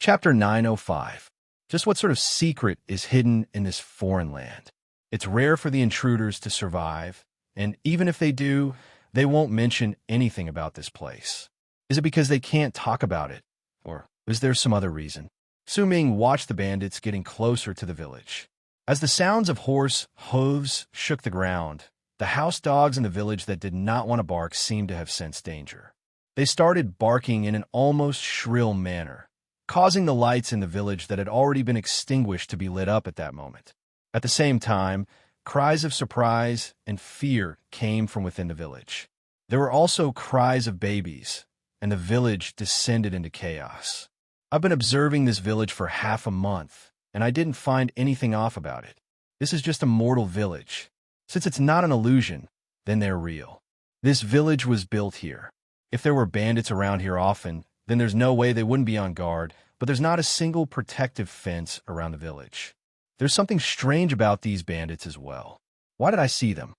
Chapter 905. Just what sort of secret is hidden in this foreign land? It's rare for the intruders to survive, and even if they do, they won't mention anything about this place. Is it because they can't talk about it, or is there some other reason? Su Ming watched the bandits getting closer to the village. As the sounds of horse hooves shook the ground, the house dogs in the village that did not want to bark seemed to have sensed danger. They started barking in an almost shrill manner, causing the lights in the village that had already been extinguished to be lit up at that moment. At the same time, cries of surprise and fear came from within the village. There were also cries of babies, and the village descended into chaos. I've been observing this village for half a month, and I didn't find anything off about it. This is just a mortal village. Since it's not an illusion, then they're real. This village was built here. If there were bandits around here often, then there's no way they wouldn't be on guard, but there's not a single protective fence around the village. There's something strange about these bandits as well. Why did I see them?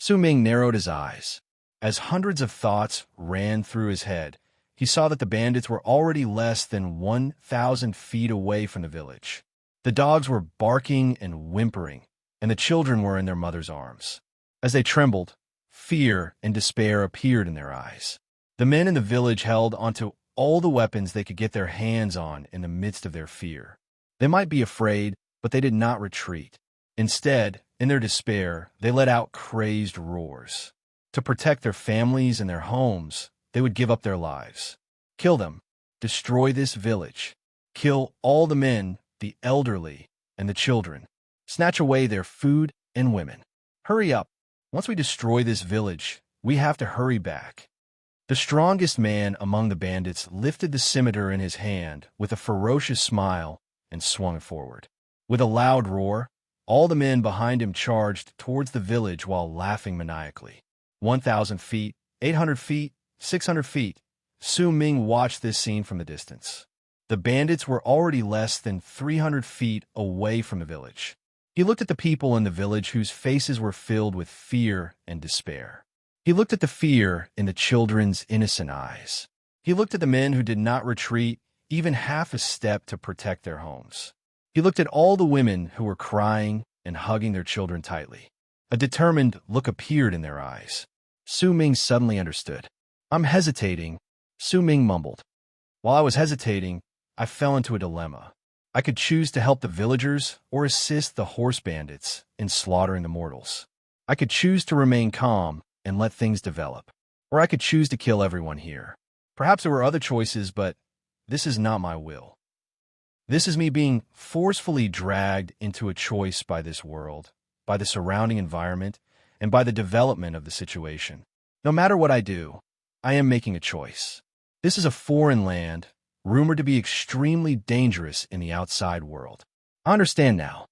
Su Ming narrowed his eyes. As hundreds of thoughts ran through his head, he saw that the bandits were already less than 1,000 feet away from the village. The dogs were barking and whimpering, and the children were in their mother's arms. As they trembled, fear and despair appeared in their eyes. The men in the village held onto all the weapons they could get their hands on in the midst of their fear. They might be afraid, but they did not retreat. Instead, in their despair, they let out crazed roars. To protect their families and their homes, they would give up their lives. Kill them. Destroy this village. Kill all the men, the elderly, and the children. Snatch away their food and women. Hurry up. Once we destroy this village, we have to hurry back. The strongest man among the bandits lifted the scimitar in his hand with a ferocious smile and swung it forward. With a loud roar, all the men behind him charged towards the village while laughing maniacally. 1,000 feet, 800 feet, 600 feet. Su Ming watched this scene from the distance. The bandits were already less than 300 feet away from the village. He looked at the people in the village whose faces were filled with fear and despair. He looked at the fear in the children's innocent eyes. He looked at the men who did not retreat even half a step to protect their homes. He looked at all the women who were crying and hugging their children tightly. A determined look appeared in their eyes. Su Ming suddenly understood. "I'm hesitating," Su Ming mumbled. "While I was hesitating, I fell into a dilemma. I could choose to help the villagers or assist the horse bandits in slaughtering the mortals. I could choose to remain calm and let things develop, or I could choose to kill everyone here. Perhaps there were other choices, but this is not my will. This is me being forcefully dragged into a choice by this world, by the surrounding environment, and by the development of the situation. No matter what I do, I am making a choice. This is a foreign land, rumored to be extremely dangerous in the outside world. I understand now."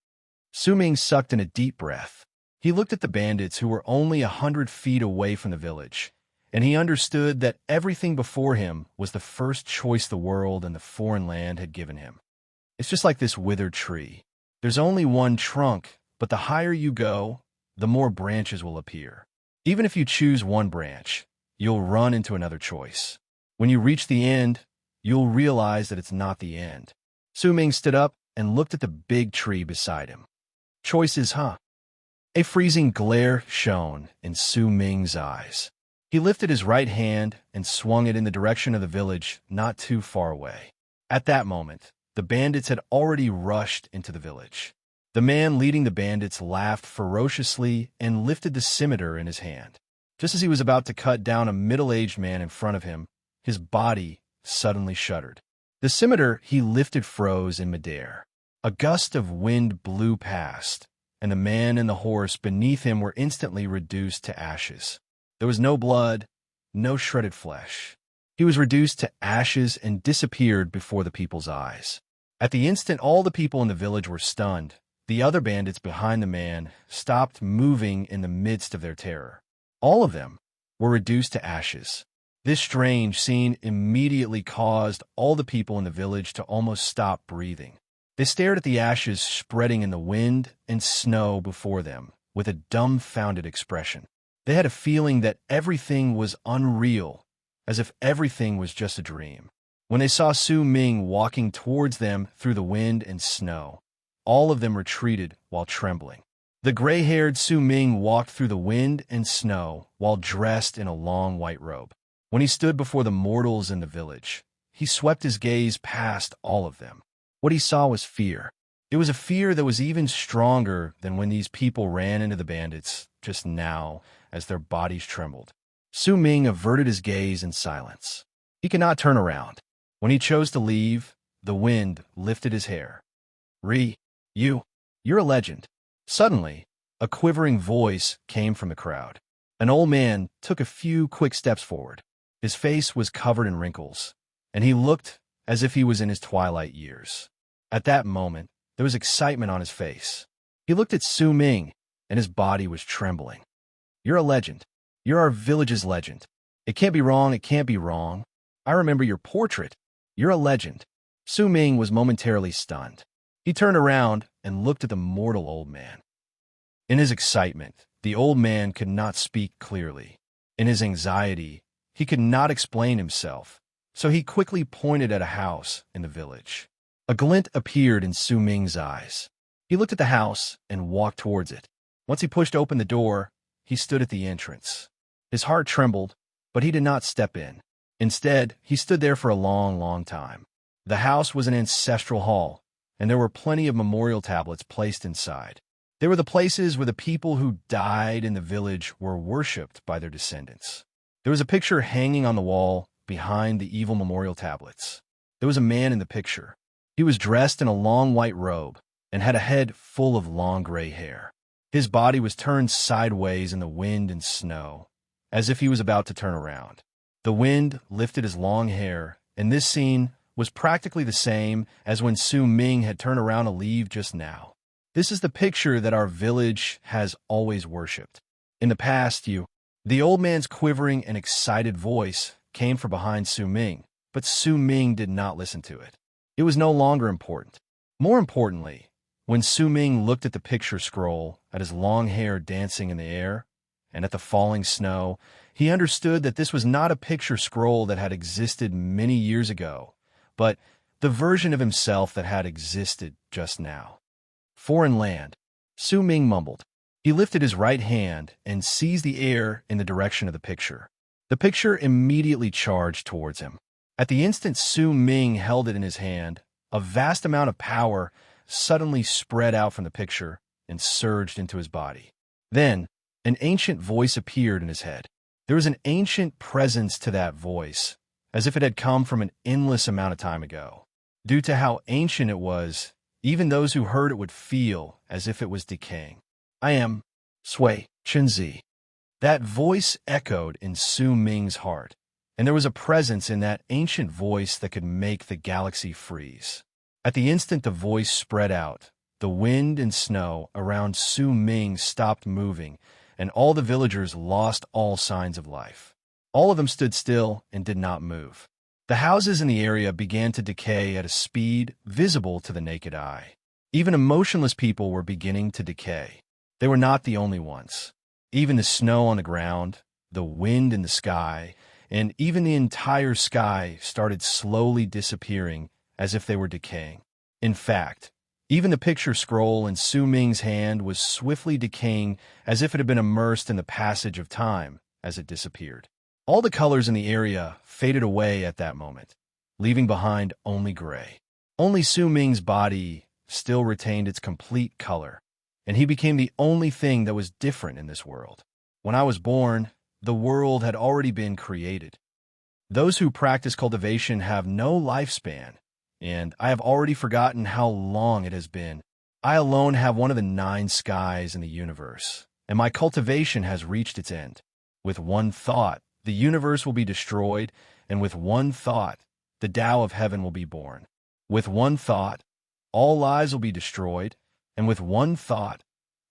Su Ming sucked in a deep breath. He looked at the bandits who were only 100 feet away from the village, and he understood that everything before him was the first choice the world and the foreign land had given him. It's just like this withered tree. There's only one trunk, but the higher you go, the more branches will appear. Even if you choose one branch, you'll run into another choice. When you reach the end, you'll realize that it's not the end. Su Ming stood up and looked at the big tree beside him. Choices, huh? A freezing glare shone in Su Ming's eyes. He lifted his right hand and swung it in the direction of the village not too far away. At that moment, the bandits had already rushed into the village. The man leading the bandits laughed ferociously and lifted the scimitar in his hand. Just as he was about to cut down a middle-aged man in front of him, his body suddenly shuddered. The scimitar he lifted froze in midair. A gust of wind blew past, and the man and the horse beneath him were instantly reduced to ashes. There was no blood, no shredded flesh. He was reduced to ashes and disappeared before the people's eyes. At the instant all the people in the village were stunned, the other bandits behind the man stopped moving in the midst of their terror. All of them were reduced to ashes. This strange scene immediately caused all the people in the village to almost stop breathing. They stared at the ashes spreading in the wind and snow before them with a dumbfounded expression. They had a feeling that everything was unreal, as if everything was just a dream. When they saw Su Ming walking towards them through the wind and snow, all of them retreated while trembling. The gray-haired Su Ming walked through the wind and snow while dressed in a long white robe. When he stood before the mortals in the village, he swept his gaze past all of them. What he saw was fear. It was a fear that was even stronger than when these people ran into the bandits just now as their bodies trembled. Su Ming averted his gaze in silence. He could not turn around. When he chose to leave, the wind lifted his hair. You're a legend. Suddenly, a quivering voice came from the crowd. An old man took a few quick steps forward. His face was covered in wrinkles, and he looked as if he was in his twilight years. At that moment, there was excitement on his face. He looked at Su Ming, and his body was trembling. You're a legend. You're our village's legend. It can't be wrong, it can't be wrong. I remember your portrait. You're a legend. Su Ming was momentarily stunned. He turned around and looked at the mortal old man. In his excitement, the old man could not speak clearly. In his anxiety, he could not explain himself, so he quickly pointed at a house in the village. A glint appeared in Su Ming's eyes. He looked at the house and walked towards it. Once he pushed open the door, he stood at the entrance. His heart trembled, but he did not step in. Instead, he stood there for a long, long time. The house was an ancestral hall, and there were plenty of memorial tablets placed inside. They were the places where the people who died in the village were worshipped by their descendants. There was a picture hanging on the wall behind the evil memorial tablets. There was a man in the picture. He was dressed in a long white robe and had a head full of long gray hair. His body was turned sideways in the wind and snow, as if he was about to turn around. The wind lifted his long hair, and this scene was practically the same as when Su Ming had turned around to leave just now. This is the picture that our village has always worshipped. In the past, the old man's quivering and excited voice came from behind Su Ming, but Su Ming did not listen to it. It was no longer important. More importantly, when Su Ming looked at the picture scroll, at his long hair dancing in the air, and at the falling snow, he understood that this was not a picture scroll that had existed many years ago, but the version of himself that had existed just now. Foreign land, Su Ming mumbled. He lifted his right hand and seized the air in the direction of the picture. The picture immediately charged towards him. At the instant Su Ming held it in his hand, a vast amount of power suddenly spread out from the picture and surged into his body. Then, an ancient voice appeared in his head. There was an ancient presence to that voice, as if it had come from an endless amount of time ago. Due to how ancient it was, even those who heard it would feel as if it was decaying. I am Sui Chenzi. That voice echoed in Su Ming's heart, and there was a presence in that ancient voice that could make the galaxy freeze. At the instant the voice spread out, the wind and snow around Su Ming stopped moving, and all the villagers lost all signs of life. All of them stood still and did not move. The houses in the area began to decay at a speed visible to the naked eye. Even emotionless people were beginning to decay. They were not the only ones. Even the snow on the ground, the wind in the sky, and even the entire sky started slowly disappearing as if they were decaying. In fact, even the picture scroll in Su Ming's hand was swiftly decaying as if it had been immersed in the passage of time as it disappeared. All the colors in the area faded away at that moment, leaving behind only gray. Only Su Ming's body still retained its complete color, and he became the only thing that was different in this world. When I was born, the world had already been created. Those who practice cultivation have no lifespan, and I have already forgotten how long it has been. I alone have one of the 9 skies in the universe, and my cultivation has reached its end. With one thought, the universe will be destroyed, and with one thought, the Tao of heaven will be born. With one thought, all lives will be destroyed, and with one thought,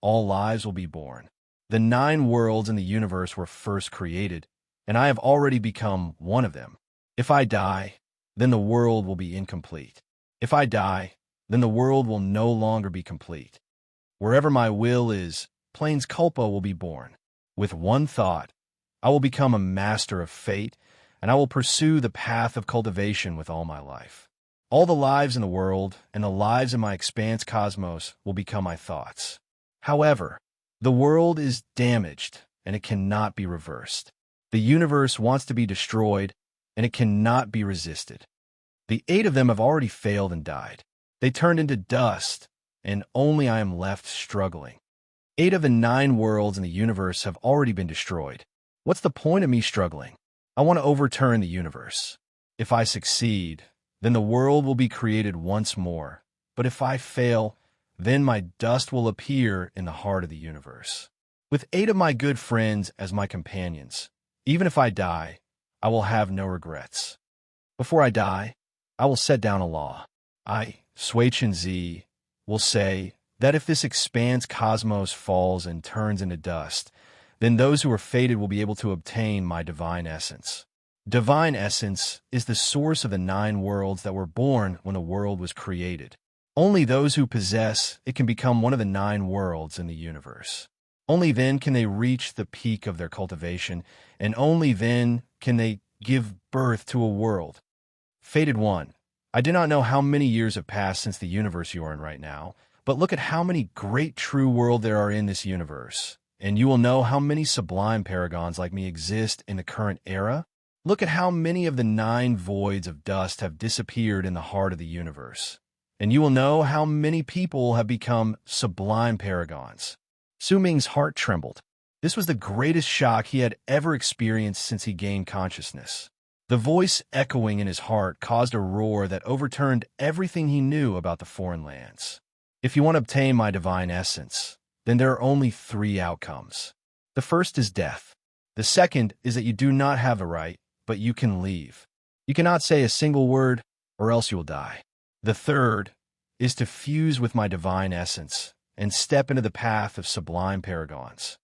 all lives will be born. The 9 worlds in the universe were first created, and I have already become one of them. If I die, then the world will be incomplete. If I die, then the world will no longer be complete. Wherever my will is, Plains Culpa will be born. With one thought, I will become a master of fate, and I will pursue the path of cultivation with all my life. All the lives in the world and the lives in my expanse cosmos will become my thoughts. However, the world is damaged, and it cannot be reversed. The universe wants to be destroyed, and it cannot be resisted. The 8 of them have already failed and died. They turned into dust, and only I am left struggling. 8 of the 9 worlds in the universe have already been destroyed. What's the point of me struggling? I want to overturn the universe. If I succeed, then the world will be created once more. But if I fail, then my dust will appear in the heart of the universe. With 8 of my good friends as my companions, even if I die, I will have no regrets. Before I die, I will set down a law. I, Sui Zi, will say that if this expanse cosmos falls and turns into dust, then those who are fated will be able to obtain my divine essence. Divine essence is the source of the 9 worlds that were born when the world was created. Only those who possess it can become one of the 9 worlds in the universe. Only then can they reach the peak of their cultivation, and only then can they give birth to a world. Fated one, I do not know how many years have passed since the universe you are in right now, but look at how many great true worlds there are in this universe, and you will know how many sublime paragons like me exist in the current era. Look at how many of the 9 voids of dust have disappeared in the heart of the universe, and you will know how many people have become sublime paragons. Su Ming's heart trembled. This was the greatest shock he had ever experienced since he gained consciousness. The voice echoing in his heart caused a roar that overturned everything he knew about the foreign lands. If you want to obtain my divine essence, then there are only 3 outcomes. The first is death. The second is that you do not have a right, but you can leave. You cannot say a single word, or else you will die. The third is to fuse with my divine essence and step into the path of sublime paragons.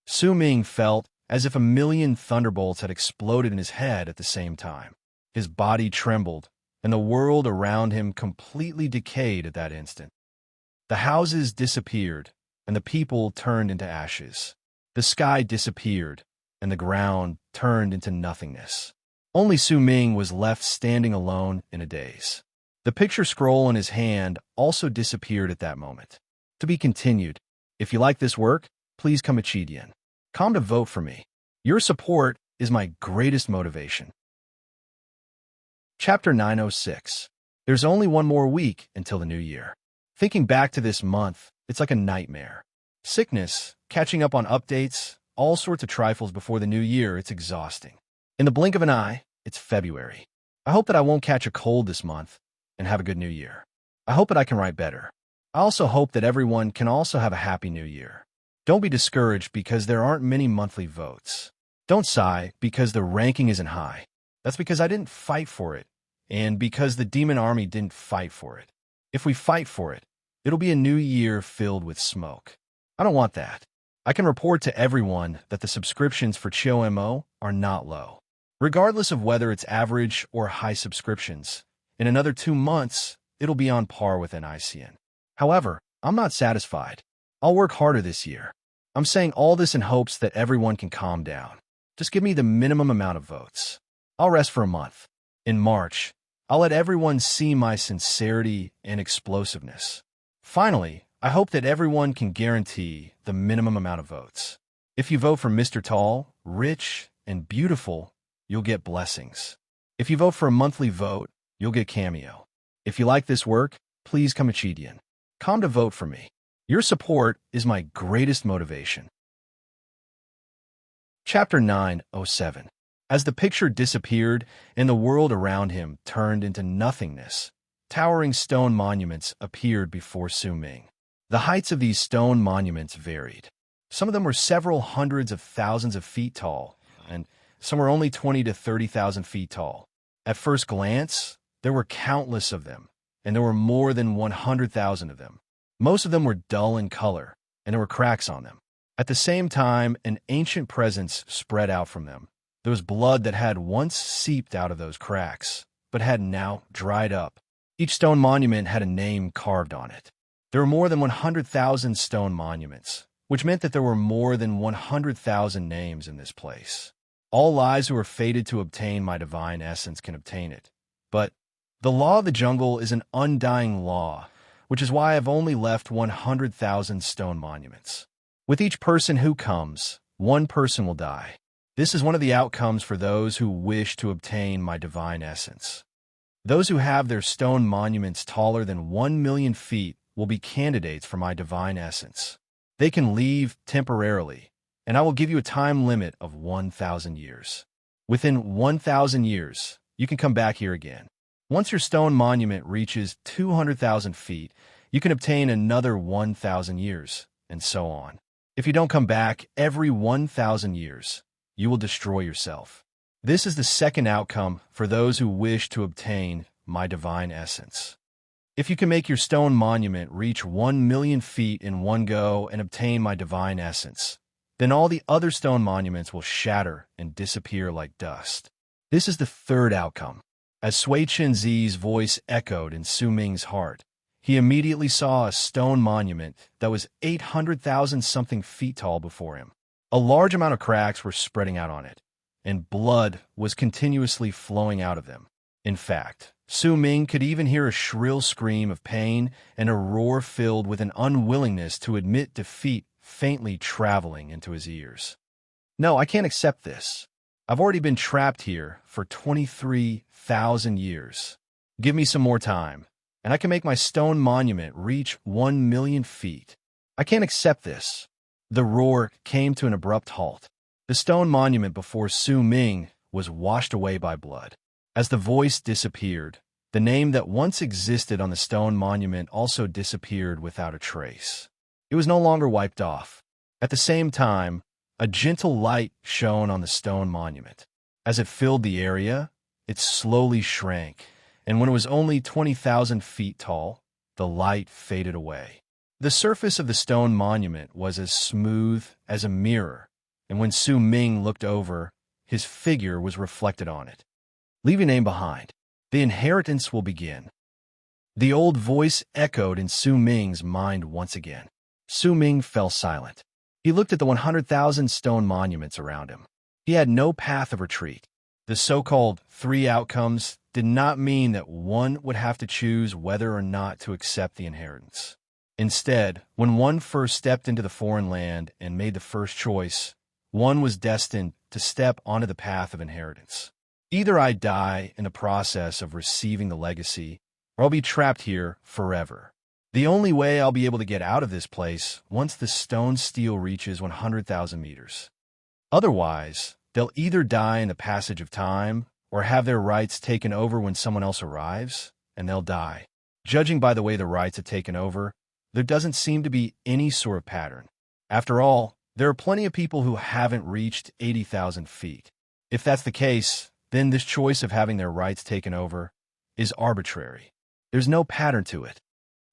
Su Ming felt as if a million thunderbolts had exploded in his head at the same time. His body trembled, and the world around him completely decayed at that instant. The houses disappeared, and the people turned into ashes. The sky disappeared, and the ground turned into nothingness. Only Su Ming was left standing alone in a daze. The picture scroll in his hand also disappeared at that moment. To be continued. If you like this work, please come Chidian. Come to vote for me. Your support is my greatest motivation. Chapter 906. There's only one more week until the new year. Thinking back to this month, it's like a nightmare. Sickness, catching up on updates, all sorts of trifles before the new year, it's exhausting. In the blink of an eye, it's February. I hope that I won't catch a cold this month and have a good new year. I hope that I can write better. I also hope that everyone can also have a happy new year. Don't be discouraged because there aren't many monthly votes. Don't sigh because the ranking isn't high. That's because I didn't fight for it, and because the demon army didn't fight for it. If we fight for it, it'll be a new year filled with smoke. I don't want that. I can report to everyone that the subscriptions for ChioMO are not low. Regardless of whether it's average or high subscriptions, in another 2 months, it'll be on par with NICN. However, I'm not satisfied. I'll work harder this year. I'm saying all this in hopes that everyone can calm down. Just give me the minimum amount of votes. I'll rest for a month. In March, I'll let everyone see my sincerity and explosiveness. Finally, I hope that everyone can guarantee the minimum amount of votes. If you vote for Mr. Tall, rich, and beautiful, you'll get blessings. If you vote for a monthly vote, you'll get cameo. If you like this work, please come Chidian. Come to vote for me. Your support is my greatest motivation. Chapter 907. As the picture disappeared and the world around him turned into nothingness, towering stone monuments appeared before Su Ming. The heights of these stone monuments varied. Some of them were several hundreds of thousands of feet tall, and some were only 20 to 30,000 feet tall. At first glance, there were countless of them, and there were more than 100,000 of them. Most of them were dull in color, and there were cracks on them. At the same time, an ancient presence spread out from them. There was blood that had once seeped out of those cracks, but had now dried up. Each stone monument had a name carved on it. There were more than 100,000 stone monuments, which meant that there were more than 100,000 names in this place. All lives who are fated to obtain my divine essence can obtain it. But the law of the jungle is an undying law, which is why I've only left 100,000 stone monuments. With each person who comes, one person will die. This is one of the outcomes for those who wish to obtain my divine essence. Those who have their stone monuments taller than 1,000,000 feet will be candidates for my divine essence. They can leave temporarily, and I will give you a time limit of 1,000 years. Within 1,000 years, you can come back here again. Once your stone monument reaches 200,000 feet, you can obtain another 1,000 years, and so on. If you don't come back every 1,000 years, you will destroy yourself. This is the second outcome for those who wish to obtain my divine essence. If you can make your stone monument reach 1,000,000 feet in one go and obtain my divine essence, then all the other stone monuments will shatter and disappear like dust. This is the third outcome. As Sui Chenzi's voice echoed in Su Ming's heart, he immediately saw a stone monument that was 800,000-something feet tall before him. A large amount of cracks were spreading out on it, and blood was continuously flowing out of them. In fact, Su Ming could even hear a shrill scream of pain and a roar filled with an unwillingness to admit defeat faintly traveling into his ears. No, I can't accept this. I've already been trapped here for 23,000 years. Give me some more time, and I can make my stone monument reach 1,000,000 feet. I can't accept this. The roar came to an abrupt halt. The stone monument before Su Ming was washed away by blood. As the voice disappeared, the name that once existed on the stone monument also disappeared without a trace. It was no longer wiped off. At the same time, a gentle light shone on the stone monument. As it filled the area, it slowly shrank, and when it was only 20,000 feet tall, the light faded away. The surface of the stone monument was as smooth as a mirror, and when Su Ming looked over, his figure was reflected on it. Leave your name behind. The inheritance will begin. The old voice echoed in Su Ming's mind once again. Su Ming fell silent. He looked at the 100,000 stone monuments around him. He had no path of retreat. The so-called three outcomes did not mean that one would have to choose whether or not to accept the inheritance. Instead, when one first stepped into the foreign land and made the first choice, one was destined to step onto the path of inheritance. Either I die in the process of receiving the legacy, or I'll be trapped here forever. The only way I'll be able to get out of this place once the stone steel reaches 100,000 meters. Otherwise, they'll either die in the passage of time or have their rights taken over when someone else arrives, and they'll die. Judging by the way the rights have taken over, there doesn't seem to be any sort of pattern. After all, there are plenty of people who haven't reached 80,000 feet. If that's the case, then this choice of having their rights taken over is arbitrary. There's no pattern to it.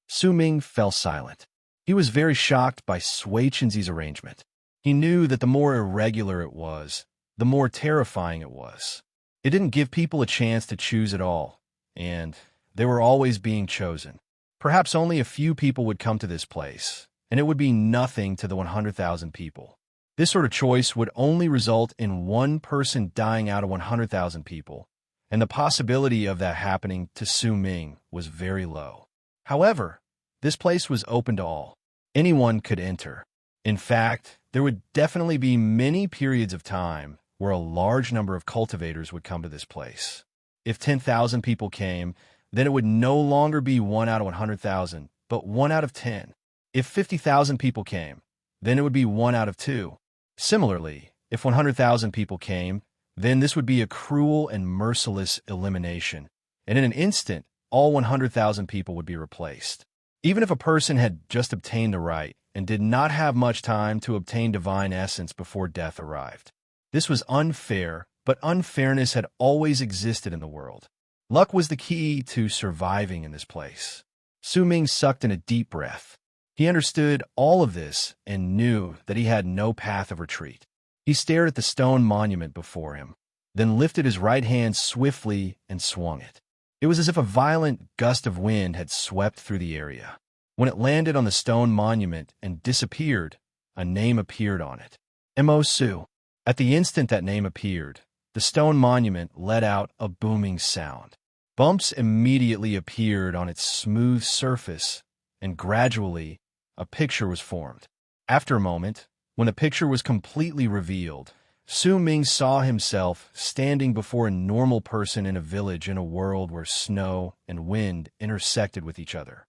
Su Ming fell silent. He was very shocked by Sui Chenzi's arrangement. He knew that the more irregular it was, the more terrifying it was. It didn't give people a chance to choose at all, and they were always being chosen. Perhaps only a few people would come to this place, and it would be nothing to the 100,000 people. This sort of choice would only result in one person dying out of 100,000 people, and the possibility of that happening to Su Ming was very low. However, this place was open to all. Anyone could enter. In fact, there would definitely be many periods of time where a large number of cultivators would come to this place. If 10,000 people came, then it would no longer be 1 out of 100,000, but 1 out of 10. If 50,000 people came, then it would be 1 out of 2. Similarly, if 100,000 people came, then this would be a cruel and merciless elimination, and in an instant, all 100,000 people would be replaced. Even if a person had just obtained the right and did not have much time to obtain divine essence before death arrived. This was unfair, but unfairness had always existed in the world. Luck was the key to surviving in this place. Su Ming sucked in a deep breath. He understood all of this and knew that he had no path of retreat. He stared at the stone monument before him, then lifted his right hand swiftly and swung it. It was as if a violent gust of wind had swept through the area. When it landed on the stone monument and disappeared, a name appeared on it. Mo Su. At the instant that name appeared, the stone monument let out a booming sound. Bumps immediately appeared on its smooth surface, and gradually, a picture was formed. After a moment, when the picture was completely revealed, Su Ming saw himself standing before a normal person in a village in a world where snow and wind intersected with each other.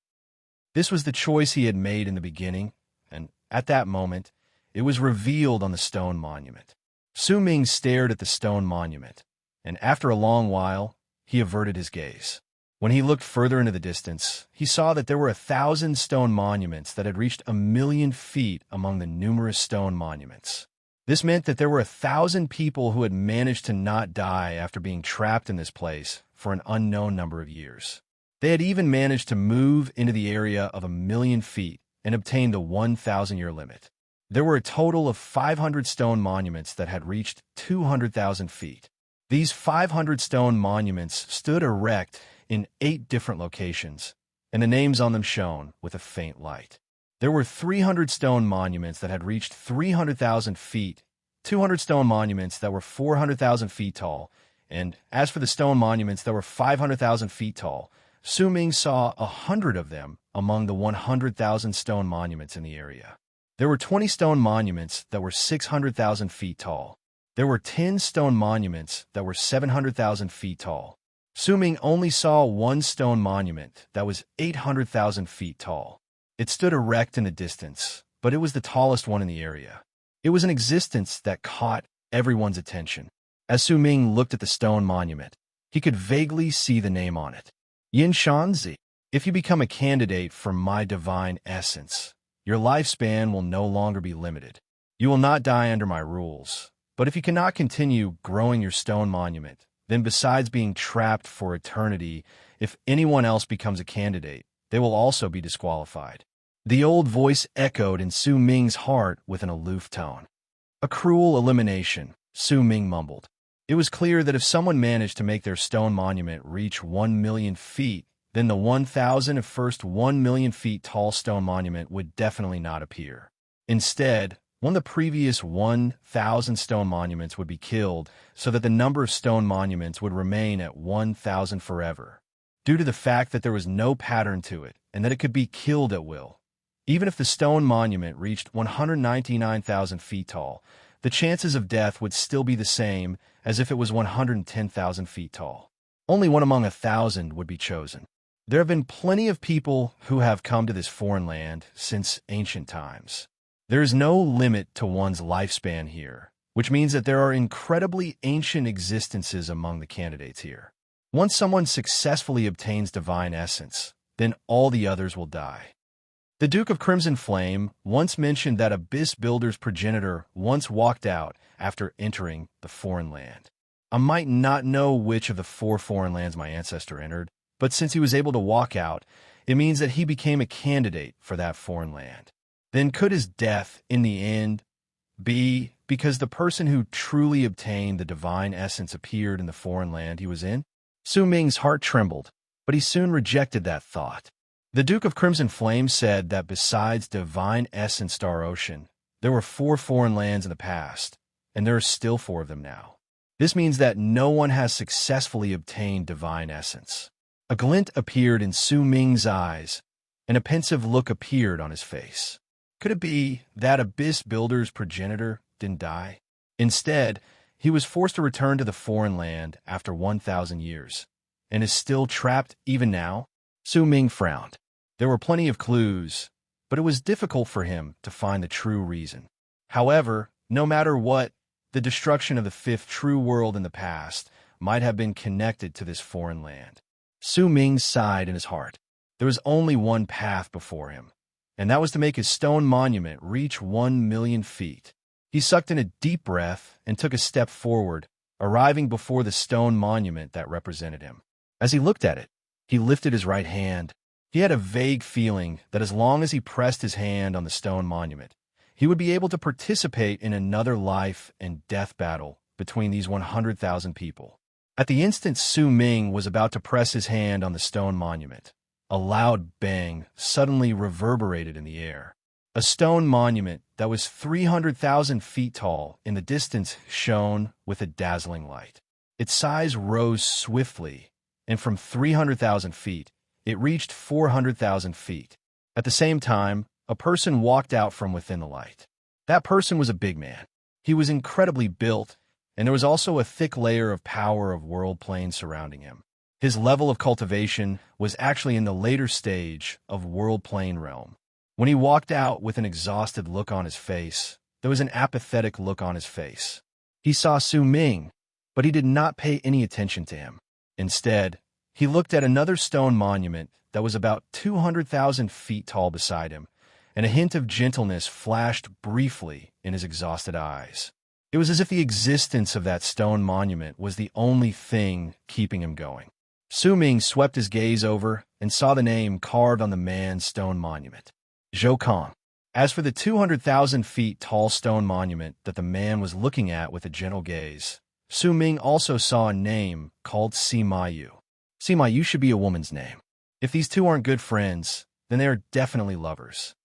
This was the choice he had made in the beginning, and at that moment, it was revealed on the stone monument. Su Ming stared at the stone monument, and after a long while, he averted his gaze. When he looked further into the distance, he saw that there were 1,000 stone monuments that had reached 1,000,000 feet among the numerous stone monuments. This meant that there were 1,000 people who had managed to not die after being trapped in this place for an unknown number of years. They had even managed to move into the area of 1,000,000 feet and obtain the 1,000-year limit. There were a total of 500 stone monuments that had reached 200,000 feet. These 500 stone monuments stood erect in 8 different locations, and the names on them shone with a faint light. There were 300 stone monuments that had reached 300,000 feet, 200 stone monuments that were 400,000 feet tall, and as for the stone monuments that were 500,000 feet tall, Su Ming saw 100 of them among the 100,000 stone monuments in the area. There were 20 stone monuments that were 600,000 feet tall. There were 10 stone monuments that were 700,000 feet tall. Su Ming only saw one stone monument that was 800,000 feet tall. It stood erect in the distance, but it was the tallest one in the area. It was an existence that caught everyone's attention. As Su Ming looked at the stone monument, he could vaguely see the name on it. Yin Shanzi. If you become a candidate for my divine essence, your lifespan will no longer be limited. You will not die under my rules. But if you cannot continue growing your stone monument, then besides being trapped for eternity, if anyone else becomes a candidate, they will also be disqualified. The old voice echoed in Su Ming's heart with an aloof tone. A cruel elimination, Su Ming mumbled. It was clear that if someone managed to make their stone monument reach 1,000,000 feet, then the 1,001st 1,000,000 feet tall stone monument would definitely not appear. Instead, one of the previous 1,000 stone monuments would be killed so that the number of stone monuments would remain at 1,000 forever, due to the fact that there was no pattern to it and that it could be killed at will. Even if the stone monument reached 199,000 feet tall, the chances of death would still be the same as if it was 110,000 feet tall. Only one among 1,000 would be chosen. There have been plenty of people who have come to this foreign land since ancient times. There is no limit to one's lifespan here, which means that there are incredibly ancient existences among the candidates here. Once someone successfully obtains divine essence, then all the others will die. The Duke of Crimson Flame once mentioned that Abyss Builder's progenitor once walked out after entering the foreign land. I might not know which of the 4 foreign lands my ancestor entered, but since he was able to walk out, it means that he became a candidate for that foreign land. Then could his death, in the end, be because the person who truly obtained the divine essence appeared in the foreign land he was in? Su Ming's heart trembled, but he soon rejected that thought. The Duke of Crimson Flame said that besides divine essence Star Ocean, there were 4 foreign lands in the past, and there are still 4 of them now. This means that no one has successfully obtained divine essence. A glint appeared in Su Ming's eyes, and a pensive look appeared on his face. Could it be that Abyss Builder's progenitor didn't die? Instead, he was forced to return to the foreign land after 1,000 years, and is still trapped even now? Su Ming frowned. There were plenty of clues, but it was difficult for him to find the true reason. However, no matter what, the destruction of the 5th true world in the past might have been connected to this foreign land. Su Ming sighed in his heart. There was only one path before him, and that was to make his stone monument reach 1,000,000 feet. He sucked in a deep breath and took a step forward, arriving before the stone monument that represented him. As he looked at it, he lifted his right hand. He had a vague feeling that as long as he pressed his hand on the stone monument, he would be able to participate in another life and death battle between these 100,000 people. At the instant Su Ming was about to press his hand on the stone monument, a loud bang suddenly reverberated in the air. A stone monument that was 300,000 feet tall in the distance shone with a dazzling light. Its size rose swiftly, and from 300,000 feet, it reached 400,000 feet. At the same time, a person walked out from within the light. That person was a big man. He was incredibly built, and there was also a thick layer of power of world plane surrounding him. His level of cultivation was actually in the later stage of world plane realm. When he walked out with an exhausted look on his face, there was an apathetic look on his face. He saw Su Ming, but he did not pay any attention to him. Instead, he looked at another stone monument that was about 200,000 feet tall beside him, and a hint of gentleness flashed briefly in his exhausted eyes. It was as if the existence of that stone monument was the only thing keeping him going. Su Ming swept his gaze over and saw the name carved on the man's stone monument. Zhou Kong. As for the 200,000 feet tall stone monument that the man was looking at with a gentle gaze, Su Ming also saw a name called Sima Yu. Sima Yu should be a woman's name. If these two aren't good friends, then they are definitely lovers.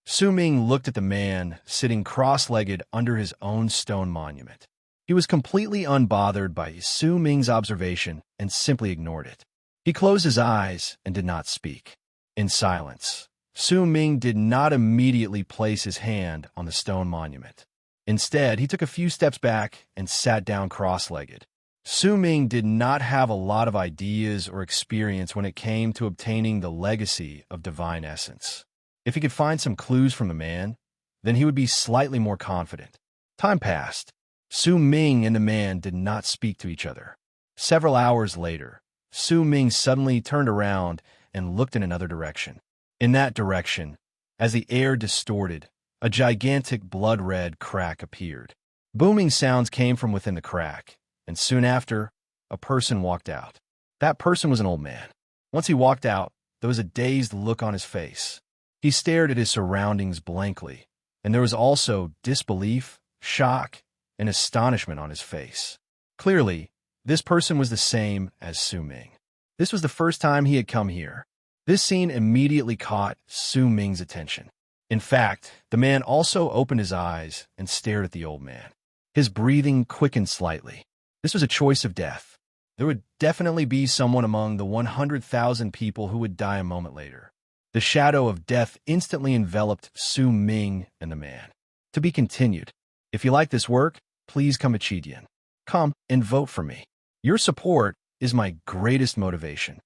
Su Ming looked at the man sitting cross-legged under his own stone monument. He was completely unbothered by Su Ming's observation and simply ignored it. He closed his eyes and did not speak. In silence, Su Ming did not immediately place his hand on the stone monument. Instead, he took a few steps back and sat down cross-legged. Su Ming did not have a lot of ideas or experience when it came to obtaining the legacy of divine essence. If he could find some clues from the man, then he would be slightly more confident. Time passed. Su Ming and the man did not speak to each other. Several hours later, Su Ming suddenly turned around and looked in another direction. In that direction, as the air distorted, a gigantic blood-red crack appeared. Booming sounds came from within the crack, and soon after, a person walked out. That person was an old man. Once he walked out, there was a dazed look on his face. He stared at his surroundings blankly, and there was also disbelief, shock, and astonishment on his face. Clearly, this person was the same as Su Ming. This was the first time he had come here. This scene immediately caught Su Ming's attention. In fact, the man also opened his eyes and stared at the old man. His breathing quickened slightly. This was a choice of death. There would definitely be someone among the 100,000 people who would die a moment later. The shadow of death instantly enveloped Su Ming and the man. To be continued. If you like this work, please come to Chidian. Come and vote for me. Your support is my greatest motivation.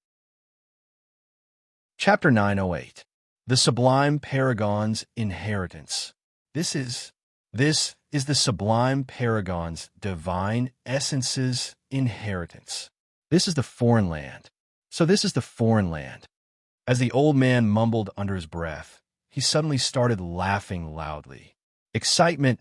Chapter 908. The Sublime Paragon's Inheritance. This is the Sublime Paragon's divine essence's inheritance. This is the foreign land. So this is the foreign land. As the old man mumbled under his breath, he suddenly started laughing loudly. Excitement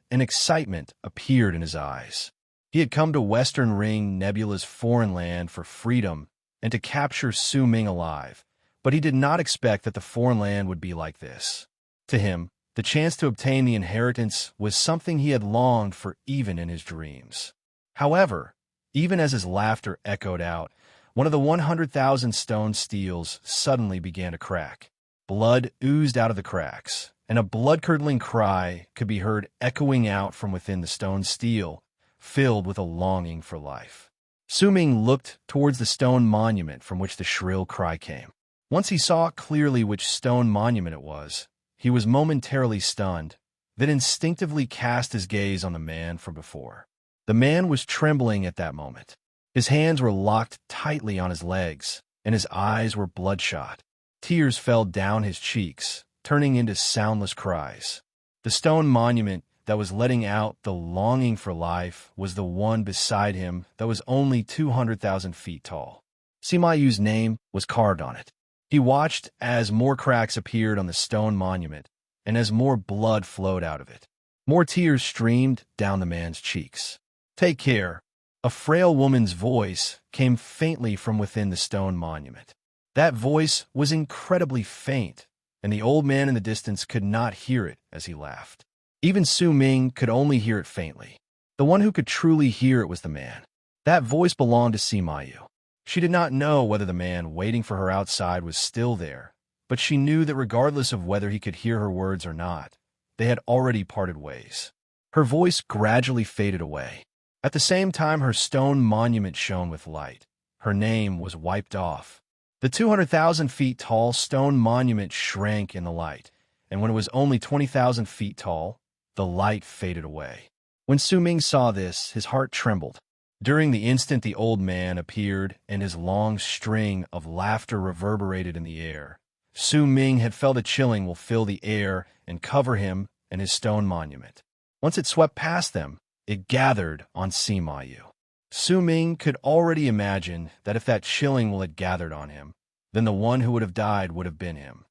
appeared in his eyes. He had come to Western Ring Nebula's foreign land for freedom and to capture Su Ming alive, but he did not expect that the foreign land would be like this. To him, the chance to obtain the inheritance was something he had longed for even in his dreams. However, even as his laughter echoed out, one of the 100,000 stone steels suddenly began to crack. Blood oozed out of the cracks, and a blood-curdling cry could be heard echoing out from within the stone steel, filled with a longing for life. Su Ming looked towards the stone monument from which the shrill cry came. Once he saw clearly which stone monument it was, he was momentarily stunned, then instinctively cast his gaze on the man from before. The man was trembling at that moment. His hands were locked tightly on his legs, and his eyes were bloodshot. Tears fell down his cheeks, turning into soundless cries. The stone monument that was letting out the longing for life was the one beside him that was only 200,000 feet tall. Sima Yu's name was carved on it. He watched as more cracks appeared on the stone monument, and as more blood flowed out of it. More tears streamed down the man's cheeks. "Take care." A frail woman's voice came faintly from within the stone monument. That voice was incredibly faint, and the old man in the distance could not hear it as he laughed. Even Su Ming could only hear it faintly. The one who could truly hear it was the man. That voice belonged to Sima Yu. She did not know whether the man waiting for her outside was still there, but she knew that regardless of whether he could hear her words or not, they had already parted ways. Her voice gradually faded away. At the same time, her stone monument shone with light. Her name was wiped off. The 200,000 feet tall stone monument shrank in the light, and when it was only 20,000 feet tall, the light faded away. When Su Ming saw this, his heart trembled. During the instant the old man appeared and his long string of laughter reverberated in the air, Su Ming had felt a chilling will fill the air and cover him and his stone monument. Once it swept past them, it gathered on Sima Yu. Su Ming could already imagine that if that chilling will had gathered on him, then the one who would have died would have been him.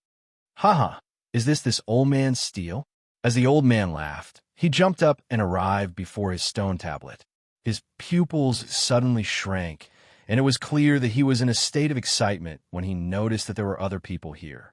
"Haha, is this old man's steel?" As the old man laughed, he jumped up and arrived before his stone tablet. His pupils suddenly shrank, and it was clear that he was in a state of excitement when he noticed that there were other people here.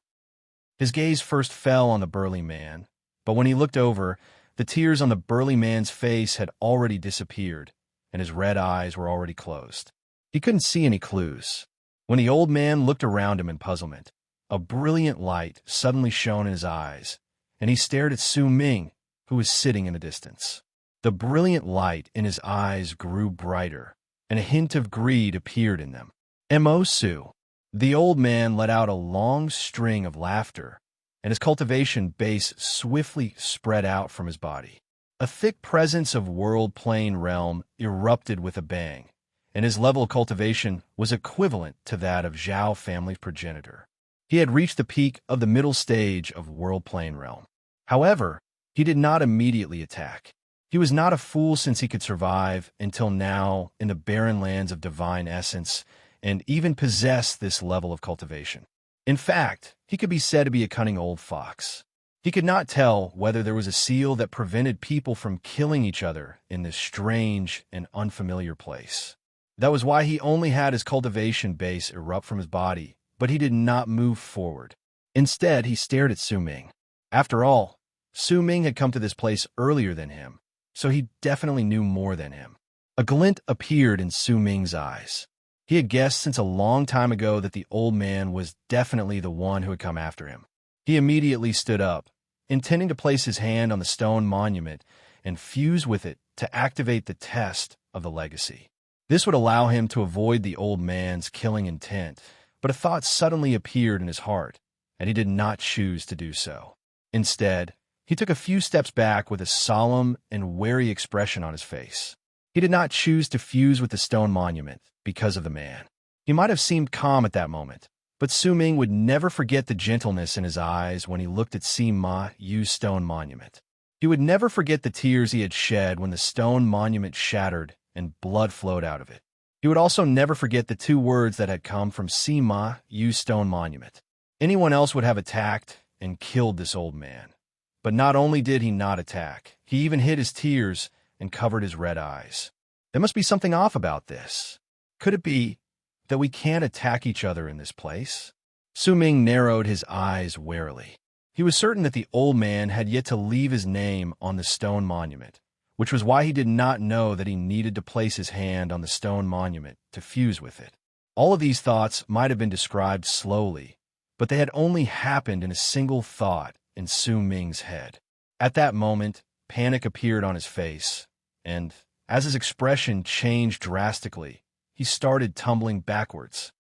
His gaze first fell on the burly man, but when he looked over, the tears on the burly man's face had already disappeared, and his red eyes were already closed. He couldn't see any clues. When the old man looked around him in puzzlement, a brilliant light suddenly shone in his eyes, and he stared at Su Ming, who was sitting in the distance. The brilliant light in his eyes grew brighter, and a hint of greed appeared in them. "Mo Su." The old man let out a long string of laughter, and his cultivation base swiftly spread out from his body. A thick presence of world plane realm erupted with a bang, and his level of cultivation was equivalent to that of Zhao family's progenitor. He had reached the peak of the middle stage of world plane realm. However, he did not immediately attack. He was not a fool, since he could survive until now in the barren lands of divine essence and even possess this level of cultivation. In fact, he could be said to be a cunning old fox. He could not tell whether there was a seal that prevented people from killing each other in this strange and unfamiliar place. That was why he only had his cultivation base erupt from his body, but he did not move forward. Instead, he stared at Su Ming. After all, Su Ming had come to this place earlier than him, so he definitely knew more than him. A glint appeared in Su Ming's eyes. He had guessed since a long time ago that the old man was definitely the one who had come after him. He immediately stood up, intending to place his hand on the stone monument and fuse with it to activate the test of the legacy. This would allow him to avoid the old man's killing intent, but a thought suddenly appeared in his heart, and he did not choose to do so. Instead, he took a few steps back with a solemn and wary expression on his face. He did not choose to fuse with the stone monument because of the man. He might have seemed calm at that moment, but Su Ming would never forget the gentleness in his eyes when he looked at Sima Yu's stone monument. He would never forget the tears he had shed when the stone monument shattered and blood flowed out of it. He would also never forget the two words that had come from Sima Yu's stone monument. Anyone else would have attacked and killed this old man. But not only did he not attack, he even hid his tears and covered his red eyes. There must be something off about this. Could it be that we can't attack each other in this place? Su Ming narrowed his eyes warily. He was certain that the old man had yet to leave his name on the stone monument, which was why he did not know that he needed to place his hand on the stone monument to fuse with it. All of these thoughts might have been described slowly, but they had only happened in a single thought in Su Ming's head. At that moment, panic appeared on his face, and as his expression changed drastically, he started tumbling backwards.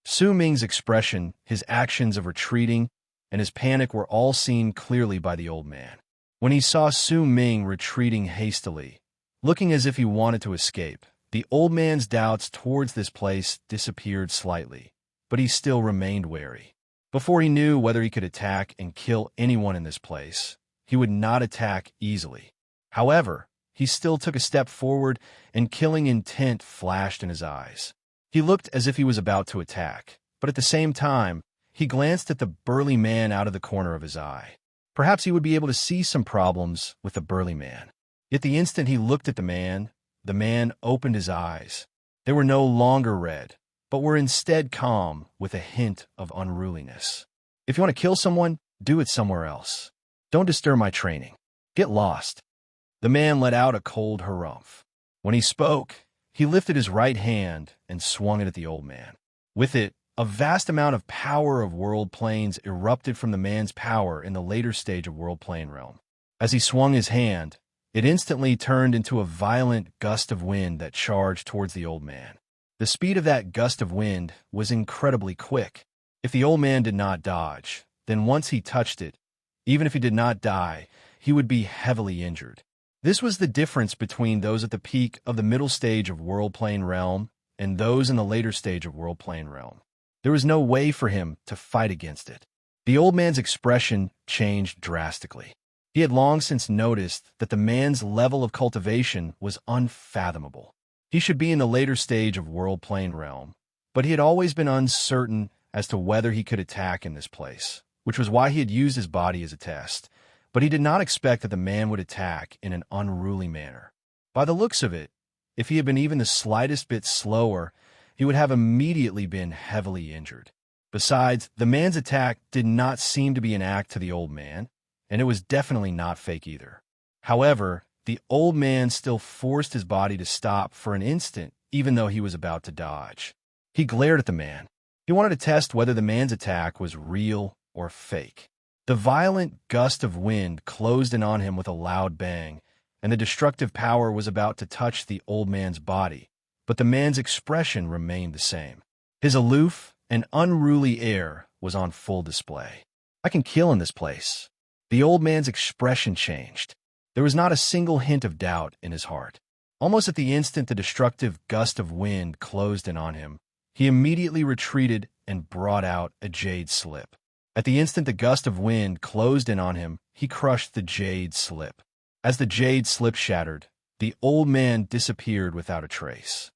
Su Ming's expression, his actions of retreating, and his panic were all seen clearly by the old man. When he saw Su Ming retreating hastily, looking as if he wanted to escape, the old man's doubts towards this place disappeared slightly, but he still remained wary. Before he knew whether he could attack and kill anyone in this place, he would not attack easily. However, he still took a step forward, and killing intent flashed in his eyes. He looked as if he was about to attack, but at the same time, he glanced at the burly man out of the corner of his eye. Perhaps he would be able to see some problems with the burly man. Yet the instant he looked at the man opened his eyes. They were no longer red, but were instead calm with a hint of unruliness. If you want to kill someone, do it somewhere else. Don't disturb my training. Get lost. The man let out a cold harumph. When he spoke, he lifted his right hand and swung it at the old man. With it, A vast amount of power of world planes erupted from the man's power in the later stage of world plane realm. As he swung his hand, it instantly turned into a violent gust of wind that charged towards the old man. The speed of that gust of wind was incredibly quick. If the old man did not dodge, then once he touched it, even if he did not die, he would be heavily injured. This was the difference between those at the peak of the middle stage of world plane realm and those in the later stage of world plane realm. There was no way for him to fight against it. The old man's expression changed drastically. He had long since noticed that the man's level of cultivation was unfathomable. He should be in the later stage of world plane realm, but he had always been uncertain as to whether he could attack in this place, which was why he had used his body as a test. But he did not expect that the man would attack in an unruly manner. By the looks of it, if he had been even the slightest bit slower, he would have immediately been heavily injured. Besides, the man's attack did not seem to be an act to the old man, and it was definitely not fake either. However, the old man still forced his body to stop for an instant, even though he was about to dodge. He glared at the man. He wanted to test whether the man's attack was real or fake. The violent gust of wind closed in on him with a loud bang, and the destructive power was about to touch the old man's body, but the man's expression remained the same. His aloof and unruly air was on full display. "I can kill in this place." The old man's expression changed. There was not a single hint of doubt in his heart. Almost at the instant the destructive gust of wind closed in on him, he immediately retreated and brought out a jade slip. At the instant the gust of wind closed in on him, he crushed the jade slip. As the jade slip shattered, the old man disappeared without a trace.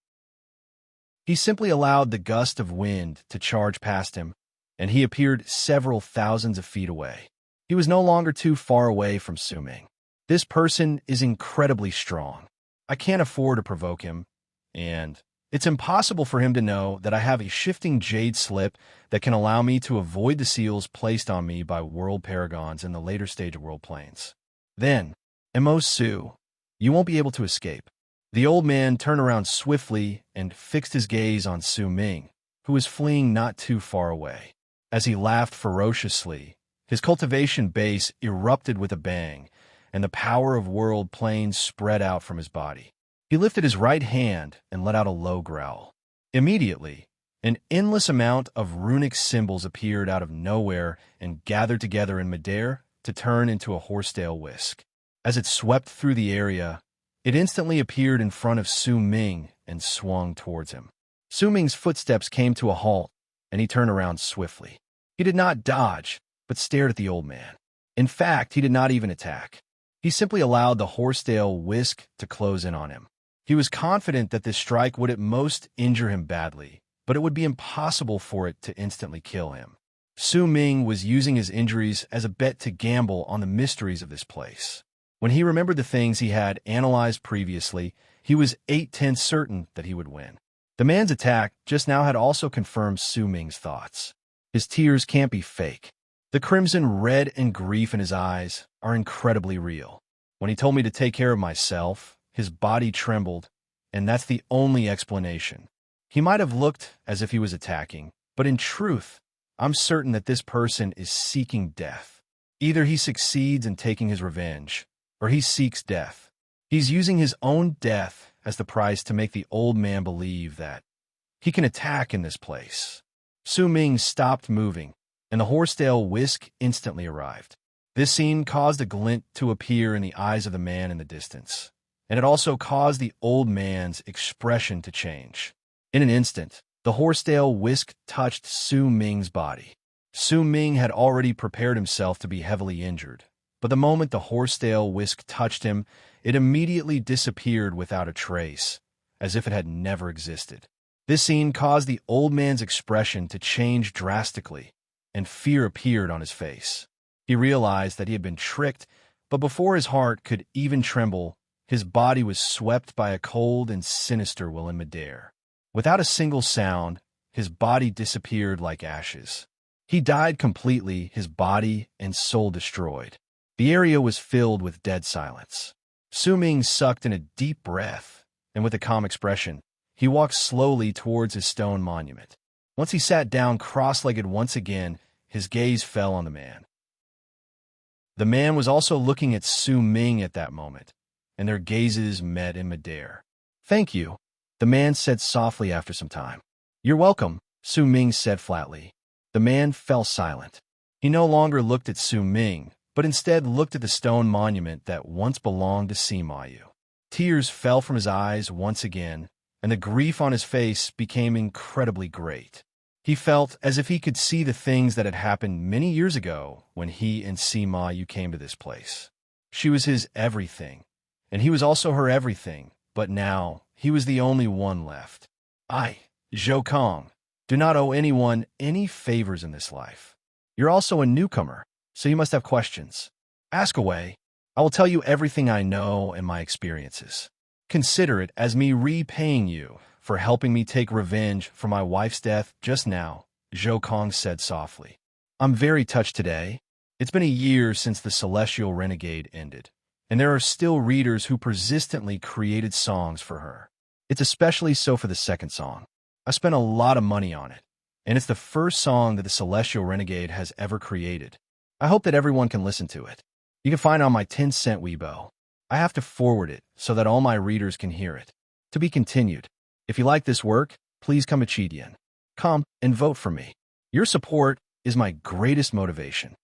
He simply allowed the gust of wind to charge past him, and he appeared several thousands of feet away. He was no longer too far away from Suming. This person is incredibly strong. I can't afford to provoke him, and it's impossible for him to know that I have a shifting jade slip that can allow me to avoid the seals placed on me by world paragons in the later stage of world planes. Then, Mo Su, you won't be able to escape. The old man turned around swiftly and fixed his gaze on Su Ming, who was fleeing not too far away. As he laughed ferociously, his cultivation base erupted with a bang, and the power of world planes spread out from his body. He lifted his right hand and let out a low growl. Immediately, an endless amount of runic symbols appeared out of nowhere and gathered together in midair to turn into a horsetail whisk. As it swept through the area, it instantly appeared in front of Su Ming and swung towards him. Su Ming's footsteps came to a halt, and he turned around swiftly. He did not dodge, but stared at the old man. In fact, he did not even attack. He simply allowed the horsetail whisk to close in on him. He was confident that this strike would at most injure him badly, but it would be impossible for it to instantly kill him. Su Ming was using his injuries as a bet to gamble on the mysteries of this place. When he remembered the things he had analyzed previously, he was 8/10 certain that he would win. The man's attack just now had also confirmed Su Ming's thoughts. His tears can't be fake. The crimson red and grief in his eyes are incredibly real. When he told me to take care of myself, his body trembled, and that's the only explanation. He might have looked as if he was attacking, but in truth, I'm certain that this person is seeking death. Either he succeeds in taking his revenge, or he seeks death. He's using his own death as the price to make the old man believe that he can attack in this place. Su Ming stopped moving, and the horsetail whisk instantly arrived. This scene caused a glint to appear in the eyes of the man in the distance, and it also caused the old man's expression to change. In an instant, the horsetail whisk touched Su Ming's body. Su Ming had already prepared himself to be heavily injured, but the moment the horsetail whisk touched him, it immediately disappeared without a trace, as if it had never existed. This scene caused the old man's expression to change drastically, and fear appeared on his face. He realized that he had been tricked, but before his heart could even tremble, his body was swept by a cold and sinister will in midair. Without a single sound, his body disappeared like ashes. He died completely, his body and soul destroyed. The area was filled with dead silence. Su Ming sucked in a deep breath, and with a calm expression, he walked slowly towards his stone monument. Once he sat down cross-legged once again, his gaze fell on the man. The man was also looking at Su Ming at that moment, and their gazes met in midair. "Thank you," the man said softly after some time. "You're welcome," Su Ming said flatly. The man fell silent. He no longer looked at Su Ming, but instead looked at the stone monument that once belonged to Sima Yu. Tears fell from his eyes once again, and the grief on his face became incredibly great. He felt as if he could see the things that had happened many years ago when he and Sima Yu came to this place. She was his everything, and he was also her everything, but now he was the only one left. "I, Zhou Kong, do not owe anyone any favors in this life. You're also a newcomer, so you must have questions. Ask away. I will tell you everything I know and my experiences. Consider it as me repaying you for helping me take revenge for my wife's death just now," Zhou Kong said softly. "I'm very touched today. It's been a year since the Celestial Renegade ended, and there are still readers who persistently created songs for her. It's especially so for the second song. I spent a lot of money on it, and it's the first song that the Celestial Renegade has ever created. I hope that everyone can listen to it. You can find it on my 10-cent Weibo. I have to forward it so that all my readers can hear it. To be continued. If you like this work, please come to Chidian. Come and vote for me. Your support is my greatest motivation."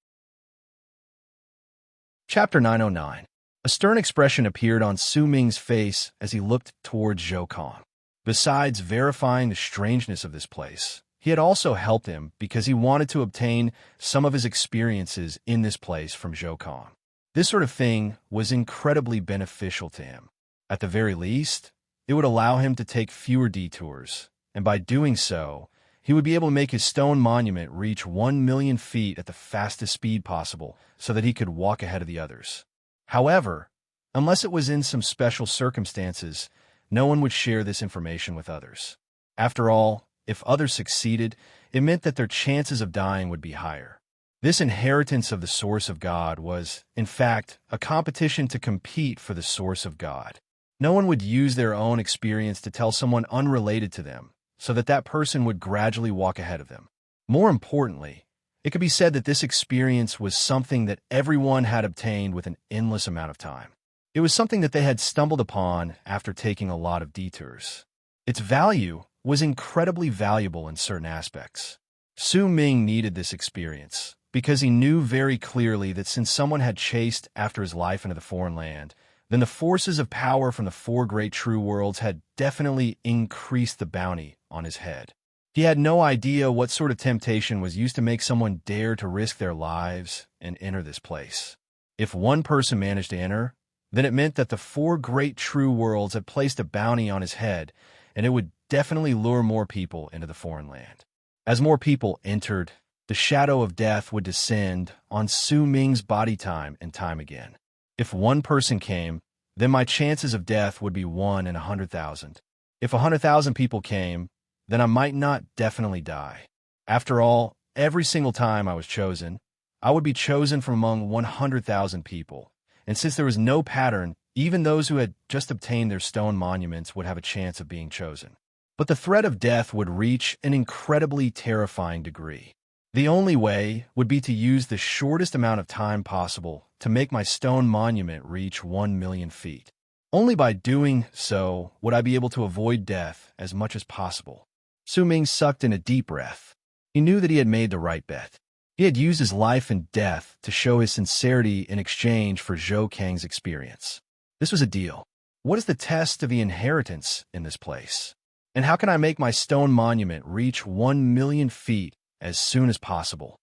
Chapter 909. A stern expression appeared on Su Ming's face as he looked towards Zhou Kong. Besides verifying the strangeness of this place, he had also helped him because he wanted to obtain some of his experiences in this place from Zhou Kong. This sort of thing was incredibly beneficial to him. At the very least, it would allow him to take fewer detours, and by doing so, he would be able to make his stone monument reach 1,000,000 feet at the fastest speed possible so that he could walk ahead of the others. However, unless it was in some special circumstances, no one would share this information with others. After all, if others succeeded, it meant that their chances of dying would be higher. This inheritance of the source of God was, in fact, a competition to compete for the source of God. No one would use their own experience to tell someone unrelated to them, so that that person would gradually walk ahead of them. More importantly, it could be said that this experience was something that everyone had obtained with an endless amount of time. It was something that they had stumbled upon after taking a lot of detours. Its value was incredibly valuable in certain aspects. Su Ming needed this experience because he knew very clearly that since someone had chased after his life into the foreign land, then the forces of power from the four great true worlds had definitely increased the bounty on his head. He had no idea what sort of temptation was used to make someone dare to risk their lives and enter this place. If one person managed to enter, then it meant that the four great true worlds had placed a bounty on his head, and it would definitely lure more people into the foreign land. As more people entered, the shadow of death would descend on Su Ming's body time and time again. If one person came, then my chances of death would be 1 in 100,000. If 100,000 people came, then I might not definitely die. After all, every single time I was chosen, I would be chosen from among 100,000 people. And since there was no pattern, even those who had just obtained their stone monuments would have a chance of being chosen. But the threat of death would reach an incredibly terrifying degree. The only way would be to use the shortest amount of time possible to make my stone monument reach 1,000,000 feet. Only by doing so would I be able to avoid death as much as possible. Su Ming sucked in a deep breath. He knew that he had made the right bet. He had used his life and death to show his sincerity in exchange for Zhou Kang's experience. This was a deal. What is the test of the inheritance in this place? And how can I make my stone monument reach 1,000,000 feet as soon as possible?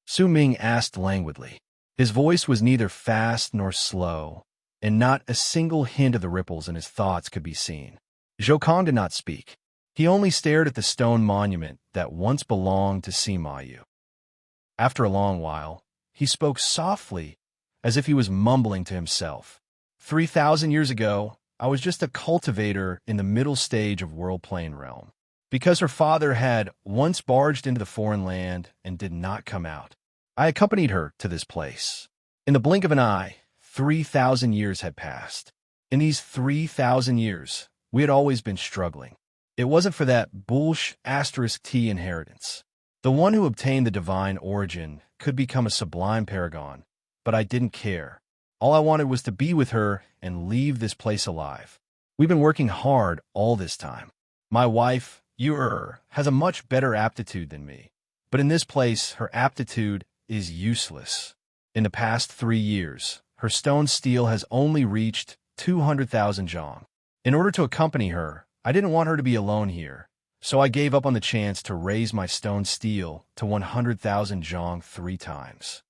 Su Ming asked languidly. His voice was neither fast nor slow, and not a single hint of the ripples in his thoughts could be seen. Zhou Kang did not speak. He only stared at the stone monument that once belonged to Sima Yu. After a long while, he spoke softly, as if he was mumbling to himself. 3,000 years ago, I was just a cultivator in the middle stage of World Plane Realm. Because her father had once barged into the foreign land and did not come out, I accompanied her to this place. In the blink of an eye, 3,000 years had passed. In these 3,000 years, we had always been struggling. It wasn't for that T inheritance. The one who obtained the divine origin could become a sublime paragon, but I didn't care. All I wanted was to be with her and leave this place alive. We've been working hard all this time. My wife, has a much better aptitude than me, but in this place, her aptitude is useless. In the past 3 years, her stone steel has only reached 200,000 zhong. In order to accompany her, I didn't want her to be alone here, so I gave up on the chance to raise my stone steel to 100,000 zhong 3 times.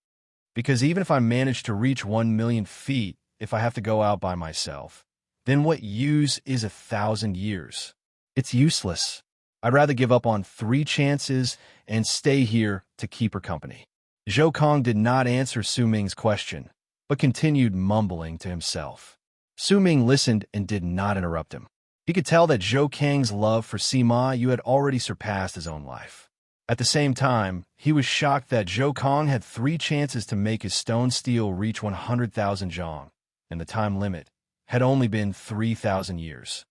Because even if I manage to reach 1 million feet, if I have to go out by myself, then what use is 1,000 years? It's useless. I'd rather give up on 3 chances and stay here to keep her company. Zhou Kong did not answer Su Ming's question, but continued mumbling to himself. Su Ming listened and did not interrupt him. He could tell that Zhou Kang's love for Sima Yu had already surpassed his own life. At the same time, he was shocked that Zhou Kong had 3 chances to make his stone steel reach 100,000 zhong, and the time limit had only been 3,000 years.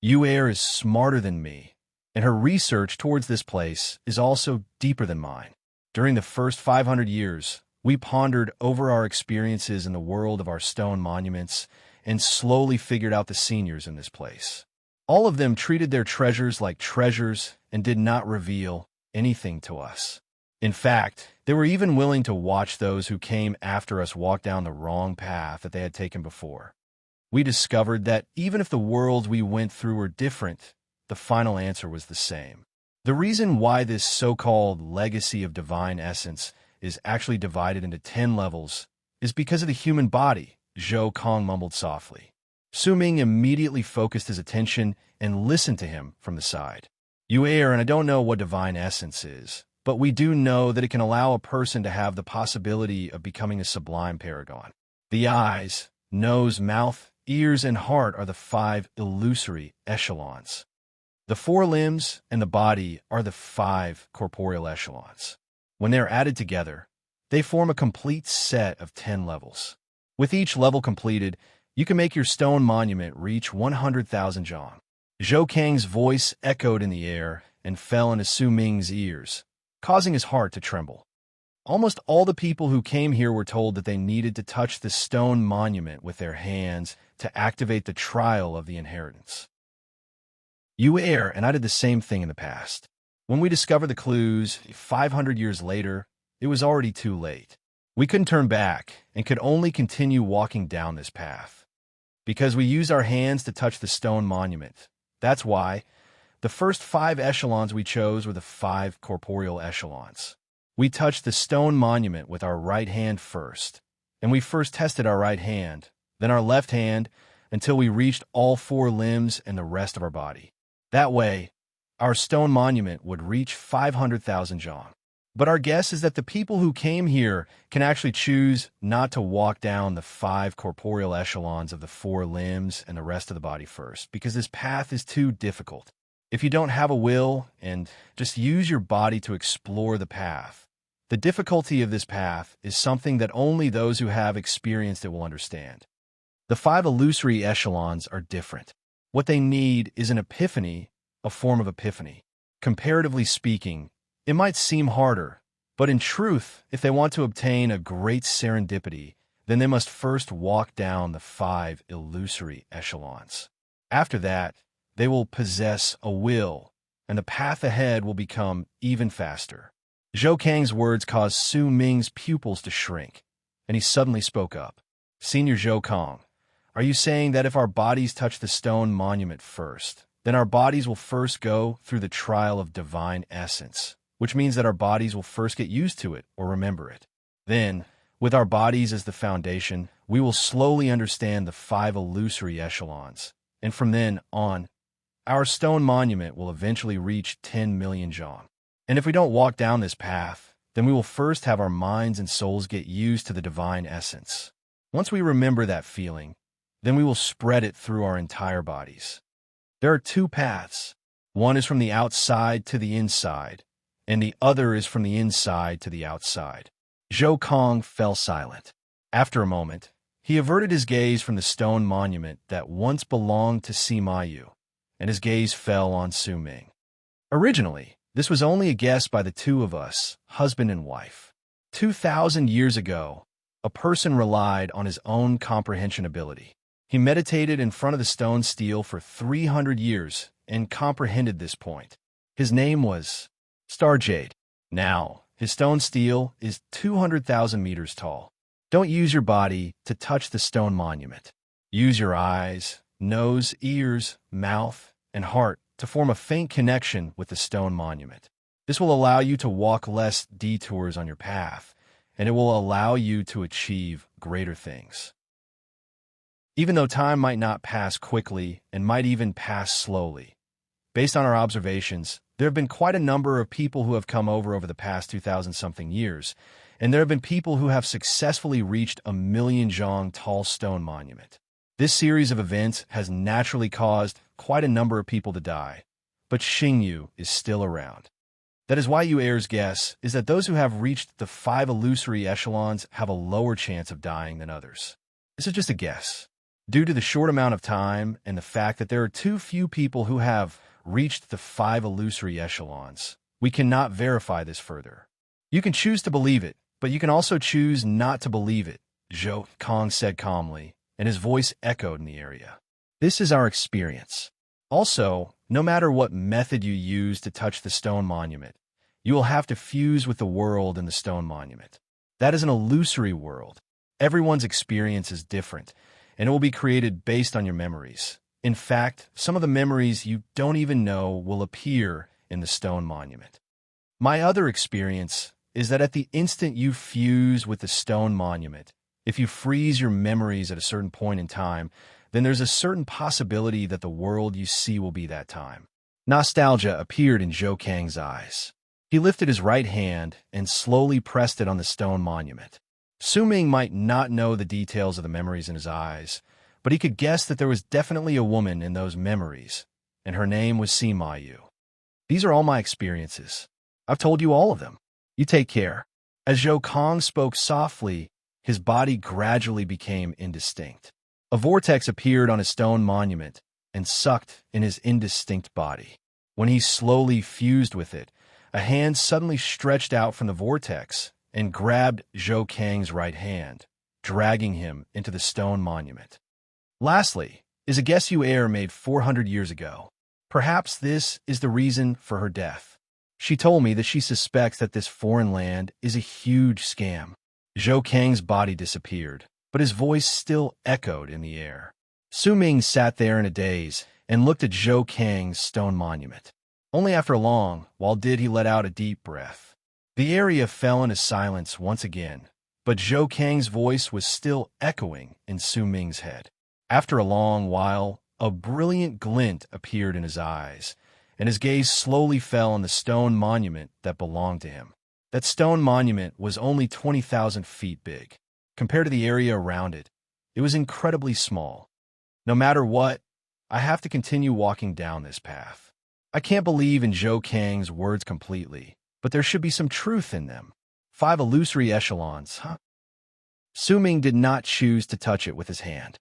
Yu is smarter than me, and her research towards this place is also deeper than mine. During the first 500 years, we pondered over our experiences in the world of our stone monuments and slowly figured out the seniors in this place. All of them treated their treasures like treasures and did not reveal anything to us. In fact, they were even willing to watch those who came after us walk down the wrong path that they had taken before. We discovered that even if the worlds we went through were different, the final answer was the same. The reason why this so-called legacy of divine essence is actually divided into 10 levels is because of the human body, Zhou Kong mumbled softly. Su Ming immediately focused his attention and listened to him from the side. You and I don't know what divine essence is, but we do know that it can allow a person to have the possibility of becoming a sublime paragon. The eyes, nose, mouth, ears, and heart are the 5 illusory echelons. The 4 limbs and the body are the 5 corporeal echelons. When they are added together, they form a complete set of 10 levels. With each level completed, you can make your stone monument reach 100,000 zhong. Zhou Kang's voice echoed in the air and fell into Su Ming's ears, causing his heart to tremble. Almost all the people who came here were told that they needed to touch the stone monument with their hands to activate the trial of the inheritance. You and I did the same thing in the past. When we discovered the clues 500 years later, it was already too late. We couldn't turn back and could only continue walking down this path. Because we used our hands to touch the stone monument. That's why the first 5 echelons we chose were the 5 corporeal echelons. We touched the stone monument with our right hand first, and we first tested our right hand, then our left hand, until we reached all 4 limbs and the rest of our body. That way, our stone monument would reach 500,000 zhong. But our guess is that the people who came here can actually choose not to walk down the 5 corporeal echelons of the 4 limbs and the rest of the body first, because this path is too difficult. If you don't have a will and just use your body to explore the path, the difficulty of this path is something that only those who have experienced it will understand. The 5 illusory echelons are different. What they need is an epiphany, a form of epiphany. Comparatively speaking, it might seem harder, but in truth, if they want to obtain a great serendipity, then they must first walk down the 5 illusory echelons. After that, they will possess a will, and the path ahead will become even faster. Zhou Kang's words caused Su Ming's pupils to shrink, and he suddenly spoke up. Senior Zhou Kang, are you saying that if our bodies touch the stone monument first, then our bodies will first go through the trial of divine essence, which means that our bodies will first get used to it or remember it. Then, with our bodies as the foundation, we will slowly understand the 5 illusory echelons, and from then on, our stone monument will eventually reach 10 million zhong. And if we don't walk down this path, then we will first have our minds and souls get used to the divine essence. Once we remember that feeling, then we will spread it through our entire bodies. There are 2 paths. One is from the outside to the inside, and the other is from the inside to the outside. Zhou Kong fell silent. After a moment, he averted his gaze from the stone monument that once belonged to Sima Yu, and his gaze fell on Su Ming. Originally, this was only a guess by the two of us, husband and wife. 2,000 years ago, a person relied on his own comprehension ability. He meditated in front of the stone stele for 300 years and comprehended this point. His name was Starjade. Now, his stone stele is 200,000 meters tall. Don't use your body to touch the stone monument. Use your eyes, nose, ears, mouth, and heart to form a faint connection with the stone monument. This will allow you to walk less detours on your path, and it will allow you to achieve greater things. Even though time might not pass quickly and might even pass slowly, based on our observations, there have been quite a number of people who have come over the past 2,000-something years, and there have been people who have successfully reached a 1,000,000 zhang tall stone monument. This series of events has naturally caused quite a number of people to die, but Xingyu is still around. That is why Yu Er's guess is that those who have reached the 5 illusory echelons have a lower chance of dying than others. This is just a guess. Due to the short amount of time and the fact that there are too few people who have reached the 5 illusory echelons, we cannot verify this further. You can choose to believe it, but you can also choose not to believe it, Zhou Kong said calmly, and his voice echoed in the area. This is our experience. Also, no matter what method you use to touch the stone monument, you will have to fuse with the world in the stone monument. That is an illusory world. Everyone's experience is different, and it will be created based on your memories. In fact, some of the memories you don't even know will appear in the stone monument. My other experience is that at the instant you fuse with the stone monument, if you freeze your memories at a certain point in time, then there's a certain possibility that the world you see will be that time. Nostalgia appeared in Zhou Kang's eyes. He lifted his right hand and slowly pressed it on the stone monument. Su Ming might not know the details of the memories in his eyes, but he could guess that there was definitely a woman in those memories, and her name was Sima Yu. These are all my experiences. I've told you all of them. You take care. As Zhou Kang spoke softly, his body gradually became indistinct. A vortex appeared on his stone monument and sucked in his indistinct body. When he slowly fused with it, a hand suddenly stretched out from the vortex and grabbed Zhou Kang's right hand, dragging him into the stone monument. Lastly, is a guess Yu Er made 400 years ago. Perhaps this is the reason for her death. She told me that she suspects that this foreign land is a huge scam. Zhou Kang's body disappeared, but his voice still echoed in the air. Su Ming sat there in a daze and looked at Zhou Kang's stone monument. Only after long while did he let out a deep breath. The area fell into silence once again, but Zhou Kang's voice was still echoing in Su Ming's head. After a long while, a brilliant glint appeared in his eyes, and his gaze slowly fell on the stone monument that belonged to him. That stone monument was only 20,000 feet big. Compared to the area around it, it was incredibly small. No matter what, I have to continue walking down this path. I can't believe in Zhou Kang's words completely, but there should be some truth in them. 5 illusory echelons, huh? Su Ming did not choose to touch it with his hand.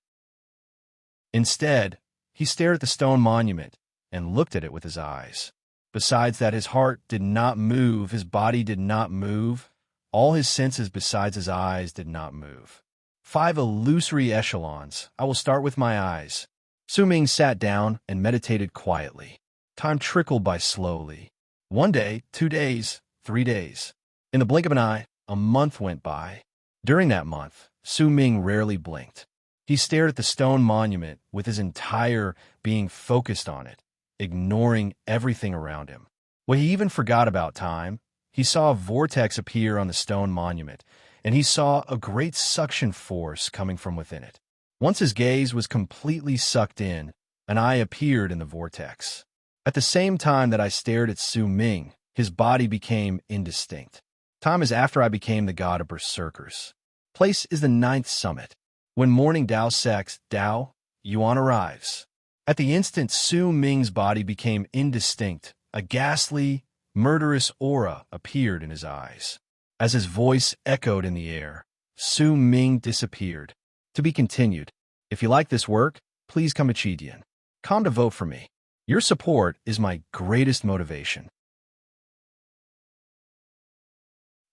Instead, he stared at the stone monument and looked at it with his eyes. Besides that, his heart did not move, his body did not move, all his senses besides his eyes did not move. 5 illusory echelons. I will start with my eyes. Su Ming sat down and meditated quietly. Time trickled by slowly. 1 day, 2 days, 3 days. In the blink of an eye, a month went by. During that month, Su Ming rarely blinked. He stared at the stone monument with his entire being focused on it, ignoring everything around him. When he even forgot about time, he saw a vortex appear on the stone monument, and he saw a great suction force coming from within it. Once his gaze was completely sucked in, an eye appeared in the vortex. At the same time that I stared at Su Ming, his body became indistinct. Time is after I became the god of berserkers. Place is the 9th summit. When morning Dao sects, Dao, Yuan arrives. At the instant Su Ming's body became indistinct, a ghastly, murderous aura appeared in his eyes. As his voice echoed in the air, Su Ming disappeared. To be continued. If you like this work, please come to Chidian. Come to vote for me. Your support is my greatest motivation.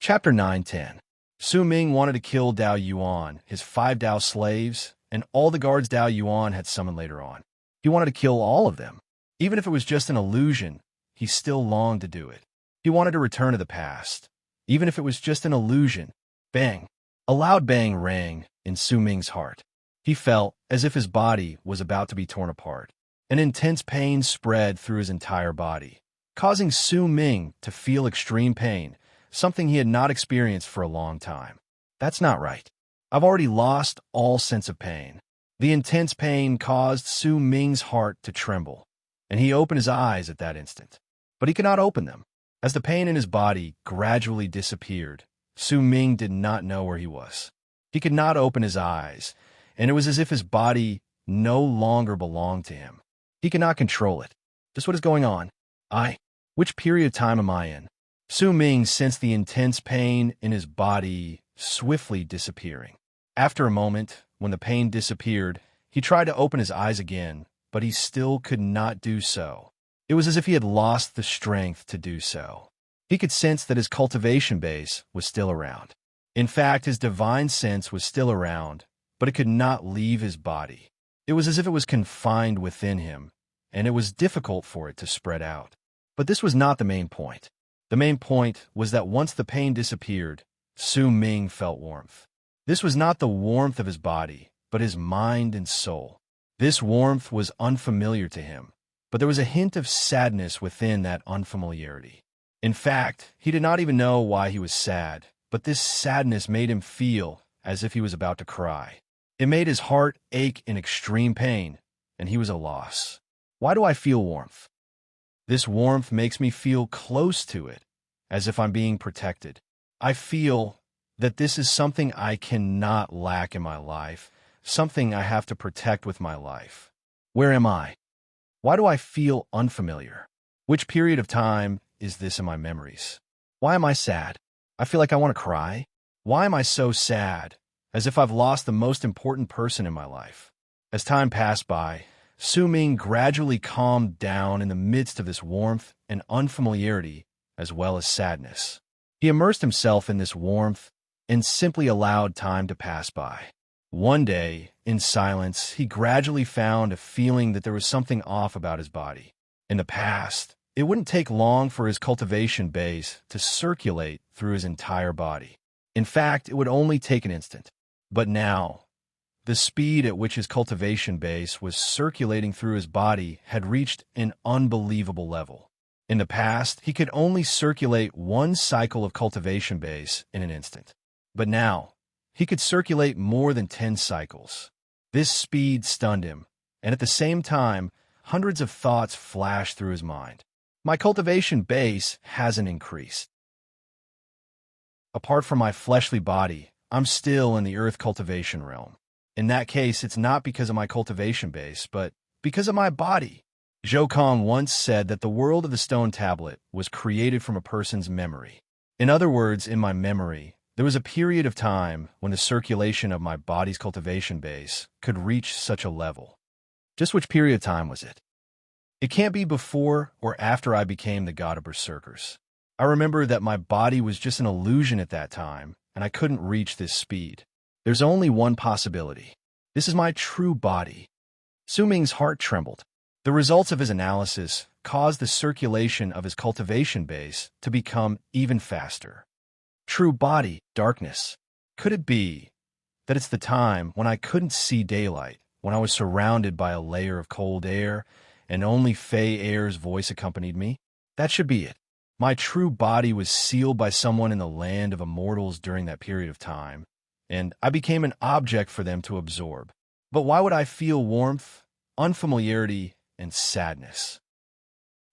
Chapter 9:10. Su Ming wanted to kill Dao Yuan, his 5 Dao slaves, and all the guards Dao Yuan had summoned later on. He wanted to kill all of them. Even if it was just an illusion, he still longed to do it. He wanted to return to the past. Even if it was just an illusion. Bang! A loud bang rang in Su Ming's heart. He felt as if his body was about to be torn apart. An intense pain spread through his entire body, causing Su Ming to feel extreme pain, something he had not experienced for a long time. That's not right. I've already lost all sense of pain. The intense pain caused Su Ming's heart to tremble, and he opened his eyes at that instant. But he could not open them. As the pain in his body gradually disappeared, Su Ming did not know where he was. He could not open his eyes, and it was as if his body no longer belonged to him. He could not control it. Just what is going on? Which period of time am I in? Su Ming sensed the intense pain in his body swiftly disappearing. After a moment, when the pain disappeared, he tried to open his eyes again, but he still could not do so. It was as if he had lost the strength to do so. He could sense that his cultivation base was still around. In fact, his divine sense was still around, but it could not leave his body. It was as if it was confined within him, and it was difficult for it to spread out. But this was not the main point. The main point was that once the pain disappeared, Su Ming felt warmth. This was not the warmth of his body, but his mind and soul. This warmth was unfamiliar to him, but there was a hint of sadness within that unfamiliarity. In fact, he did not even know why he was sad, but this sadness made him feel as if he was about to cry. It made his heart ache in extreme pain, and he was at a loss. Why do I feel warmth? This warmth makes me feel close to it, as if I'm being protected. I feel that this is something I cannot lack in my life, something I have to protect with my life. Where am I? Why do I feel unfamiliar? Which period of time is this in my memories? Why am I sad? I feel like I want to cry. Why am I so sad? As if I've lost the most important person in my life. As time passed by, Su Ming gradually calmed down in the midst of this warmth and unfamiliarity, as well as sadness. He immersed himself in this warmth and simply allowed time to pass by. One day, in silence, he gradually found a feeling that there was something off about his body. In the past, it wouldn't take long for his cultivation base to circulate through his entire body. In fact, it would only take an instant. But now, the speed at which his cultivation base was circulating through his body had reached an unbelievable level. In the past, he could only circulate one cycle of cultivation base in an instant. But now, he could circulate more than 10 cycles. This speed stunned him, and at the same time, hundreds of thoughts flashed through his mind. My cultivation base hasn't increased. Apart from my fleshly body, I'm still in the earth cultivation realm. In that case, it's not because of my cultivation base, but because of my body. Zhou Kong once said that the world of the stone tablet was created from a person's memory. In other words, in my memory, there was a period of time when the circulation of my body's cultivation base could reach such a level. Just which period of time was it? It can't be before or after I became the god of berserkers. I remember that my body was just an illusion at that time, and I couldn't reach this speed. There's only one possibility. This is my true body. Su Ming's heart trembled. The results of his analysis caused the circulation of his cultivation base to become even faster. True body, darkness. Could it be that it's the time when I couldn't see daylight, when I was surrounded by a layer of cold air, and only Fei Air's voice accompanied me? That should be it. My true body was sealed by someone in the land of immortals during that period of time, and I became an object for them to absorb. But why would I feel warmth, unfamiliarity, and sadness?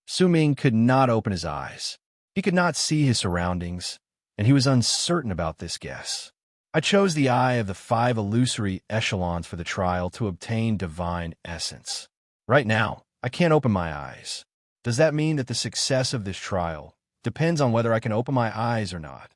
Su Ming could not open his eyes. He could not see his surroundings, and he was uncertain about this guess. I chose the eye of the 5 illusory echelons for the trial to obtain divine essence. Right now, I can't open my eyes. Does that mean that the success of this trial depends on whether I can open my eyes or not?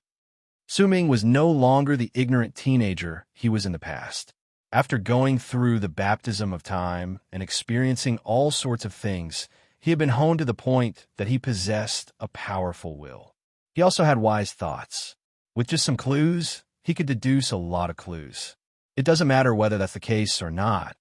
Su Ming was no longer the ignorant teenager he was in the past. After going through the baptism of time and experiencing all sorts of things, He had been honed to the point that he possessed a powerful will. He also had wise thoughts. With just some clues, he could deduce a lot of clues. It doesn't matter whether that's the case or not.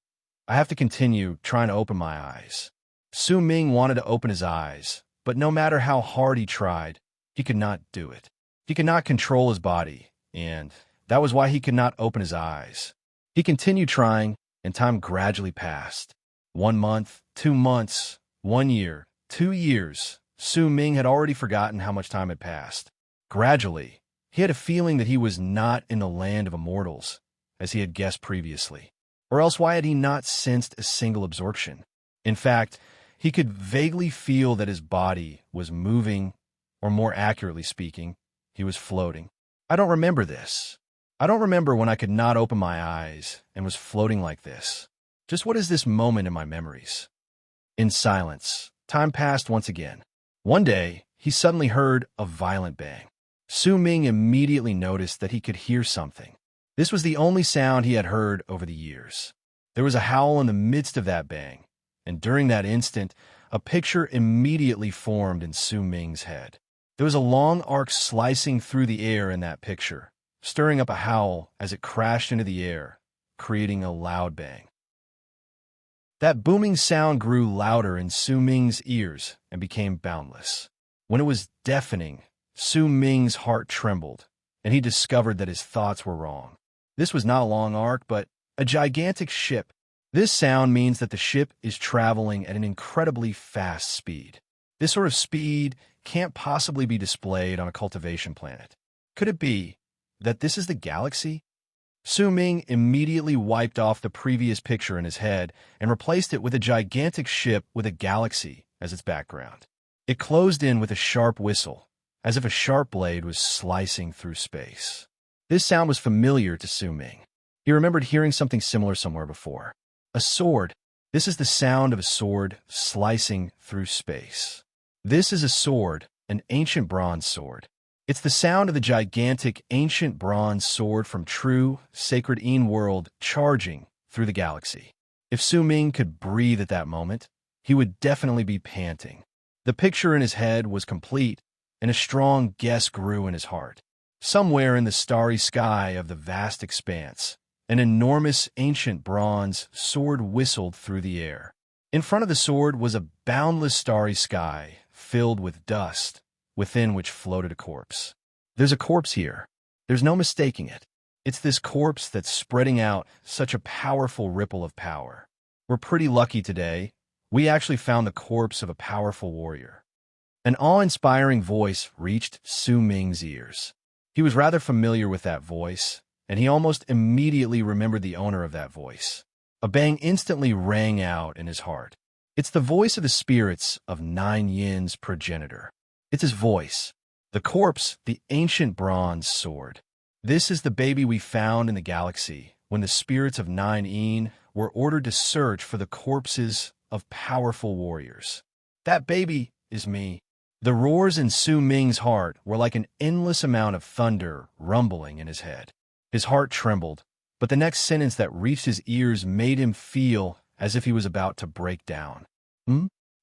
I have to continue trying to open my eyes. Su Ming wanted to open his eyes, but no matter how hard he tried, he could not do it. He could not control his body, and that was why he could not open his eyes. He continued trying, and time gradually passed. 1 month, 2 months, 1 year, 2 years. Su Ming had already forgotten how much time had passed. Gradually, he had a feeling that he was not in the land of immortals, as he had guessed previously. Or else why had he not sensed a single absorption? In fact, he could vaguely feel that his body was moving, or more accurately speaking, he was floating. I don't remember this. I don't remember when I could not open my eyes and was floating like this. Just what is this moment in my memories? In silence, time passed once again. One day, he suddenly heard a violent bang. Su Ming immediately noticed that he could hear something. This was the only sound he had heard over the years. There was a howl in the midst of that bang, and during that instant, a picture immediately formed in Su Ming's head. There was a long arc slicing through the air in that picture, stirring up a howl as it crashed into the air, creating a loud bang. That booming sound grew louder in Su Ming's ears and became boundless. When it was deafening, Su Ming's heart trembled, and he discovered that his thoughts were wrong. This was not a long arc, but a gigantic ship. This sound means that the ship is traveling at an incredibly fast speed. This sort of speed can't possibly be displayed on a cultivation planet. Could it be that this is the galaxy? Su Ming immediately wiped off the previous picture in his head and replaced it with a gigantic ship with a galaxy as its background. It closed in with a sharp whistle, as if a sharp blade was slicing through space. This sound was familiar to Su Ming. He remembered hearing something similar somewhere before. A sword. This is the sound of a sword slicing through space. This is a sword, an ancient bronze sword. It's the sound of the gigantic ancient bronze sword from true, sacred Een world charging through the galaxy. If Su Ming could breathe at that moment, he would definitely be panting. The picture in his head was complete, and a strong guess grew in his heart. Somewhere in the starry sky of the vast expanse, an enormous ancient bronze sword whistled through the air. In front of the sword was a boundless starry sky filled with dust, within which floated a corpse. There's a corpse here. There's no mistaking it. It's this corpse that's spreading out such a powerful ripple of power. We're pretty lucky today. We actually found the corpse of a powerful warrior. An awe-inspiring voice reached Su Ming's ears. He was rather familiar with that voice, and he almost immediately remembered the owner of that voice. A bang instantly rang out in his heart. It's the voice of the spirits of Nine Yin's progenitor. It's his voice. The corpse, the ancient bronze sword. This is the baby we found in the galaxy when the spirits of Nine Yin were ordered to search for the corpses of powerful warriors. That baby is me. The roars in Su Ming's heart were like an endless amount of thunder rumbling in his head. His heart trembled, but the next sentence that reached his ears made him feel as if he was about to break down.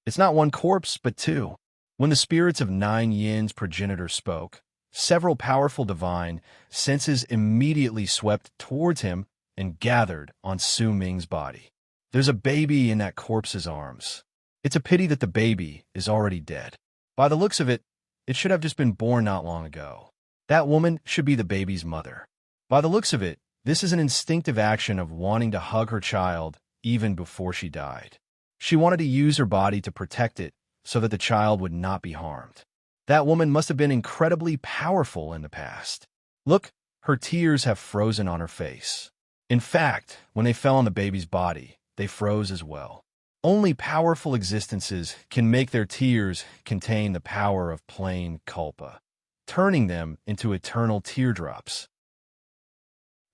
It's not one corpse, but two. When the spirits of Nine Yin's progenitor spoke, several powerful divine senses immediately swept towards him and gathered on Su Ming's body. There's a baby in that corpse's arms. It's a pity that the baby is already dead. By the looks of it, it should have just been born not long ago. That woman should be the baby's mother. By the looks of it, this is an instinctive action of wanting to hug her child even before she died. She wanted to use her body to protect it so that the child would not be harmed. That woman must have been incredibly powerful in the past. Look, her tears have frozen on her face. In fact, when they fell on the baby's body, they froze as well. Only powerful existences can make their tears contain the power of plain culpa, turning them into eternal teardrops.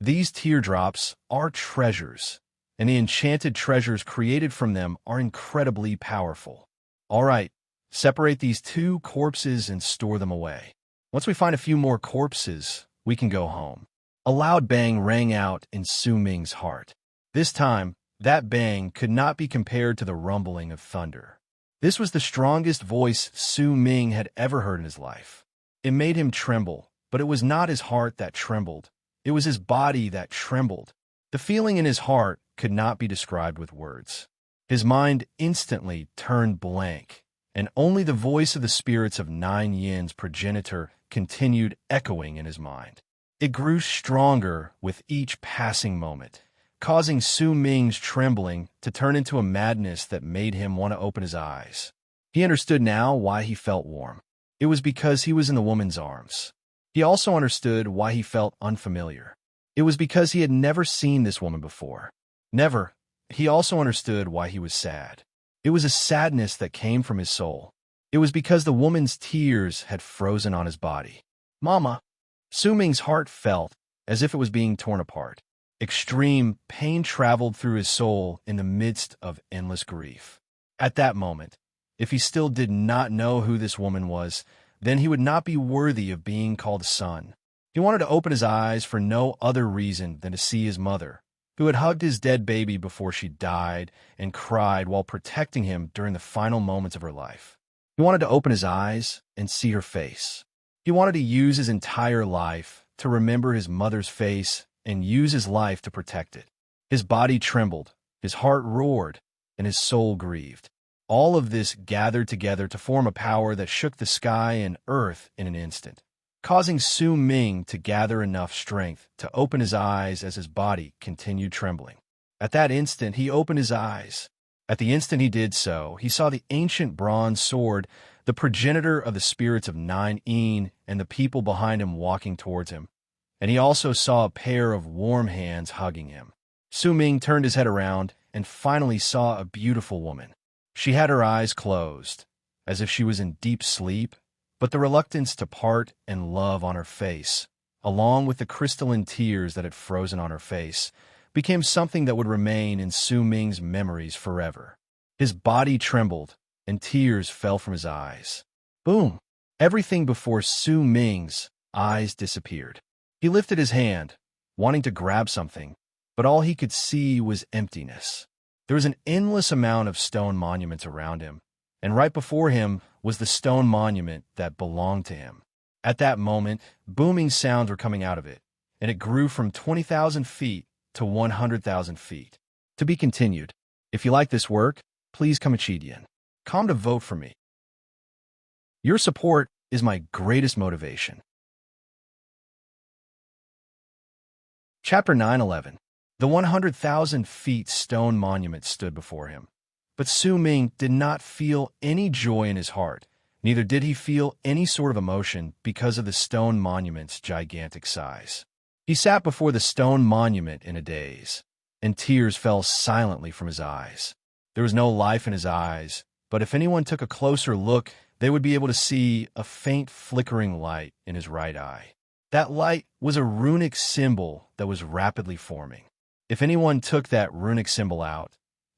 These teardrops are treasures, and the enchanted treasures created from them are incredibly powerful. All right, separate these two corpses and store them away. Once we find a few more corpses, we can go home. A loud bang rang out in Su Ming's heart. This time, that bang could not be compared to the rumbling of thunder. This was the strongest voice Su Ming had ever heard in his life. It made him tremble, but it was not his heart that trembled. It was his body that trembled. The feeling in his heart could not be described with words. His mind instantly turned blank, and only the voice of the spirits of Nine Yin's progenitor continued echoing in his mind. It grew stronger with each passing moment, causing Su Ming's trembling to turn into a madness that made him want to open his eyes. He understood now why he felt warm. It was because he was in the woman's arms. He also understood why he felt unfamiliar. It was because he had never seen this woman before. Never. He also understood why he was sad. It was a sadness that came from his soul. It was because the woman's tears had frozen on his body. Mama! Su Ming's heart felt as if it was being torn apart. Extreme pain traveled through his soul in the midst of endless grief. At that moment, if he still did not know who this woman was, then he would not be worthy of being called a son. He wanted to open his eyes for no other reason than to see his mother, who had hugged his dead baby before she died and cried while protecting him during the final moments of her life. He wanted to open his eyes and see her face. He wanted to use his entire life to remember his mother's face and use his life to protect it. His body trembled, his heart roared, and his soul grieved. All of this gathered together to form a power that shook the sky and earth in an instant, causing Su Ming to gather enough strength to open his eyes as his body continued trembling. At that instant, he opened his eyes. At the instant he did so, he saw the ancient bronze sword, the progenitor of the spirits of Nine Yin, and the people behind him walking towards him. And he also saw a pair of warm hands hugging him. Su Ming turned his head around and finally saw a beautiful woman. She had her eyes closed, as if she was in deep sleep, but the reluctance to part and love on her face, along with the crystalline tears that had frozen on her face, became something that would remain in Su Ming's memories forever. His body trembled, and tears fell from his eyes. Boom! Everything before Su Ming's eyes disappeared. He lifted his hand, wanting to grab something, but all he could see was emptiness. There was an endless amount of stone monuments around him, and right before him was the stone monument that belonged to him. At that moment, booming sounds were coming out of it, and it grew from 20,000 feet to 100,000 feet. To be continued. If you like this work, please come to vote for me. Your support is my greatest motivation. Chapter 9:11. The 100,000 feet stone monument stood before him. But Su Ming did not feel any joy in his heart, neither did he feel any sort of emotion because of the stone monument's gigantic size. He sat before the stone monument in a daze, and tears fell silently from his eyes. There was no life in his eyes, but if anyone took a closer look, they would be able to see a faint flickering light in his right eye. That light was a runic symbol that was rapidly forming. If anyone took that runic symbol out,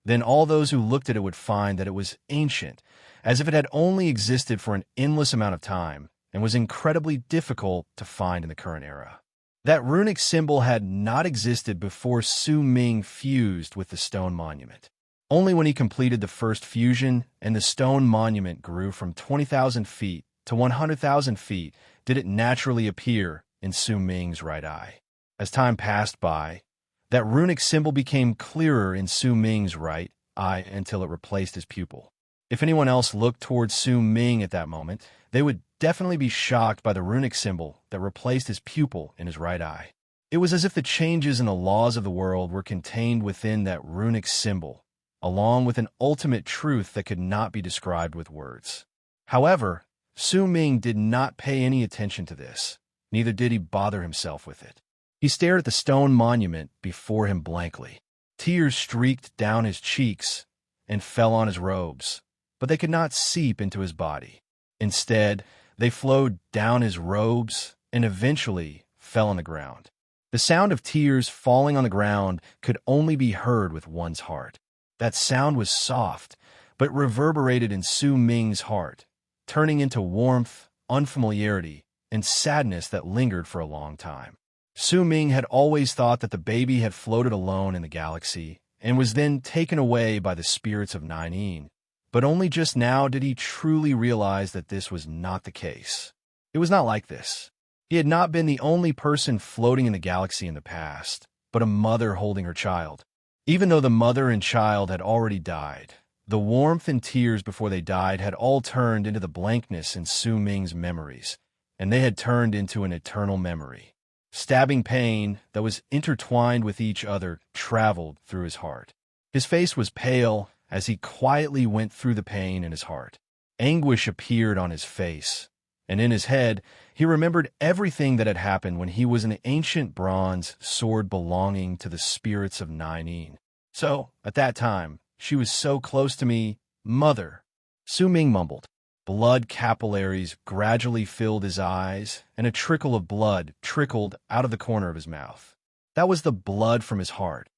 then all those who looked at it would find that it was ancient, as if it had only existed for an endless amount of time and was incredibly difficult to find in the current era. That runic symbol had not existed before Su Ming fused with the stone monument. Only when he completed the first fusion and the stone monument grew from 20,000 feet to 100,000 feet did it naturally appear in Su Ming's right eye. As time passed by, that runic symbol became clearer in Su Ming's right eye until it replaced his pupil. If anyone else looked towards Su Ming at that moment, they would definitely be shocked by the runic symbol that replaced his pupil in his right eye. It was as if the changes in the laws of the world were contained within that runic symbol, along with an ultimate truth that could not be described with words. However, Su Ming did not pay any attention to this, neither did he bother himself with it. He stared at the stone monument before him blankly. Tears streaked down his cheeks and fell on his robes, but they could not seep into his body. Instead, they flowed down his robes and eventually fell on the ground. The sound of tears falling on the ground could only be heard with one's heart. That sound was soft, but reverberated in Su Ming's heart, turning into warmth, unfamiliarity, and sadness that lingered for a long time. Su Ming had always thought that the baby had floated alone in the galaxy and was then taken away by the spirits of Nine Yin. But only just now did he truly realize that this was not the case. It was not like this. He had not been the only person floating in the galaxy in the past, but a mother holding her child. Even though the mother and child had already died, the warmth and tears before they died had all turned into the blankness in Su Ming's memories, and they had turned into an eternal memory. Stabbing pain that was intertwined with each other traveled through his heart. His face was pale as he quietly went through the pain in his heart. Anguish appeared on his face, and in his head, he remembered everything that had happened when he was an ancient bronze sword belonging to the spirits of Nine. So, at that time, she was so close to me, Mother. Su Ming mumbled. Blood capillaries gradually filled his eyes, and a trickle of blood trickled out of the corner of his mouth. That was the blood from his heart.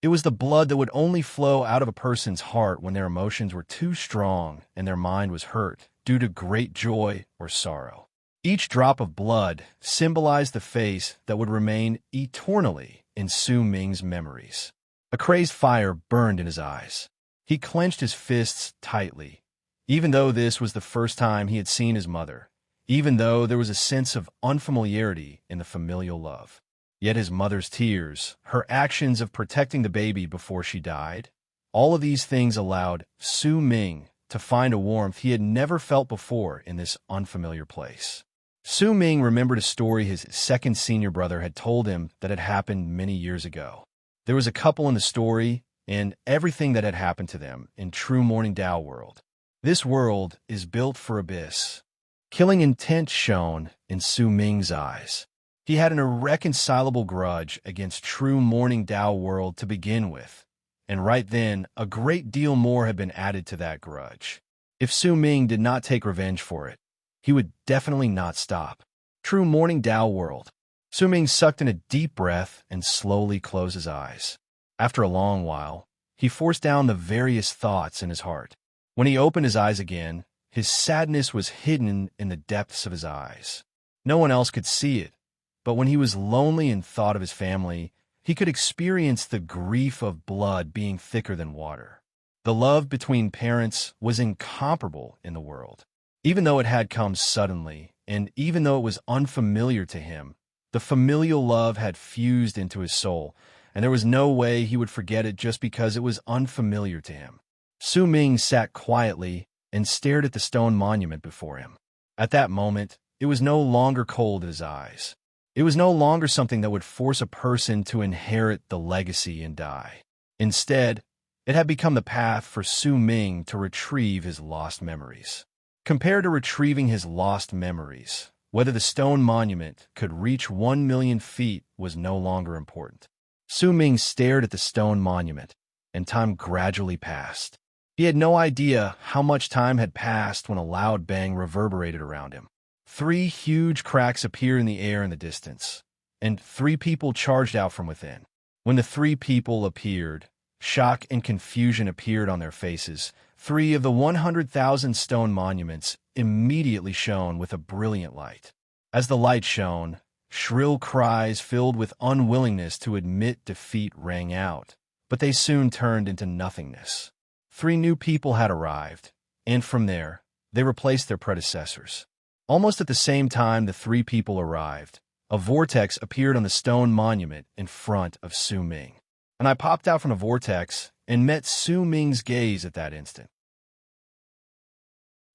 It was the blood that would only flow out of a person's heart when their emotions were too strong and their mind was hurt due to great joy or sorrow. Each drop of blood symbolized the face that would remain eternally in Su Ming's memories. A crazed fire burned in his eyes. He clenched his fists tightly. Even though this was the first time he had seen his mother, even though there was a sense of unfamiliarity in the familial love. Yet his mother's tears, her actions of protecting the baby before she died, all of these things allowed Su Ming to find a warmth he had never felt before in this unfamiliar place. Su Ming remembered a story his second senior brother had told him that had happened many years ago. There was a couple in the story and everything that had happened to them in true Morning Dao world. This world is built for abyss. Killing intent shone in Su Ming's eyes. He had an irreconcilable grudge against true Morning Dao world to begin with, and right then, a great deal more had been added to that grudge. If Su Ming did not take revenge for it, he would definitely not stop. True Morning Dao world. Su Ming sucked in a deep breath and slowly closed his eyes. After a long while, he forced down the various thoughts in his heart. When he opened his eyes again, his sadness was hidden in the depths of his eyes. No one else could see it, but when he was lonely and thought of his family, he could experience the grief of blood being thicker than water. The love between parents was incomparable in the world. Even though it had come suddenly, and even though it was unfamiliar to him, the familial love had fused into his soul, and there was no way he would forget it just because it was unfamiliar to him. Su Ming sat quietly and stared at the stone monument before him. At that moment, it was no longer cold in his eyes. It was no longer something that would force a person to inherit the legacy and die. Instead, it had become the path for Su Ming to retrieve his lost memories. Compared to retrieving his lost memories, whether the stone monument could reach 1 million feet was no longer important. Su Ming stared at the stone monument, and time gradually passed. He had no idea how much time had passed when a loud bang reverberated around him. 3 huge cracks appeared in the air in the distance, and 3 people charged out from within. When the 3 people appeared, shock and confusion appeared on their faces. 3 of the 100,000 stone monuments immediately shone with a brilliant light. As the light shone, shrill cries filled with unwillingness to admit defeat rang out, but they soon turned into nothingness. 3 new people had arrived, and from there, they replaced their predecessors. Almost at the same time the 3 people arrived, a vortex appeared on the stone monument in front of Su Ming. And I popped out from the vortex and met Su Ming's gaze at that instant.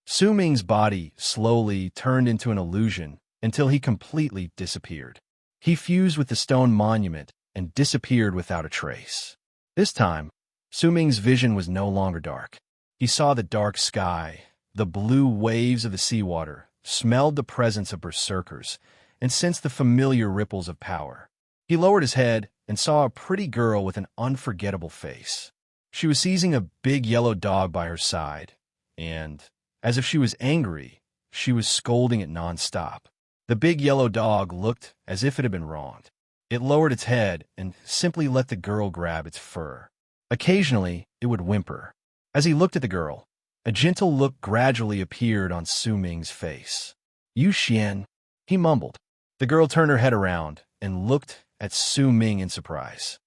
Su Ming's body slowly turned into an illusion until he completely disappeared. He fused with the stone monument and disappeared without a trace. This time, Su Ming's vision was no longer dark. He saw the dark sky, the blue waves of the seawater, smelled the presence of berserkers, and sensed the familiar ripples of power. He lowered his head and saw a pretty girl with an unforgettable face. She was seizing a big yellow dog by her side, and, as if she was angry, she was scolding it nonstop. The big yellow dog looked as if it had been wronged. It lowered its head and simply let the girl grab its fur. Occasionally, it would whimper. As he looked at the girl, a gentle look gradually appeared on Su Ming's face. "You Xian," he mumbled. The girl turned her head around and looked at Su Ming in surprise.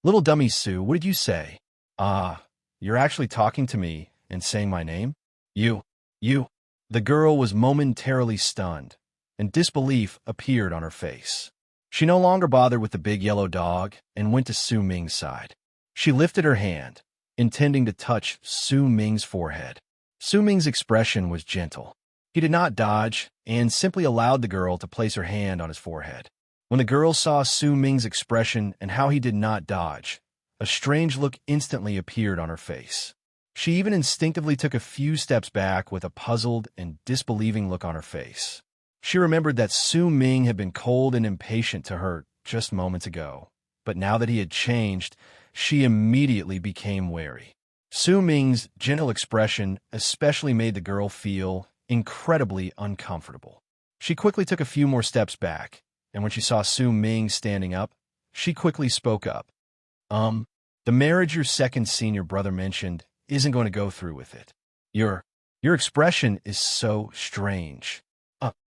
Little dummy Su, what did you say?" "Ah, you're actually talking to me and saying my name? You. The girl was momentarily stunned, and disbelief appeared on her face. She no longer bothered with the big yellow dog and went to Su Ming's side. She lifted her hand, intending to touch Su Ming's forehead. Su Ming's expression was gentle. He did not dodge and simply allowed the girl to place her hand on his forehead. When the girl saw Su Ming's expression and how he did not dodge, a strange look instantly appeared on her face. She even instinctively took a few steps back with a puzzled and disbelieving look on her face. She remembered that Su Ming had been cold and impatient to her just moments ago, but now that he had changed, she immediately became wary. Su Ming's gentle expression especially made the girl feel incredibly uncomfortable. She quickly took a few more steps back, and when she saw Su Ming standing up, she quickly spoke up. The marriage your second senior brother mentioned isn't going to go through with it. Your expression is so strange.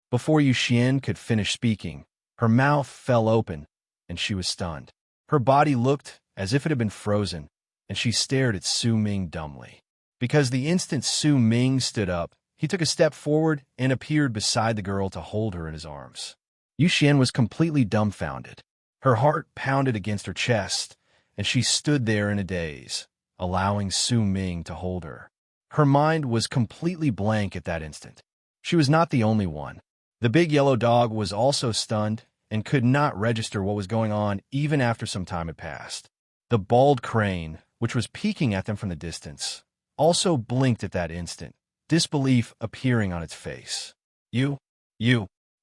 Before Yu Xian could finish speaking, her mouth fell open, and she was stunned. Her body looked as if it had been frozen, and she stared at Su Ming dumbly. Because the instant Su Ming stood up, he took a step forward and appeared beside the girl to hold her in his arms. Yu Xian was completely dumbfounded. Her heart pounded against her chest, and she stood there in a daze, allowing Su Ming to hold her. Her mind was completely blank at that instant. She was not the only one. The big yellow dog was also stunned and could not register what was going on even after some time had passed. The bald crane, which was peeking at them from the distance, also blinked at that instant, disbelief appearing on its face. You.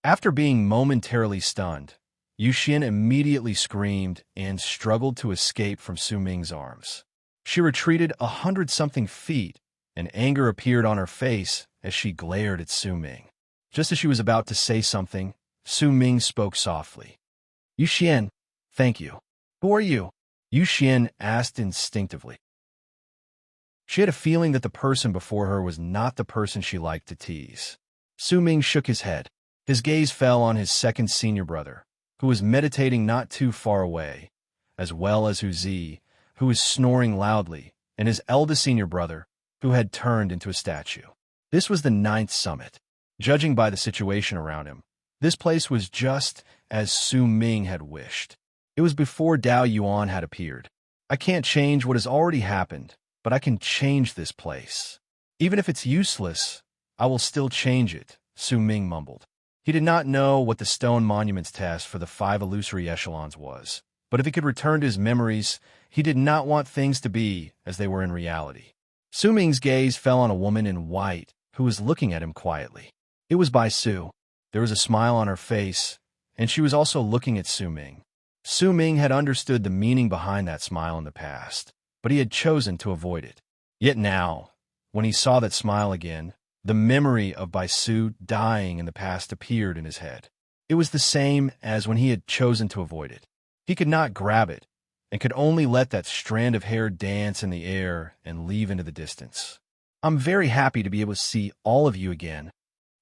After being momentarily stunned, Yu Xian immediately screamed and struggled to escape from Su Ming's arms. She retreated 100-something feet, and anger appeared on her face as she glared at Su Ming. Just as she was about to say something, Su Ming spoke softly. Yu Xian, thank you. Who are you? Yu Xian asked instinctively. She had a feeling that the person before her was not the person she liked to tease. Su Ming shook his head. His gaze fell on his second senior brother, who was meditating not too far away, as well as Hu Zi, who was snoring loudly, and his eldest senior brother, who had turned into a statue. This was the 9th summit. Judging by the situation around him, this place was just as Su Ming had wished. It was before Dao Yuan had appeared. I can't change what has already happened, but I can change this place. Even if it's useless, I will still change it, Su Ming mumbled. He did not know what the stone monuments test for the 5 illusory echelons was, but if he could return to his memories, he did not want things to be as they were in reality. Su Ming's gaze fell on a woman in white who was looking at him quietly. It was Bai Su. There was a smile on her face, and she was also looking at Su Ming. Su Ming had understood the meaning behind that smile in the past, but he had chosen to avoid it. Yet now, when he saw that smile again, the memory of Bai Su dying in the past appeared in his head. It was the same as when he had chosen to avoid it. He could not grab it, and could only let that strand of hair dance in the air and leave into the distance. I'm very happy to be able to see all of you again.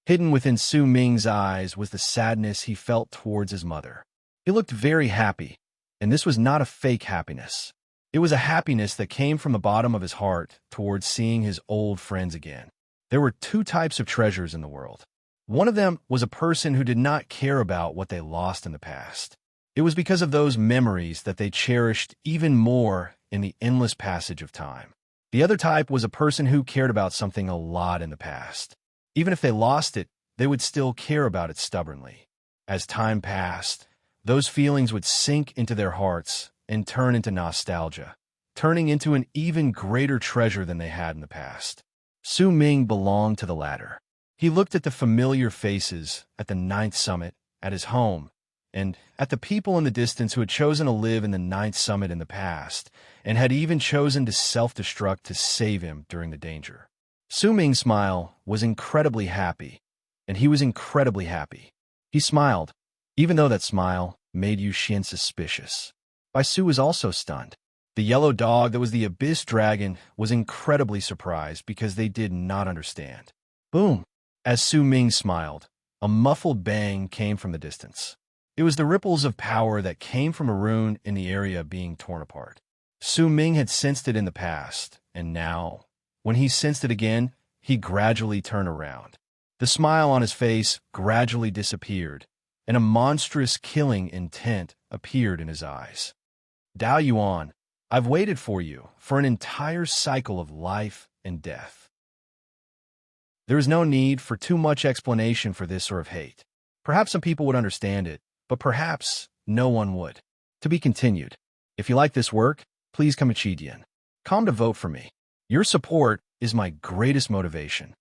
Hidden within Su Ming's eyes was the sadness he felt towards his mother. He looked very happy, and this was not a fake happiness. It was a happiness that came from the bottom of his heart towards seeing his old friends again. There were 2 types of treasures in the world. One of them was a person who did not care about what they lost in the past. It was because of those memories that they cherished even more in the endless passage of time. The other type was a person who cared about something a lot in the past. Even if they lost it, they would still care about it stubbornly. As time passed, those feelings would sink into their hearts and turn into nostalgia, turning into an even greater treasure than they had in the past. Su Ming belonged to the latter. He looked at the familiar faces at the 9th summit, at his home, and at the people in the distance who had chosen to live in the 9th summit in the past, and had even chosen to self-destruct to save him during the danger. Su Ming's smile was incredibly happy, and he was incredibly happy. He smiled, even though that smile made Yu Xian suspicious. Bai Su was also stunned. The yellow dog that was the Abyss Dragon was incredibly surprised because they did not understand. Boom! As Su Ming smiled, a muffled bang came from the distance. It was the ripples of power that came from a rune in the area being torn apart. Su Ming had sensed it in the past, and now, when he sensed it again, he gradually turned around. The smile on his face gradually disappeared, and a monstrous killing intent appeared in his eyes. Dao Yuan, I've waited for you for an entire cycle of life and death. There is no need for too much explanation for this sort of hate. Perhaps some people would understand it, but perhaps no one would. To be continued. If you like this work, please come to vote for me. Your support is my greatest motivation.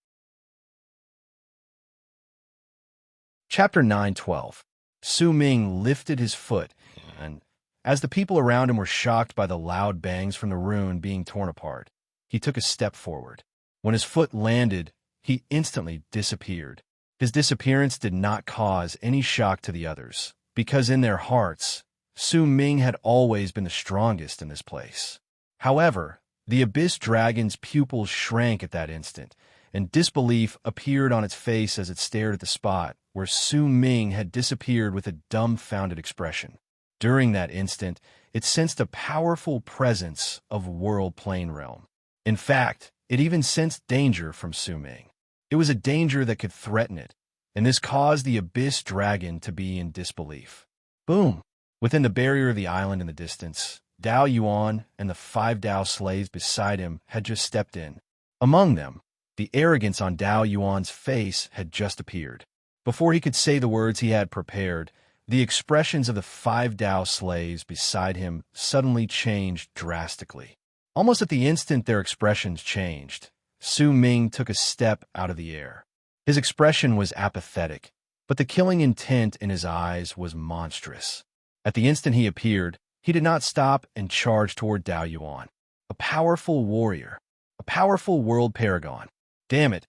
Chapter 9:12. Su Ming lifted his foot, and as the people around him were shocked by the loud bangs from the rune being torn apart, he took a step forward. When his foot landed, he instantly disappeared. His disappearance did not cause any shock to the others, because in their hearts, Su Ming had always been the strongest in this place. However, the Abyss Dragon's pupils shrank at that instant, and disbelief appeared on its face as it stared at the spot where Su Ming had disappeared with a dumbfounded expression. During that instant, it sensed a powerful presence of World Plane Realm. In fact, it even sensed danger from Su Ming. It was a danger that could threaten it, and this caused the Abyss Dragon to be in disbelief. Boom! Within the barrier of the island in the distance, Dao Yuan and the 5 Dao slaves beside him had just stepped in. Among them, the arrogance on Dao Yuan's face had just appeared. Before he could say the words he had prepared, the expressions of the 5 Dao slaves beside him suddenly changed drastically. Almost at the instant their expressions changed, Su Ming took a step out of the air. His expression was apathetic, but the killing intent in his eyes was monstrous. At the instant he appeared, he did not stop and charge toward Dao Yuan. A powerful warrior. A powerful world paragon. Damn it,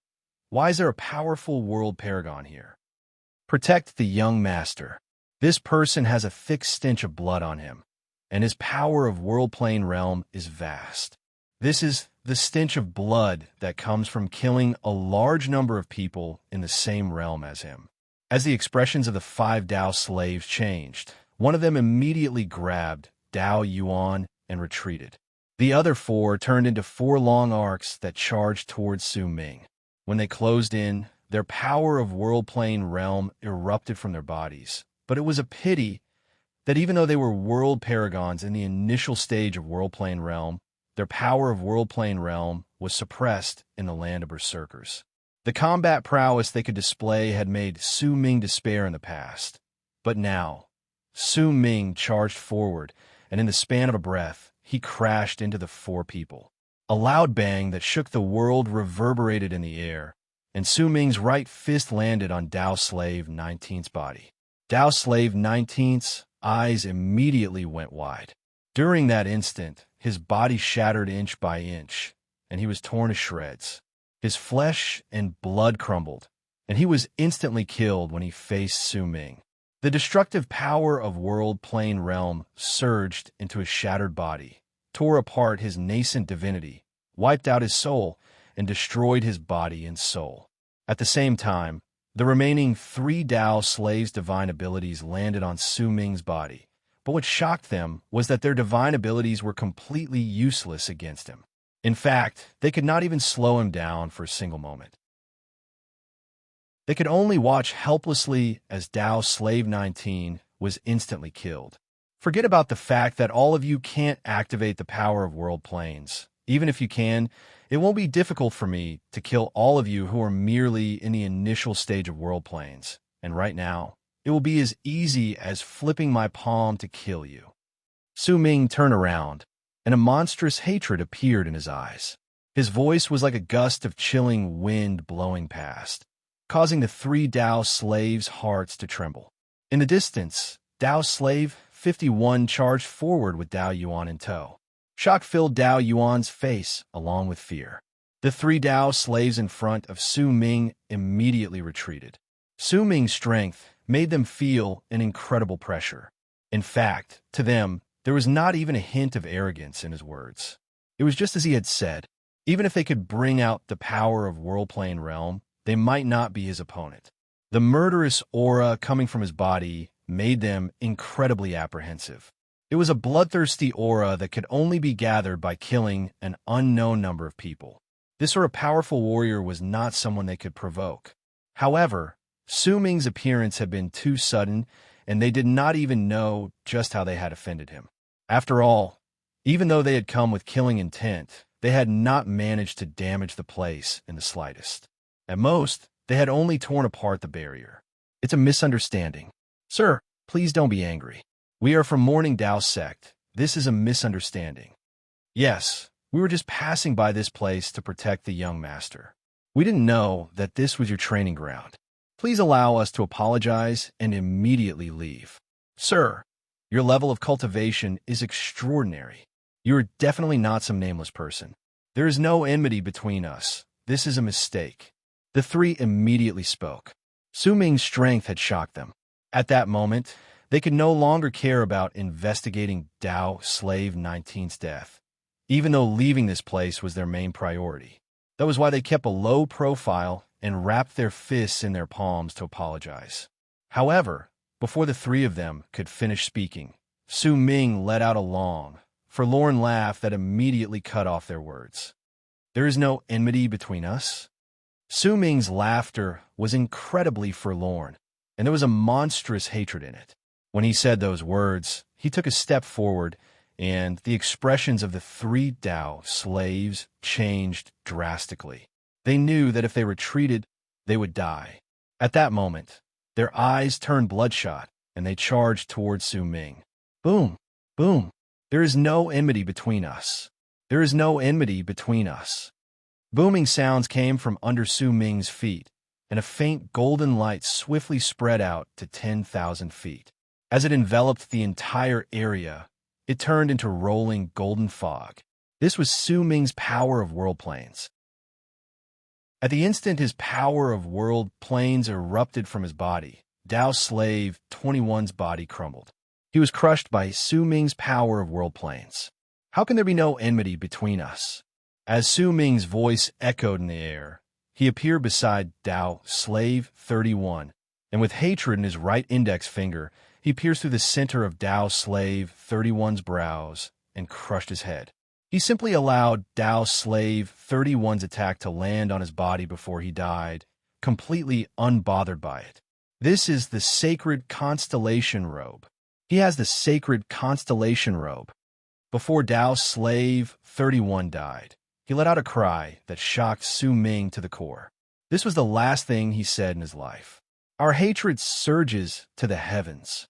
why is there a powerful world paragon here? Protect the young master. This person has a thick stench of blood on him, and his power of World Plane Realm is vast. This is the stench of blood that comes from killing a large number of people in the same realm as him. As the expressions of the 5 Dao slaves changed, one of them immediately grabbed Dao Yuan and retreated. The other 4 turned into 4 long arcs that charged towards Su Ming. When they closed in, their power of World Plane Realm erupted from their bodies. But it was a pity that even though they were world paragons in the initial stage of World Plane Realm, their power of World Plane Realm was suppressed in the land of Berserkers. The combat prowess they could display had made Su Ming despair in the past. But now, Su Ming charged forward, and in the span of a breath, he crashed into the 4 people. A loud bang that shook the world reverberated in the air, and Su Ming's right fist landed on Dao Slave 19's body. Dao Slave 19's eyes immediately went wide. During that instant, his body shattered inch by inch, and he was torn to shreds. His flesh and blood crumbled, and he was instantly killed when he faced Su Ming. The destructive power of World Plane Realm surged into his shattered body, tore apart his nascent divinity, wiped out his soul, and destroyed his body and soul. At the same time, the remaining 3 Dao slaves' divine abilities landed on Su Ming's body, but what shocked them was that their divine abilities were completely useless against him. In fact, they could not even slow him down for a single moment. They could only watch helplessly as Dao Slave 19 was instantly killed. Forget about the fact that all of you can't activate the power of world planes. Even if you can, it won't be difficult for me to kill all of you who are merely in the initial stage of world planes. And right now, it will be as easy as flipping my palm to kill you. Su Ming turned around, and a monstrous hatred appeared in his eyes. His voice was like a gust of chilling wind blowing past, causing the 3 Dao slaves' hearts to tremble. In the distance, Dao Slave 51 charged forward with Dao Yuan in tow. Shock filled Dao Yuan's face, along with fear. The 3 Dao slaves in front of Su Ming immediately retreated. Su Ming's strength made them feel an incredible pressure. In fact, to them, there was not even a hint of arrogance in his words. It was just as he had said. Even if they could bring out the power of World Plane Realm, they might not be his opponent. The murderous aura coming from his body made them incredibly apprehensive. It was a bloodthirsty aura that could only be gathered by killing an unknown number of people. This sort of powerful warrior was not someone they could provoke. However, Su Ming's appearance had been too sudden, and they did not even know just how they had offended him. After all, even though they had come with killing intent, they had not managed to damage the place in the slightest. At most, they had only torn apart the barrier. It's a misunderstanding. Sir, please don't be angry. We are from Morning Tao sect. This is a misunderstanding. Yes, we were just passing by this place to protect the young master. We didn't know that this was your training ground. Please allow us to apologize and immediately leave. Sir, your level of cultivation is extraordinary. You are definitely not some nameless person. There is no enmity between us. This is a mistake. The three immediately spoke. Su Ming's strength had shocked them. At that moment, they could no longer care about investigating Dao Slave 19's death, even though leaving this place was their main priority. That was why they kept a low profile and wrapped their fists in their palms to apologize. However, before the three of them could finish speaking, Su Ming let out a long, forlorn laugh that immediately cut off their words. There is no enmity between us? Su Ming's laughter was incredibly forlorn, and there was a monstrous hatred in it. When he said those words, he took a step forward, and the expressions of the three Dao slaves changed drastically. They knew that if they retreated, they would die. At that moment, their eyes turned bloodshot, and they charged towards Su Ming. Boom! Boom! There is no enmity between us. There is no enmity between us. Booming sounds came from under Su Ming's feet, and a faint golden light swiftly spread out to 10,000 feet. As it enveloped the entire area, it turned into rolling golden fog. This was Su Ming's power of world planes. At the instant his power of world planes erupted from his body, Dao Slave 21's body crumbled. He was crushed by Su Ming's power of world planes. How can there be no enmity between us? As Su Ming's voice echoed in the air, he appeared beside Dao Slave 31, and with hatred in his right index finger, he pierced through the center of Dao Slave 31's brows and crushed his head. He simply allowed Dao Slave 31's attack to land on his body before he died, completely unbothered by it. This is the sacred constellation robe. He has the sacred constellation robe. Before Dao Slave 31 died, he let out a cry that shocked Su Ming to the core. This was the last thing he said in his life. Our hatred surges to the heavens.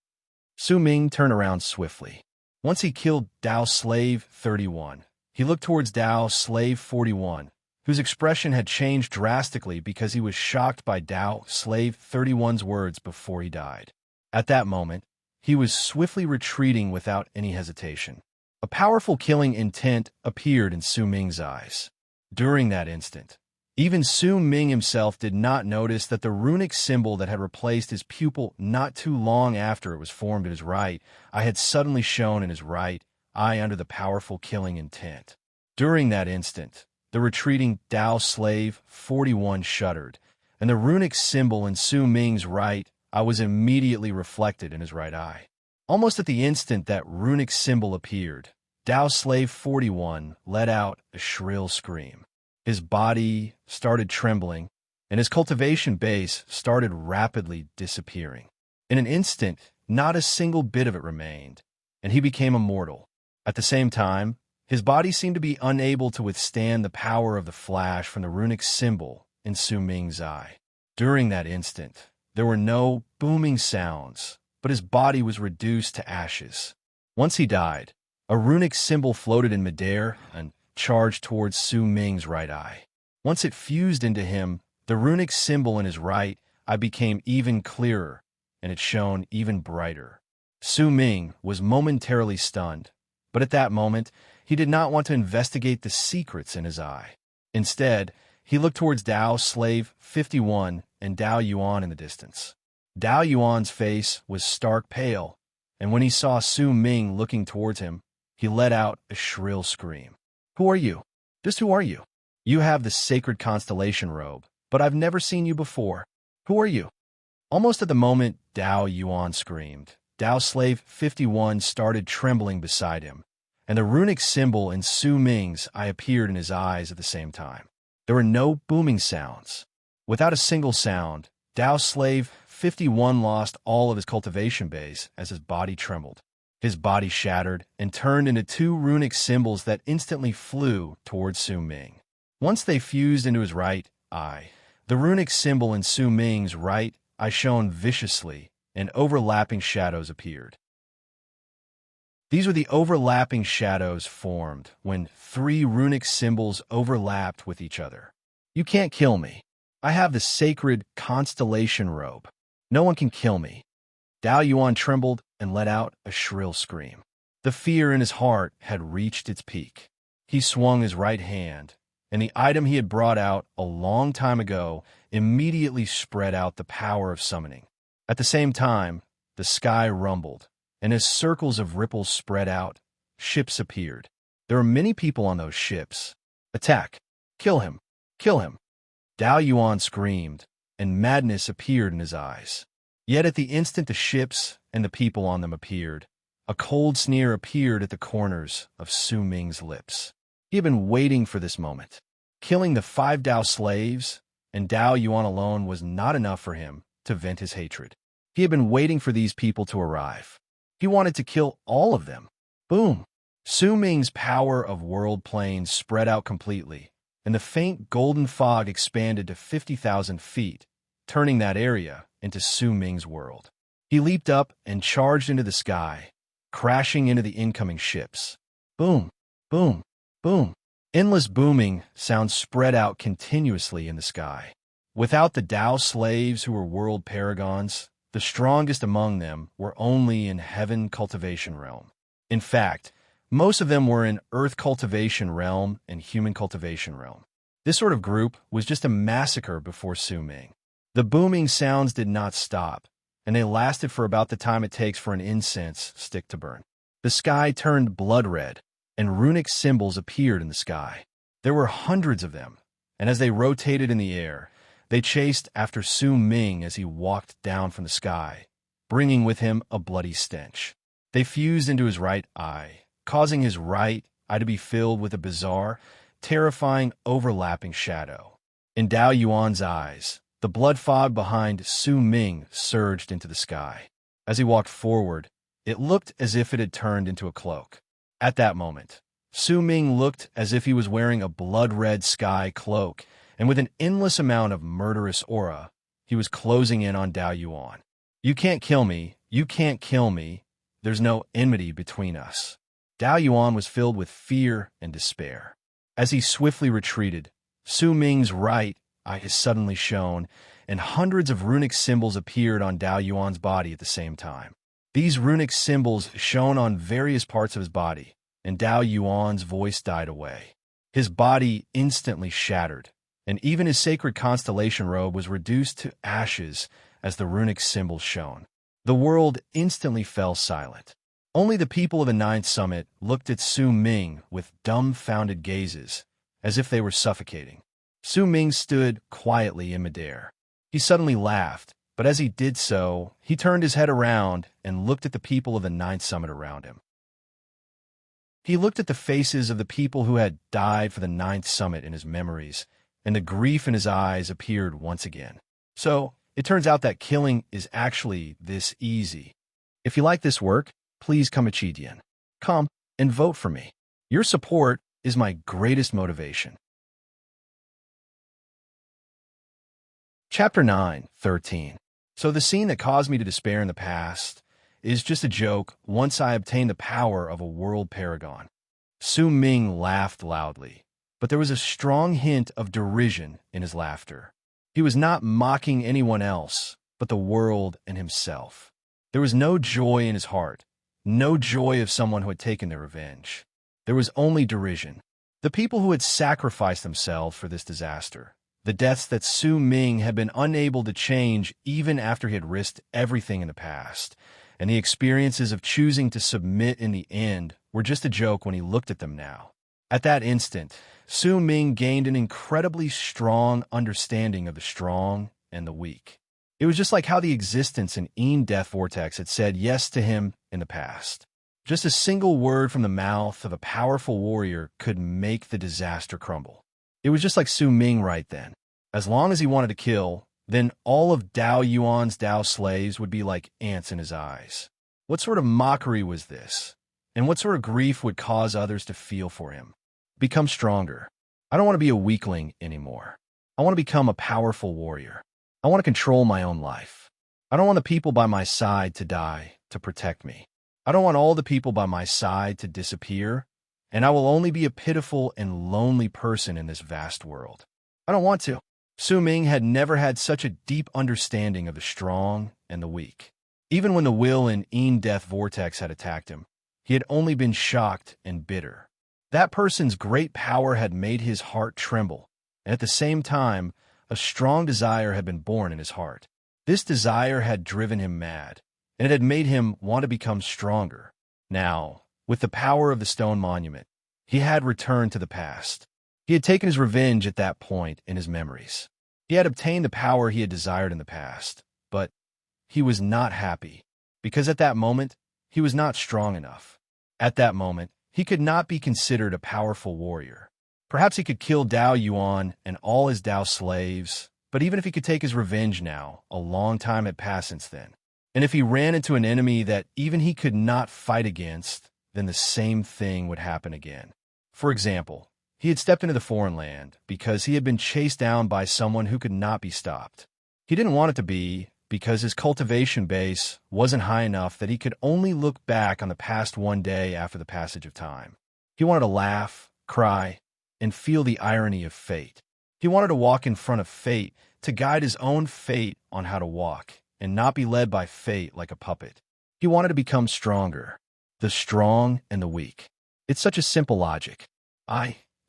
Su Ming turned around swiftly. Once he killed Dao Slave 31, he looked towards Dao Slave 41, whose expression had changed drastically because he was shocked by Dao Slave 31's words before he died. At that moment, he was swiftly retreating without any hesitation. A powerful killing intent appeared in Su Ming's eyes. During that instant, even Su Ming himself did not notice that the runic symbol that had replaced his pupil not too long after it was formed in his right eye had suddenly shone in his right eye under the powerful killing intent. During that instant, the retreating Dao Slave 41 shuddered, and the runic symbol in Su Ming's right eye was immediately reflected in his right eye. Almost at the instant that runic symbol appeared, Dao Slave 41 let out a shrill scream. His body started trembling, and his cultivation base started rapidly disappearing. In an instant, not a single bit of it remained, and he became immortal. At the same time, his body seemed to be unable to withstand the power of the flash from the runic symbol in Su Ming's eye. During that instant, there were no booming sounds, but his body was reduced to ashes. Once he died, a runic symbol floated in midair and charged towards Su Ming's right eye. Once it fused into him, the runic symbol in his right eye became even clearer, and it shone even brighter. Su Ming was momentarily stunned, but at that moment, he did not want to investigate the secrets in his eye. Instead, he looked towards Dao Slave 51 and Dao Yuan in the distance. Dao Yuan's face was stark pale, and when he saw Su Ming looking towards him, he let out a shrill scream. Who are you? Just who are you? You have the sacred constellation robe, but I've never seen you before. Who are you? Almost at the moment Dao Yuan screamed, Dao Slave 51 started trembling beside him, and the runic symbol in Su Ming's eye appeared in his eyes at the same time. There were no booming sounds. Without a single sound, Dao Slave 51 lost all of his cultivation bays as his body trembled. His body shattered and turned into two runic symbols that instantly flew towards Su Ming. Once they fused into his right eye, the runic symbol in Su Ming's right eye shone viciously, and overlapping shadows appeared. These were the overlapping shadows formed when three runic symbols overlapped with each other. You can't kill me. I have the sacred constellation robe. No one can kill me. Dao Yuan trembled and let out a shrill scream. The fear in his heart had reached its peak. He swung his right hand, and the item he had brought out a long time ago immediately spread out the power of summoning. At the same time, the sky rumbled, and as circles of ripples spread out, ships appeared. There were many people on those ships. Attack! Kill him! Kill him! Dao Yuan screamed, and madness appeared in his eyes. Yet at the instant the ships and the people on them appeared, a cold sneer appeared at the corners of Su Ming's lips. He had been waiting for this moment. Killing the 5 Dao slaves and Dao Yuan alone was not enough for him to vent his hatred. He had been waiting for these people to arrive. He wanted to kill all of them. Boom! Su Ming's power of world planes spread out completely, and the faint golden fog expanded to 50,000 feet, turning that area into Su Ming's world. He leaped up and charged into the sky, crashing into the incoming ships. Boom! Boom! Boom! Endless booming sounds spread out continuously in the sky. Without the Dao slaves who were world paragons, the strongest among them were only in heaven cultivation realm. In fact, most of them were in earth cultivation realm and human cultivation realm. This sort of group was just a massacre before Su Ming. The booming sounds did not stop, and they lasted for about the time it takes for an incense stick to burn. The sky turned blood red, and runic symbols appeared in the sky. There were hundreds of them, and as they rotated in the air, they chased after Su Ming as he walked down from the sky, bringing with him a bloody stench. They fused into his right eye, causing his right eye to be filled with a bizarre, terrifying overlapping shadow. In Dao Yuan's eyes, the blood fog behind Su Ming surged into the sky. As he walked forward, it looked as if it had turned into a cloak. At that moment, Su Ming looked as if he was wearing a blood-red sky cloak, and with an endless amount of murderous aura, he was closing in on Dao Yuan. You can't kill me. You can't kill me. There's no enmity between us. Dao Yuan was filled with fear and despair. As he swiftly retreated, Su Ming's right eye suddenly shone, and hundreds of runic symbols appeared on Dao Yuan's body at the same time. These runic symbols shone on various parts of his body, and Dao Yuan's voice died away. His body instantly shattered, and even his sacred constellation robe was reduced to ashes as the runic symbols shone. The world instantly fell silent. Only the people of the Ninth Summit looked at Su Ming with dumbfounded gazes, as if they were suffocating. Su Ming stood quietly in midair. He suddenly laughed, but as he did so, he turned his head around and looked at the people of the Ninth Summit around him. He looked at the faces of the people who had died for the Ninth Summit in his memories, and the grief in his eyes appeared once again. So, it turns out that killing is actually this easy. If you like this work, please come Achidian. Come and vote for me. Your support is my greatest motivation. Chapter 9:13. So the scene that caused me to despair in the past is just a joke once I obtain the power of a world paragon. Su Ming laughed loudly, but there was a strong hint of derision in his laughter. He was not mocking anyone else, but the world and himself. There was no joy in his heart, no joy of someone who had taken their revenge. There was only derision. The people who had sacrificed themselves for this disaster, the deaths that Su Ming had been unable to change even after he had risked everything in the past, and the experiences of choosing to submit in the end were just a joke when he looked at them now. At that instant, Su Ming gained an incredibly strong understanding of the strong and the weak. It was just like how the existence in Een Death Vortex had said yes to him in the past. Just a single word from the mouth of a powerful warrior could make the disaster crumble. It was just like Su Ming right then. As long as he wanted to kill, then all of Dao Yuan's Dao slaves would be like ants in his eyes. What sort of mockery was this? And what sort of grief would cause others to feel for him? Become stronger. I don't want to be a weakling anymore. I want to become a powerful warrior. I want to control my own life. I don't want the people by my side to die to protect me. I don't want all the people by my side to disappear, and I will only be a pitiful and lonely person in this vast world. I don't want to. Su Ming had never had such a deep understanding of the strong and the weak. Even when the will in Een Death Vortex had attacked him, he had only been shocked and bitter. That person's great power had made his heart tremble, and at the same time, a strong desire had been born in his heart. This desire had driven him mad, and it had made him want to become stronger. Now, with the power of the stone monument, he had returned to the past. He had taken his revenge at that point in his memories. He had obtained the power he had desired in the past, but he was not happy, because at that moment, he was not strong enough. At that moment, he could not be considered a powerful warrior. Perhaps he could kill Dao Yuan and all his Dao slaves, but even if he could take his revenge now, a long time had passed since then. And if he ran into an enemy that even he could not fight against, then the same thing would happen again. For example, he had stepped into the foreign land because he had been chased down by someone who could not be stopped. He didn't want it to be because his cultivation base wasn't high enough that he could only look back on the past one day after the passage of time. He wanted to laugh, cry, and feel the irony of fate. He wanted to walk in front of fate, to guide his own fate on how to walk, and not be led by fate like a puppet. He wanted to become stronger, the strong and the weak. It's such a simple logic.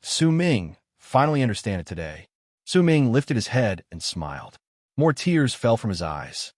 Su Ming, finally understand it today. Su Ming lifted his head and smiled. More tears fell from his eyes.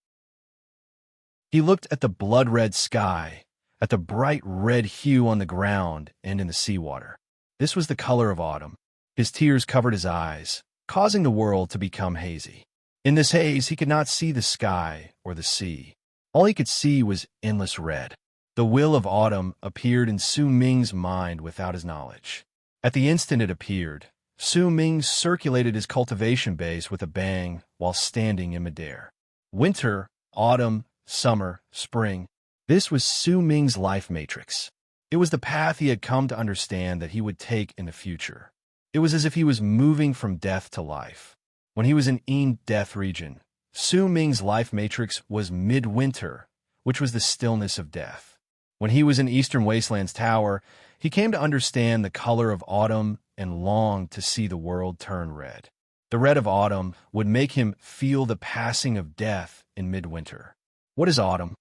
He looked at the blood-red sky, at the bright red hue on the ground and in the seawater. This was the color of autumn. His tears covered his eyes, causing the world to become hazy. In this haze, he could not see the sky or the sea. All he could see was endless red. The will of autumn appeared in Su Ming's mind without his knowledge. At the instant it appeared, Su Ming circulated his cultivation base with a bang while standing in midair. Winter, autumn, summer, spring. This was Su Ming's life matrix. It was the path he had come to understand that he would take in the future. It was as if he was moving from death to life. When he was in Een Death region, Su Ming's life matrix was midwinter, which was the stillness of death. When he was in Eastern Wasteland's tower, he came to understand the color of autumn and longed to see the world turn red. The red of autumn would make him feel the passing of death in midwinter. What is autumn?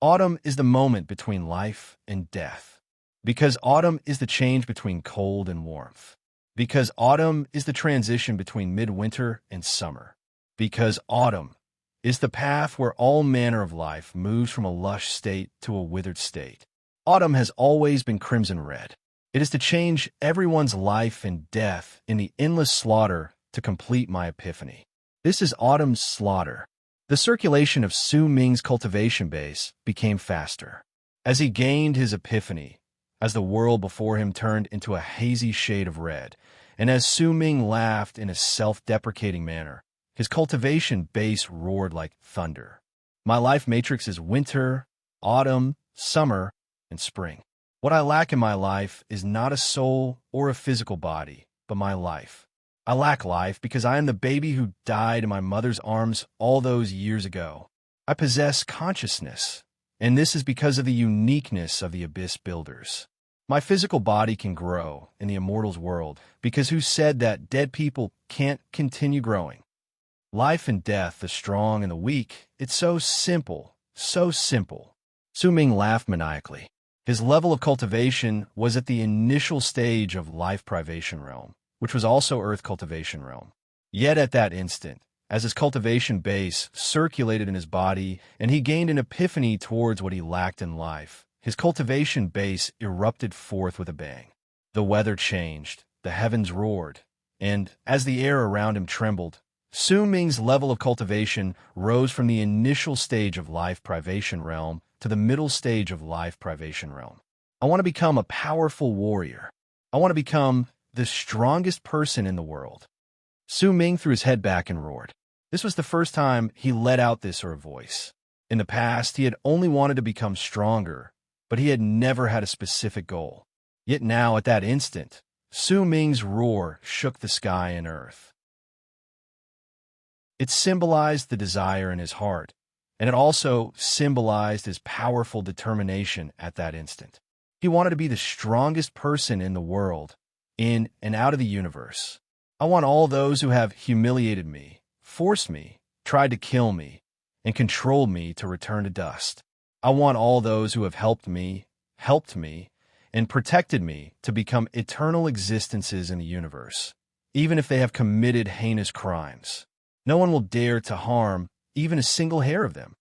Autumn is the moment between life and death. Because autumn is the change between cold and warmth. Because autumn is the transition between midwinter and summer. Because autumn is the path where all manner of life moves from a lush state to a withered state. Autumn has always been crimson red. It is to change everyone's life and death in the endless slaughter to complete my epiphany. This is autumn's slaughter. The circulation of Su Ming's cultivation base became faster. As he gained his epiphany, as the world before him turned into a hazy shade of red, and as Su Ming laughed in a self-deprecating manner, his cultivation base roared like thunder. My life matrix is winter, autumn, summer, and spring. What I lack in my life is not a soul or a physical body, but my life. I lack life because I am the baby who died in my mother's arms all those years ago. I possess consciousness, and this is because of the uniqueness of the Abyss Builders. My physical body can grow in the immortals world because who said that dead people can't continue growing? Life and death, the strong and the weak, it's so simple, so simple. Su Ming laughed maniacally. His level of cultivation was at the initial stage of life privation realm, which was also earth cultivation realm. Yet at that instant, as his cultivation base circulated in his body and he gained an epiphany towards what he lacked in life, his cultivation base erupted forth with a bang. The weather changed, the heavens roared, and as the air around him trembled, Su Ming's level of cultivation rose from the initial stage of life privation realm to the middle stage of life privation realm. I want to become a powerful warrior. I want to become the strongest person in the world. Su Ming threw his head back and roared. This was the first time he let out this sort of voice. In the past, he had only wanted to become stronger, but he had never had a specific goal. Yet now, at that instant, Su Ming's roar shook the sky and earth. It symbolized the desire in his heart, and it also symbolized his powerful determination at that instant. He wanted to be the strongest person in the world, in and out of the universe. I want all those who have humiliated me, forced me, tried to kill me, and controlled me to return to dust. I want all those who have helped me, and protected me to become eternal existences in the universe, even if they have committed heinous crimes. No one will dare to harm even a single hair of them.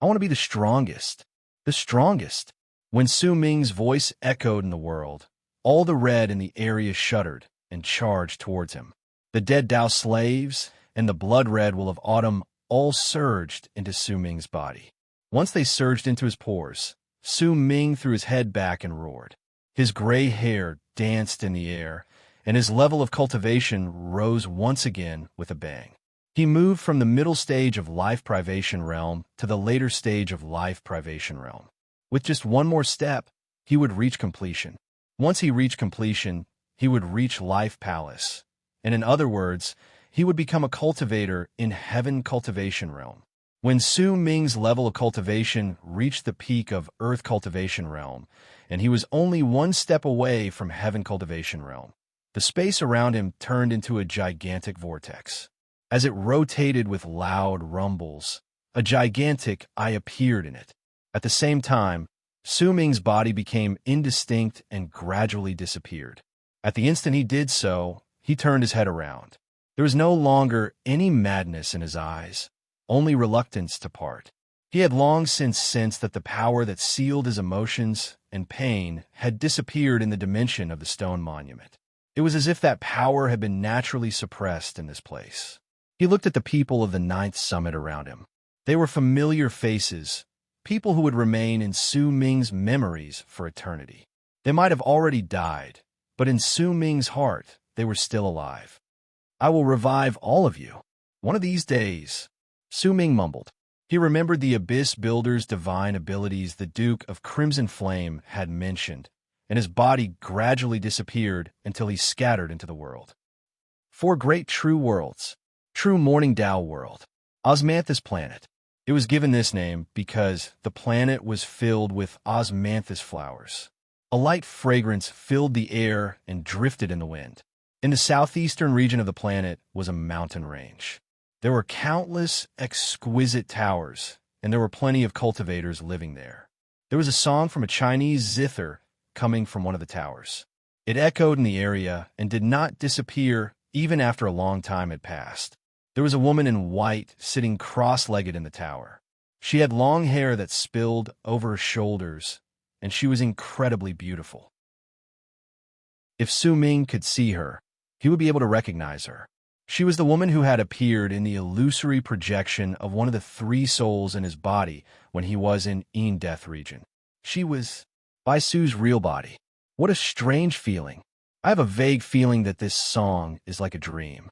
I want to be the strongest, the strongest. When Su Ming's voice echoed in the world, all the red in the area shuddered and charged towards him. The dead Dao slaves and the blood red will of autumn all surged into Su Ming's body. Once they surged into his pores, Su Ming threw his head back and roared. His gray hair danced in the air, and his level of cultivation rose once again with a bang. He moved from the middle stage of life privation realm to the later stage of life privation realm. With just one more step, he would reach completion. Once he reached completion, he would reach life palace. And in other words, he would become a cultivator in heaven cultivation realm. When Su Ming's level of cultivation reached the peak of earth cultivation realm, and he was only one step away from heaven cultivation realm, the space around him turned into a gigantic vortex. As it rotated with loud rumbles, a gigantic eye appeared in it. At the same time, Su Ming's body became indistinct and gradually disappeared. At the instant he did so, he turned his head around. There was no longer any madness in his eyes, only reluctance to part. He had long since sensed that the power that sealed his emotions and pain had disappeared in the dimension of the stone monument. It was as if that power had been naturally suppressed in this place. He looked at the people of the ninth summit around him. They were familiar faces, people who would remain in Su Ming's memories for eternity. They might have already died, but in Su Ming's heart, they were still alive. I will revive all of you. One of these days, Su Ming mumbled. He remembered the Abyss Builder's divine abilities the Duke of Crimson Flame had mentioned, and his body gradually disappeared until he scattered into the world. 4 great true worlds. True Morning Tao world. Osmanthus planet. It was given this name because the planet was filled with osmanthus flowers. A light fragrance filled the air and drifted in the wind. In the southeastern region of the planet was a mountain range. There were countless exquisite towers, and there were plenty of cultivators living there. There was a song from a Chinese zither coming from one of the towers. It echoed in the area and did not disappear even after a long time had passed. There was a woman in white sitting cross-legged in the tower. She had long hair that spilled over her shoulders, and she was incredibly beautiful. If Su Ming could see her, he would be able to recognize her. She was the woman who had appeared in the illusory projection of one of the 3 souls in his body when he was in Death region. She was Bai Su's real body. What a strange feeling. I have a vague feeling that this song is like a dream.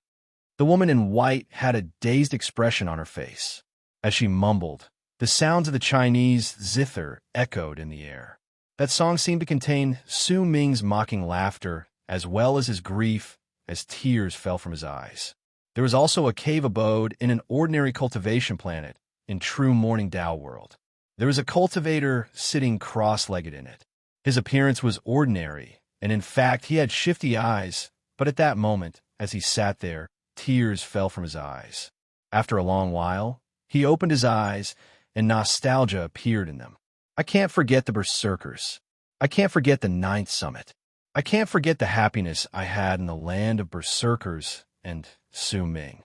The woman in white had a dazed expression on her face. As she mumbled, the sounds of the Chinese zither echoed in the air. That song seemed to contain Su Ming's mocking laughter as well as his grief as tears fell from his eyes. There was also a cave abode in an ordinary cultivation planet in true Morning Tao world. There was a cultivator sitting cross-legged in it. His appearance was ordinary, and in fact he had shifty eyes, but at that moment, as he sat there, tears fell from his eyes. After a long while, he opened his eyes, and nostalgia appeared in them. I can't forget the berserkers. I can't forget the 9th summit. I can't forget the happiness I had in the land of berserkers and Su Ming.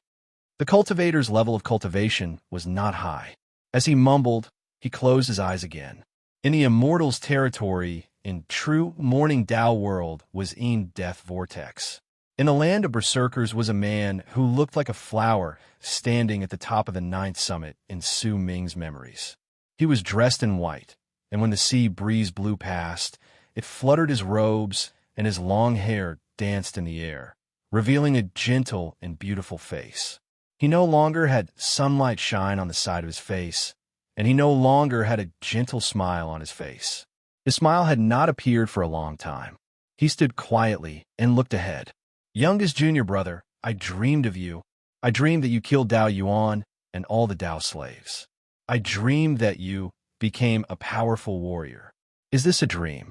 The cultivator's level of cultivation was not high. As he mumbled, he closed his eyes again. In the immortals' territory, in true Morning Tao world, was Death Vortex. In the land of berserkers was a man who looked like a flower standing at the top of the ninth summit in Su Ming's memories. He was dressed in white, and when the sea breeze blew past, it fluttered his robes and his long hair danced in the air, revealing a gentle and beautiful face. He no longer had sunlight shine on the side of his face, and he no longer had a gentle smile on his face. His smile had not appeared for a long time. He stood quietly and looked ahead. Youngest junior brother, I dreamed of you. I dreamed that you killed Dao Yuan and all the Dao slaves. I dreamed that you became a powerful warrior. Is this a dream?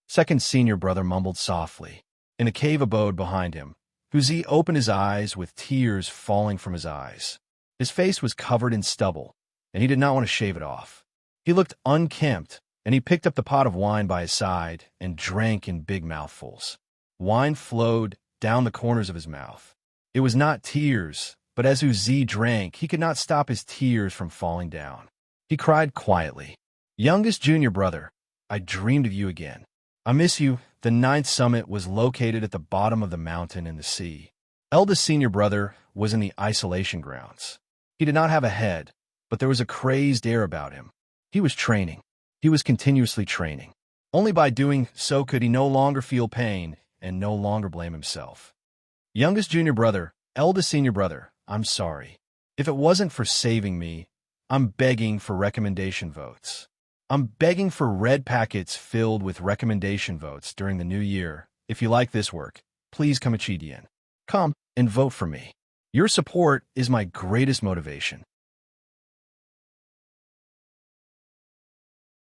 Second senior brother mumbled softly. In a cave abode behind him, Huzi opened his eyes with tears falling from his eyes. His face was covered in stubble, and he did not want to shave it off. He looked unkempt, and he picked up the pot of wine by his side and drank in big mouthfuls. Wine flowed down the corners of his mouth. It was not tears, but as Huzi drank, he could not stop his tears from falling down. He cried quietly, Youngest junior brother, I dreamed of you again. I miss you. The ninth summit was located at the bottom of the mountain in the sea. Eldest senior brother was in the isolation grounds. He did not have a head, but there was a crazed air about him. He was training. He was continuously training. Only by doing so could he no longer feel pain and no longer blame himself. Youngest junior brother, eldest senior brother, I'm sorry. If it wasn't for saving me, I'm begging for recommendation votes. I'm begging for red packets filled with recommendation votes during the new year. If you like this work, please come Achidian. Come and vote for me. Your support is my greatest motivation.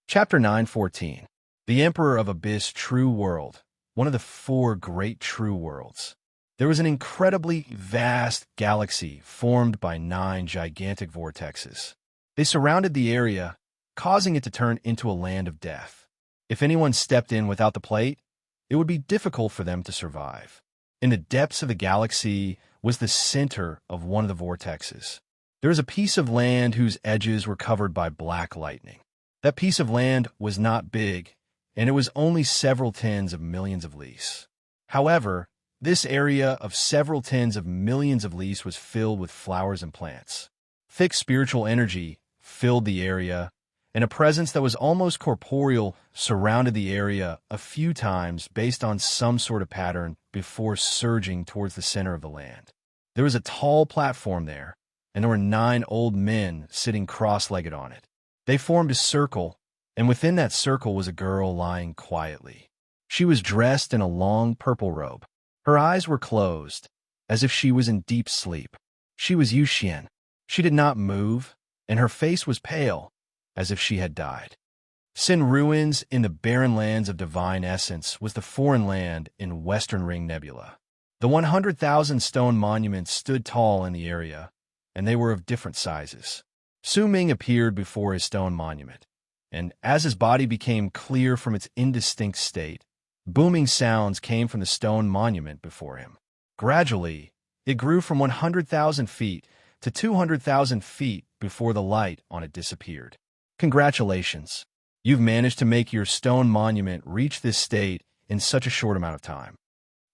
Chapter 9:14. The Emperor of Abyss True World, one of the 4 great true worlds. There was an incredibly vast galaxy formed by 9 gigantic vortexes. They surrounded the area, causing it to turn into a land of death. If anyone stepped in without the plate, it would be difficult for them to survive. In the depths of the galaxy was the center of one of the vortexes. There was a piece of land whose edges were covered by black lightning. That piece of land was not big, and it was only several tens of millions of lis. However, this area of several tens of millions of lis was filled with flowers and plants. Thick spiritual energy filled the area, and a presence that was almost corporeal surrounded the area a few times based on some sort of pattern before surging towards the center of the land. There was a tall platform there, and there were 9 old men sitting cross-legged on it. They formed a circle, and within that circle was a girl lying quietly. She was dressed in a long purple robe. Her eyes were closed, as if she was in deep sleep. She was Yuxian. She did not move, and her face was pale, as if she had died. Sin Ruins in the barren lands of divine essence was the foreign land in Western Ring Nebula. The 100,000 stone monuments stood tall in the area, and they were of different sizes. Su Ming appeared before his stone monument, and as his body became clear from its indistinct state, booming sounds came from the stone monument before him. Gradually, it grew from 100,000 feet to 200,000 feet before the light on it disappeared. Congratulations. You've managed to make your stone monument reach this state in such a short amount of time.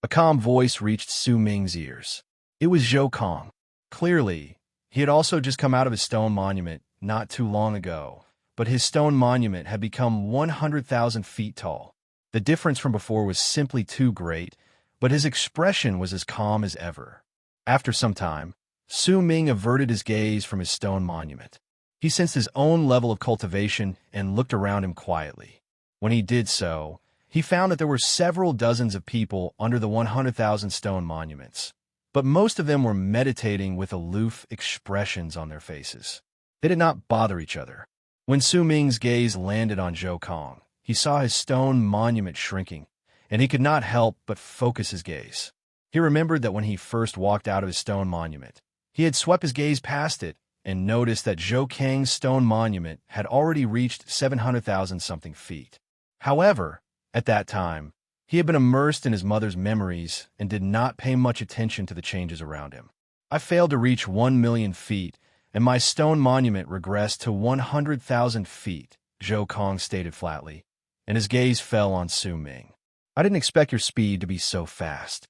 A calm voice reached Su Ming's ears. It was Zhou Kong. Clearly, he had also just come out of his stone monument not too long ago, but his stone monument had become 100,000 feet tall. The difference from before was simply too great, but his expression was as calm as ever. After some time, Su Ming averted his gaze from his stone monument. He sensed his own level of cultivation and looked around him quietly. When he did so, he found that there were several dozens of people under the 100,000 stone monuments, but most of them were meditating with aloof expressions on their faces. They did not bother each other. When Su Ming's gaze landed on Zhou Kong, he saw his stone monument shrinking, and he could not help but focus his gaze. He remembered that when he first walked out of his stone monument, he had swept his gaze past it and noticed that Zhou Kang's stone monument had already reached 700,000-something feet. However, at that time, he had been immersed in his mother's memories and did not pay much attention to the changes around him. I failed to reach 1 million feet, and my stone monument regressed to 100,000 feet, Zhou Kong stated flatly, and his gaze fell on Su Ming. I didn't expect your speed to be so fast.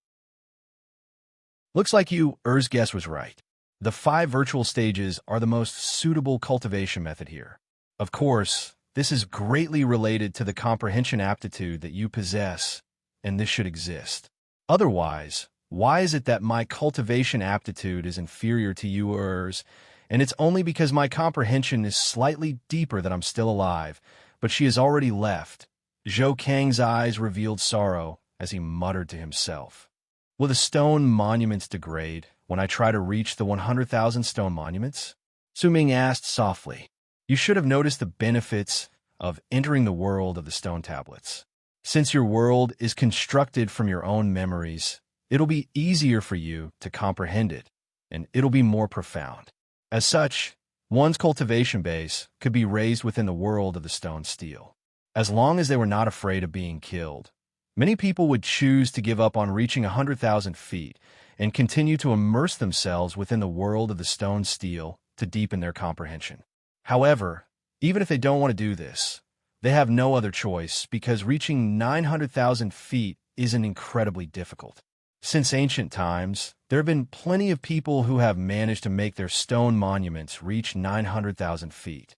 Looks like Er's guess was right. The 5 virtual stages are the most suitable cultivation method here. Of course, this is greatly related to the comprehension aptitude that you possess, and this should exist. Otherwise, why is it that my cultivation aptitude is inferior to yours, and it's only because my comprehension is slightly deeper that I'm still alive, but she has already left? Zhou Kang's eyes revealed sorrow as he muttered to himself. Will the stone monuments degrade when I try to reach the 100,000 stone monuments? Su Ming asked softly. You should have noticed the benefits of entering the world of the stone tablets. Since your world is constructed from your own memories, it'll be easier for you to comprehend it, and it'll be more profound. As such, one's cultivation base could be raised within the world of the stone steel. As long as they were not afraid of being killed, many people would choose to give up on reaching 100,000 feet and continue to immerse themselves within the world of the stone steel to deepen their comprehension. However, even if they don't want to do this, they have no other choice because reaching 900,000 feet isn't incredibly difficult. Since ancient times, there have been plenty of people who have managed to make their stone monuments reach 900,000 feet.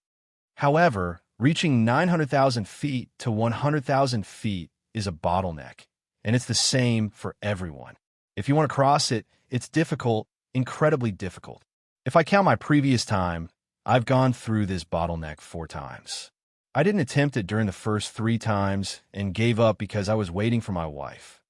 However, reaching 900,000 feet to 100,000 feet is a bottleneck, and it's the same for everyone. If you want to cross it, it's difficult, incredibly difficult. If I count my previous time, I've gone through this bottleneck 4 times. I didn't attempt it during the first 3 times and gave up because I was waiting for my wife.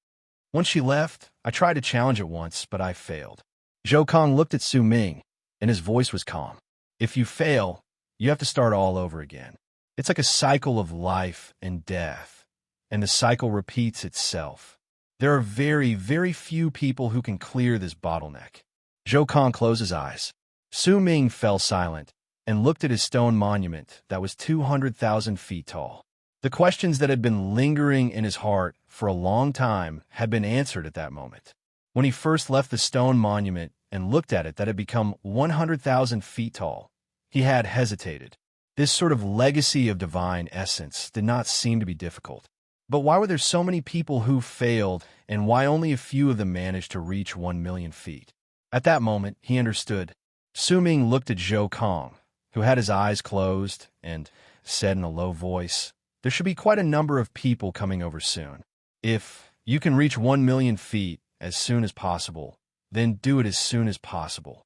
Once she left, I tried to challenge it once, but I failed. Zhou Kang looked at Su Ming, and his voice was calm. If you fail, you have to start all over again. It's like a cycle of life and death, and the cycle repeats itself. There are very, very few people who can clear this bottleneck. Zhou Kang closed his eyes. Su Ming fell silent and looked at his stone monument that was 200,000 feet tall. The questions that had been lingering in his heart for a long time had been answered at that moment. When he first left the stone monument and looked at it that had become 100,000 feet tall, he had hesitated. This sort of legacy of divine essence did not seem to be difficult. But why were there so many people who failed, and why only a few of them managed to reach 1 million feet? At that moment, he understood. Su Ming looked at Zhou Kang, who had his eyes closed, and said in a low voice, there should be quite a number of people coming over soon. If you can reach 1 million feet as soon as possible, then do it as soon as possible.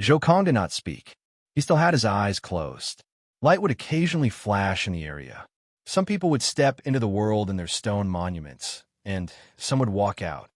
Zhou Kang did not speak. He still had his eyes closed. Light would occasionally flash in the area. Some people would step into the world in their stone monuments, and some would walk out.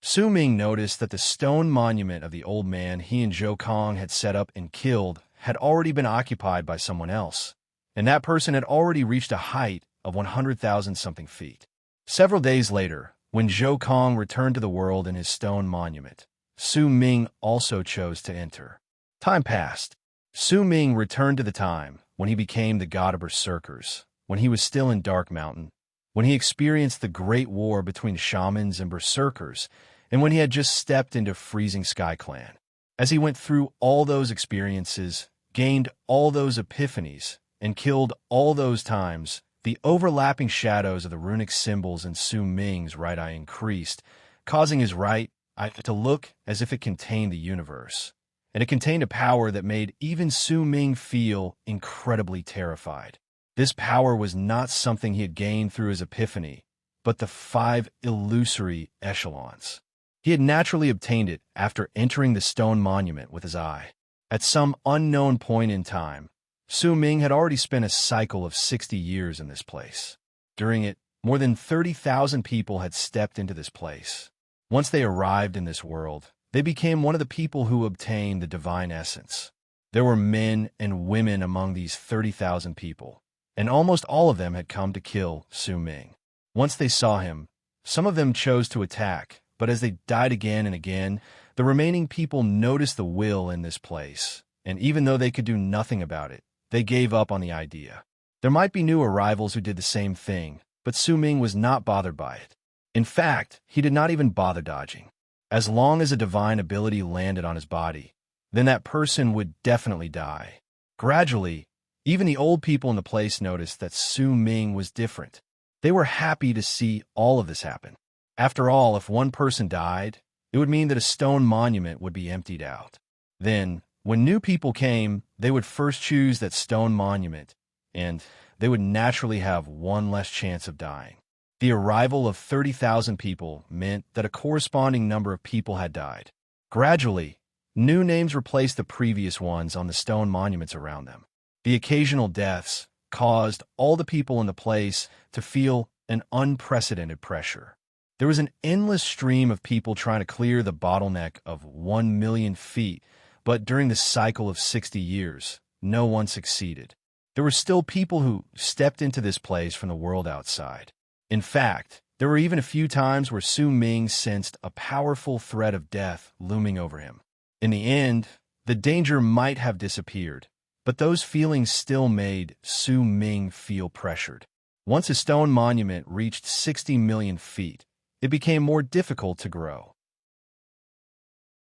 Su Ming noticed that the stone monument of the old man he and Zhou Kang had set up and killed had already been occupied by someone else, and that person had already reached a height of 100,000-something feet. Several days later, when Zhou Kang returned to the world in his stone monument, Su Ming also chose to enter. Time passed. Su Ming returned to the time when he became the god of berserkers, when he was still in Dark Mountain, when he experienced the great war between shamans and berserkers, and when he had just stepped into Freezing Sky Clan. As he went through all those experiences, gained all those epiphanies, and killed all those times, the overlapping shadows of the runic symbols in Su Ming's right eye increased, causing his right eye to look as if it contained the universe. And it contained a power that made even Su Ming feel incredibly terrified. This power was not something he had gained through his epiphany, but the 5 illusory echelons. He had naturally obtained it after entering the stone monument with his eye. At some unknown point in time, Su Ming had already spent a cycle of 60 years in this place. During it, more than 30,000 people had stepped into this place. Once they arrived in this world, they became one of the people who obtained the divine essence. There were men and women among these 30,000 people, and almost all of them had come to kill Su Ming. Once they saw him, some of them chose to attack, but as they died again and again, the remaining people noticed the will in this place, and even though they could do nothing about it, they gave up on the idea. There might be new arrivals who did the same thing, but Su Ming was not bothered by it. In fact, he did not even bother dodging. As long as a divine ability landed on his body, then that person would definitely die. Gradually, even the old people in the place noticed that Su Ming was different. They were happy to see all of this happen. After all, if one person died, It would mean that a stone monument would be emptied out. Then, when new people came, they would first choose that stone monument, and they would naturally have one less chance of dying. The arrival of 30,000 people meant that a corresponding number of people had died. Gradually, new names replaced the previous ones on the stone monuments around them. The occasional deaths caused all the people in the place to feel an unprecedented pressure. There was an endless stream of people trying to clear the bottleneck of 1 million feet, but during the cycle of 60 years, no one succeeded. There were still people who stepped into this place from the world outside. In fact, there were even a few times where Su Ming sensed a powerful threat of death looming over him. In the end, the danger might have disappeared, but those feelings still made Su Ming feel pressured. Once a stone monument reached 60 million feet, it became more difficult to grow.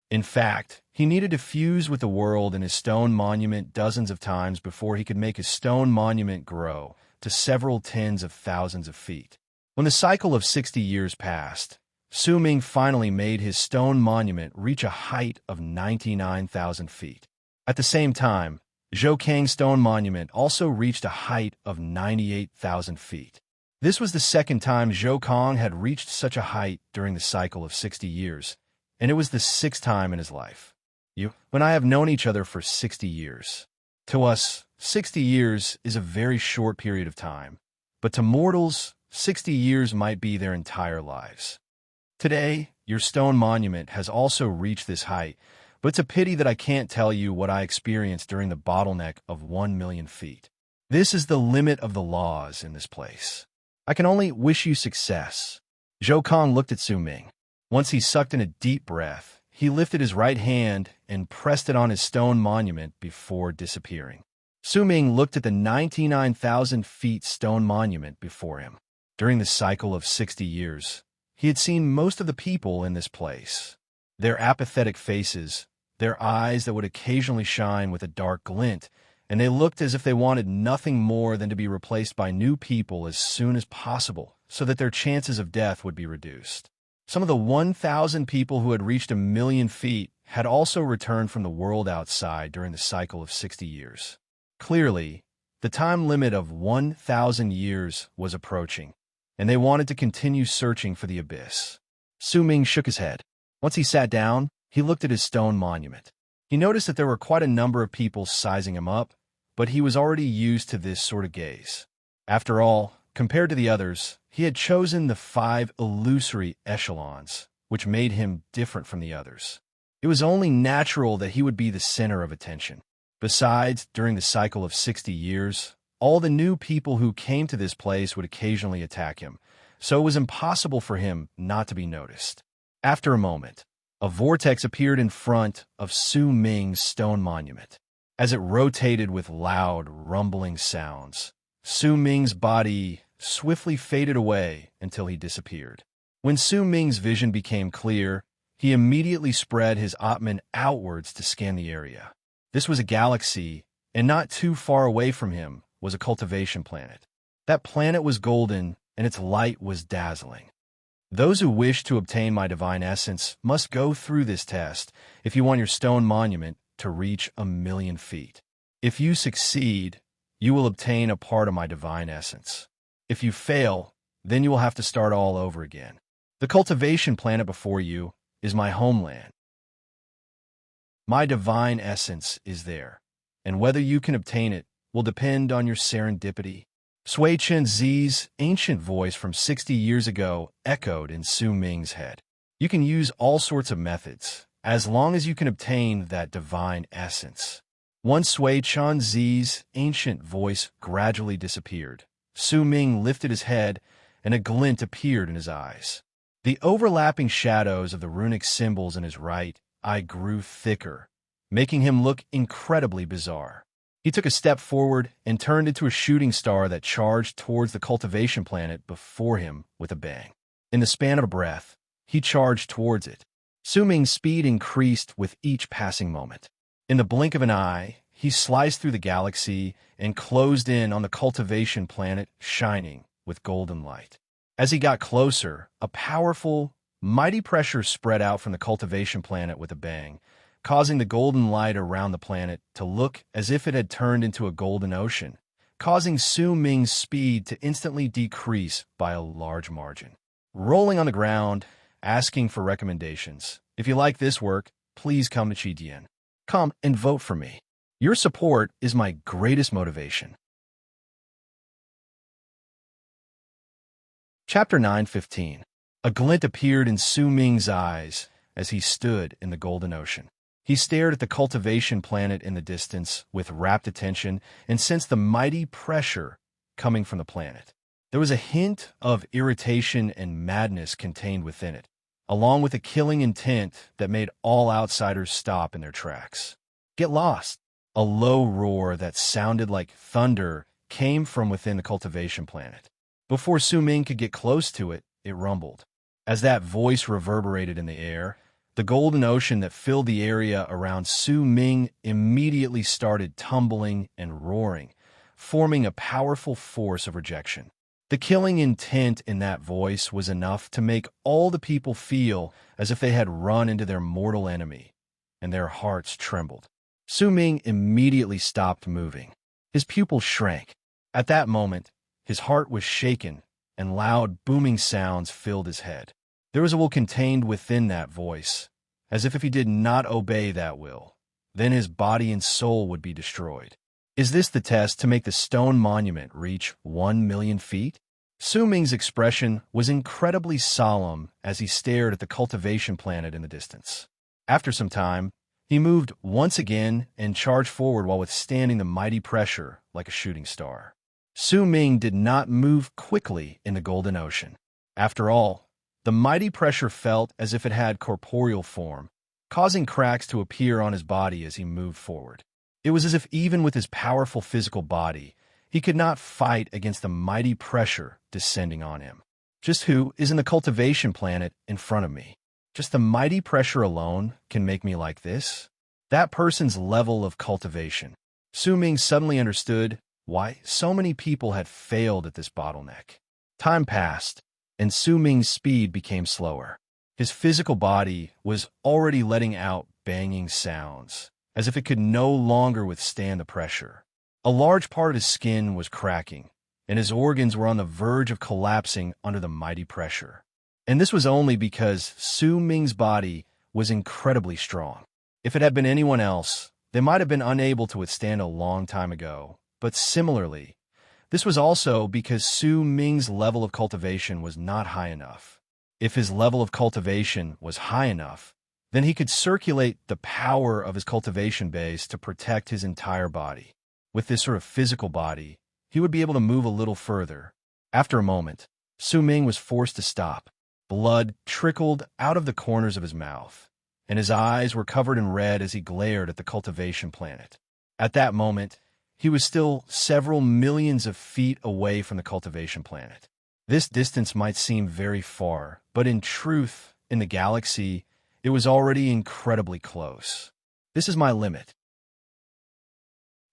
In fact, he needed to fuse with the world in his stone monument dozens of times before he could make his stone monument grow to several tens of thousands of feet. When the cycle of 60 years passed, Su Ming finally made his stone monument reach a height of 99,000 feet. At the same time, Zhou Kang's stone monument also reached a height of 98,000 feet. This was the second time Zhou Kang had reached such a height during the cycle of 60 years, and it was the sixth time in his life. You and I have known each other for 60 years. To us, 60 years is a very short period of time, but to mortals, 60 years might be their entire lives. Today, your stone monument has also reached this height, but it's a pity that I can't tell you what I experienced during the bottleneck of 1 million feet. This is the limit of the laws in this place. I can only wish you success. Zhou Kang looked at Su Ming. Once he sucked in a deep breath, he lifted his right hand and pressed it on his stone monument before disappearing. Su Ming looked at the 99,000 feet stone monument before him. During the cycle of 60 years, he had seen most of the people in this place. Their apathetic faces, their eyes that would occasionally shine with a dark glint, and they looked as if they wanted nothing more than to be replaced by new people as soon as possible so that their chances of death would be reduced. Some of the 1,000 people who had reached 1 million feet had also returned from the world outside during the cycle of 60 years. Clearly, the time limit of 1,000 years was approaching, and they wanted to continue searching for the abyss. Su Ming shook his head. Once he sat down, he looked at his stone monument. He noticed that there were quite a number of people sizing him up, but he was already used to this sort of gaze. After all, compared to the others, he had chosen the 5 illusory echelons, which made him different from the others. It was only natural that he would be the center of attention. Besides, during the cycle of 60 years, all the new people who came to this place would occasionally attack him, so it was impossible for him not to be noticed. After a moment, a vortex appeared in front of Su Ming's stone monument. As it rotated with loud, rumbling sounds, Su Ming's body swiftly faded away until he disappeared. When Su Ming's vision became clear, he immediately spread his Atman outwards to scan the area. This was a galaxy, and not too far away from him was a cultivation planet. That planet was golden, and its light was dazzling. Those who wish to obtain my divine essence must go through this test if you want your stone monument to reach 1 million feet. If you succeed, you will obtain a part of my divine essence. If you fail, then you will have to start all over again. The cultivation planet before you is my homeland. My divine essence is there, and whether you can obtain it will depend on your serendipity. Sui Chen Zi's ancient voice from 60 years ago echoed in Su Ming's head. You can use all sorts of methods, as long as you can obtain that divine essence. Once Sui Chen Zi's ancient voice gradually disappeared, Su Ming lifted his head, and a glint appeared in his eyes. The overlapping shadows of the runic symbols in his right eye grew thicker, making him look incredibly bizarre. He took a step forward and turned into a shooting star that charged towards the cultivation planet before him with a bang. In the span of a breath, he charged towards it. Su Ming's speed increased with each passing moment. In the blink of an eye, he sliced through the galaxy and closed in on the cultivation planet, shining with golden light. As he got closer, a powerful, mighty pressure spread out from the cultivation planet with a bang, causing the golden light around the planet to look as if it had turned into a golden ocean, causing Su Ming's speed to instantly decrease by a large margin. Rolling on the ground, asking for recommendations. If you like this work, please come to Qidian. Come and vote for me. Your support is my greatest motivation. Chapter 9:15. A glint appeared in Su Ming's eyes as he stood in the golden ocean. He stared at the cultivation planet in the distance with rapt attention and sensed the mighty pressure coming from the planet. There was a hint of irritation and madness contained within it, along with a killing intent that made all outsiders stop in their tracks. Get lost! A low roar that sounded like thunder came from within the cultivation planet. Before Su Ming could get close to it, it rumbled. As that voice reverberated in the air, the golden ocean that filled the area around Su Ming immediately started tumbling and roaring, forming a powerful force of rejection. The killing intent in that voice was enough to make all the people feel as if they had run into their mortal enemy, and their hearts trembled. Su Ming immediately stopped moving. His pupils shrank. At that moment, his heart was shaken, and loud, booming sounds filled his head. There was a will contained within that voice, as if he did not obey that will, then his body and soul would be destroyed. Is this the test to make the stone monument reach 1,000,000 feet? Su Ming's expression was incredibly solemn as he stared at the cultivation planet in the distance. After some time, he moved once again and charged forward while withstanding the mighty pressure like a shooting star. Su Ming did not move quickly in the golden ocean. After all, the mighty pressure felt as if it had corporeal form, causing cracks to appear on his body as he moved forward. It was as if even with his powerful physical body, he could not fight against the mighty pressure descending on him. Just who is in the cultivation planet in front of me? Just the mighty pressure alone can make me like this? That person's level of cultivation. Su Ming suddenly understood why so many people had failed at this bottleneck. Time passed, and Su Ming's speed became slower. His physical body was already letting out banging sounds, as if it could no longer withstand the pressure. A large part of his skin was cracking, and his organs were on the verge of collapsing under the mighty pressure. And this was only because Su Ming's body was incredibly strong. If it had been anyone else, they might have been unable to withstand a long time ago. But similarly, this was also because Su Ming's level of cultivation was not high enough. If his level of cultivation was high enough, then he could circulate the power of his cultivation base to protect his entire body. With this sort of physical body, he would be able to move a little further. After a moment, Su Ming was forced to stop. Blood trickled out of the corners of his mouth, and his eyes were covered in red as he glared at the cultivation planet. At that moment, he was still several millions of feet away from the cultivation planet. This distance might seem very far, but in truth, in the galaxy, it was already incredibly close. This is my limit.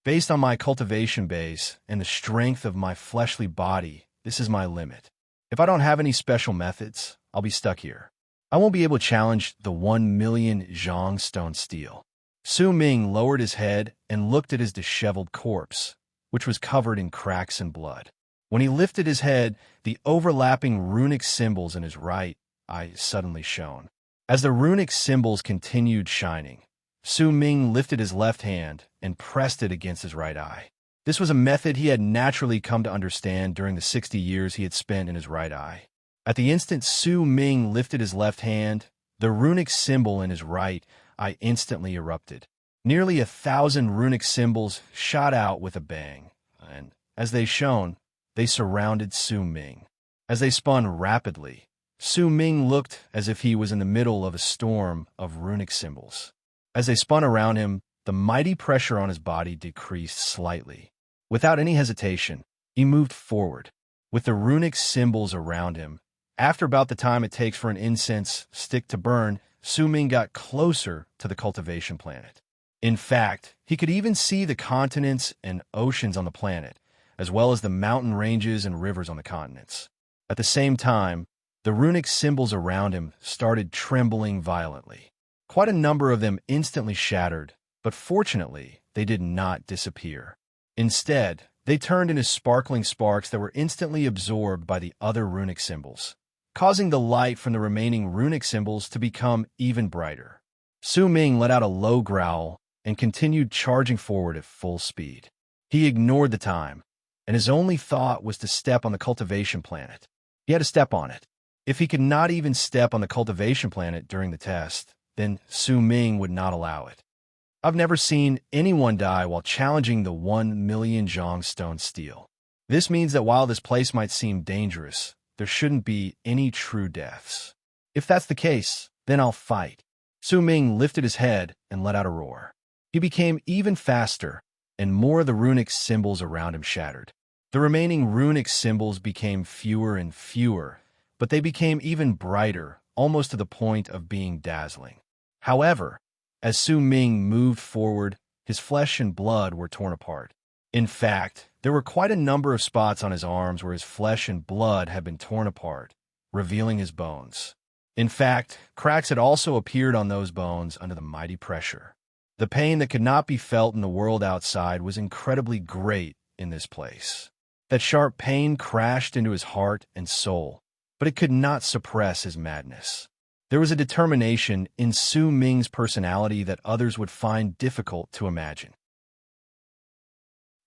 Based on my cultivation base and the strength of my fleshly body, this is my limit. If I don't have any special methods, I'll be stuck here. I won't be able to challenge the 1,000,000 zhang stone steel. Su Ming lowered his head and looked at his disheveled corpse, which was covered in cracks and blood. When he lifted his head, the overlapping runic symbols in his right eye suddenly shone. As the runic symbols continued shining, Su Ming lifted his left hand and pressed it against his right eye. This was a method he had naturally come to understand during the 60 years he had spent in his right eye. At the instant Su Ming lifted his left hand, the runic symbol in his right eye instantly erupted. Nearly 1,000 runic symbols shot out with a bang, and as they shone, they surrounded Su Ming. As they spun rapidly, Su Ming looked as if he was in the middle of a storm of runic symbols. As they spun around him, the mighty pressure on his body decreased slightly. Without any hesitation, he moved forward. With the runic symbols around him, after about the time it takes for an incense stick to burn, Su Ming got closer to the cultivation planet. In fact, he could even see the continents and oceans on the planet, as well as the mountain ranges and rivers on the continents. At the same time, the runic symbols around him started trembling violently. Quite a number of them instantly shattered, but fortunately, they did not disappear. Instead, they turned into sparkling sparks that were instantly absorbed by the other runic symbols, causing the light from the remaining runic symbols to become even brighter. Su Ming let out a low growl and continued charging forward at full speed. He ignored the time, and his only thought was to step on the cultivation planet. He had to step on it. If he could not even step on the cultivation planet during the test, then Su Ming would not allow it. I've never seen anyone die while challenging the 1,000,000 Zhong stone steel. This means that while this place might seem dangerous, there shouldn't be any true deaths. If that's the case, then I'll fight. Su Ming lifted his head and let out a roar. He became even faster, and more of the runic symbols around him shattered. The remaining runic symbols became fewer and fewer, but they became even brighter, almost to the point of being dazzling. However, as Su Ming moved forward, his flesh and blood were torn apart. In fact, there were quite a number of spots on his arms where his flesh and blood had been torn apart, revealing his bones. In fact, cracks had also appeared on those bones under the mighty pressure. The pain that could not be felt in the world outside was incredibly great in this place. That sharp pain crashed into his heart and soul, but it could not suppress his madness. There was a determination in Su Ming's personality that others would find difficult to imagine.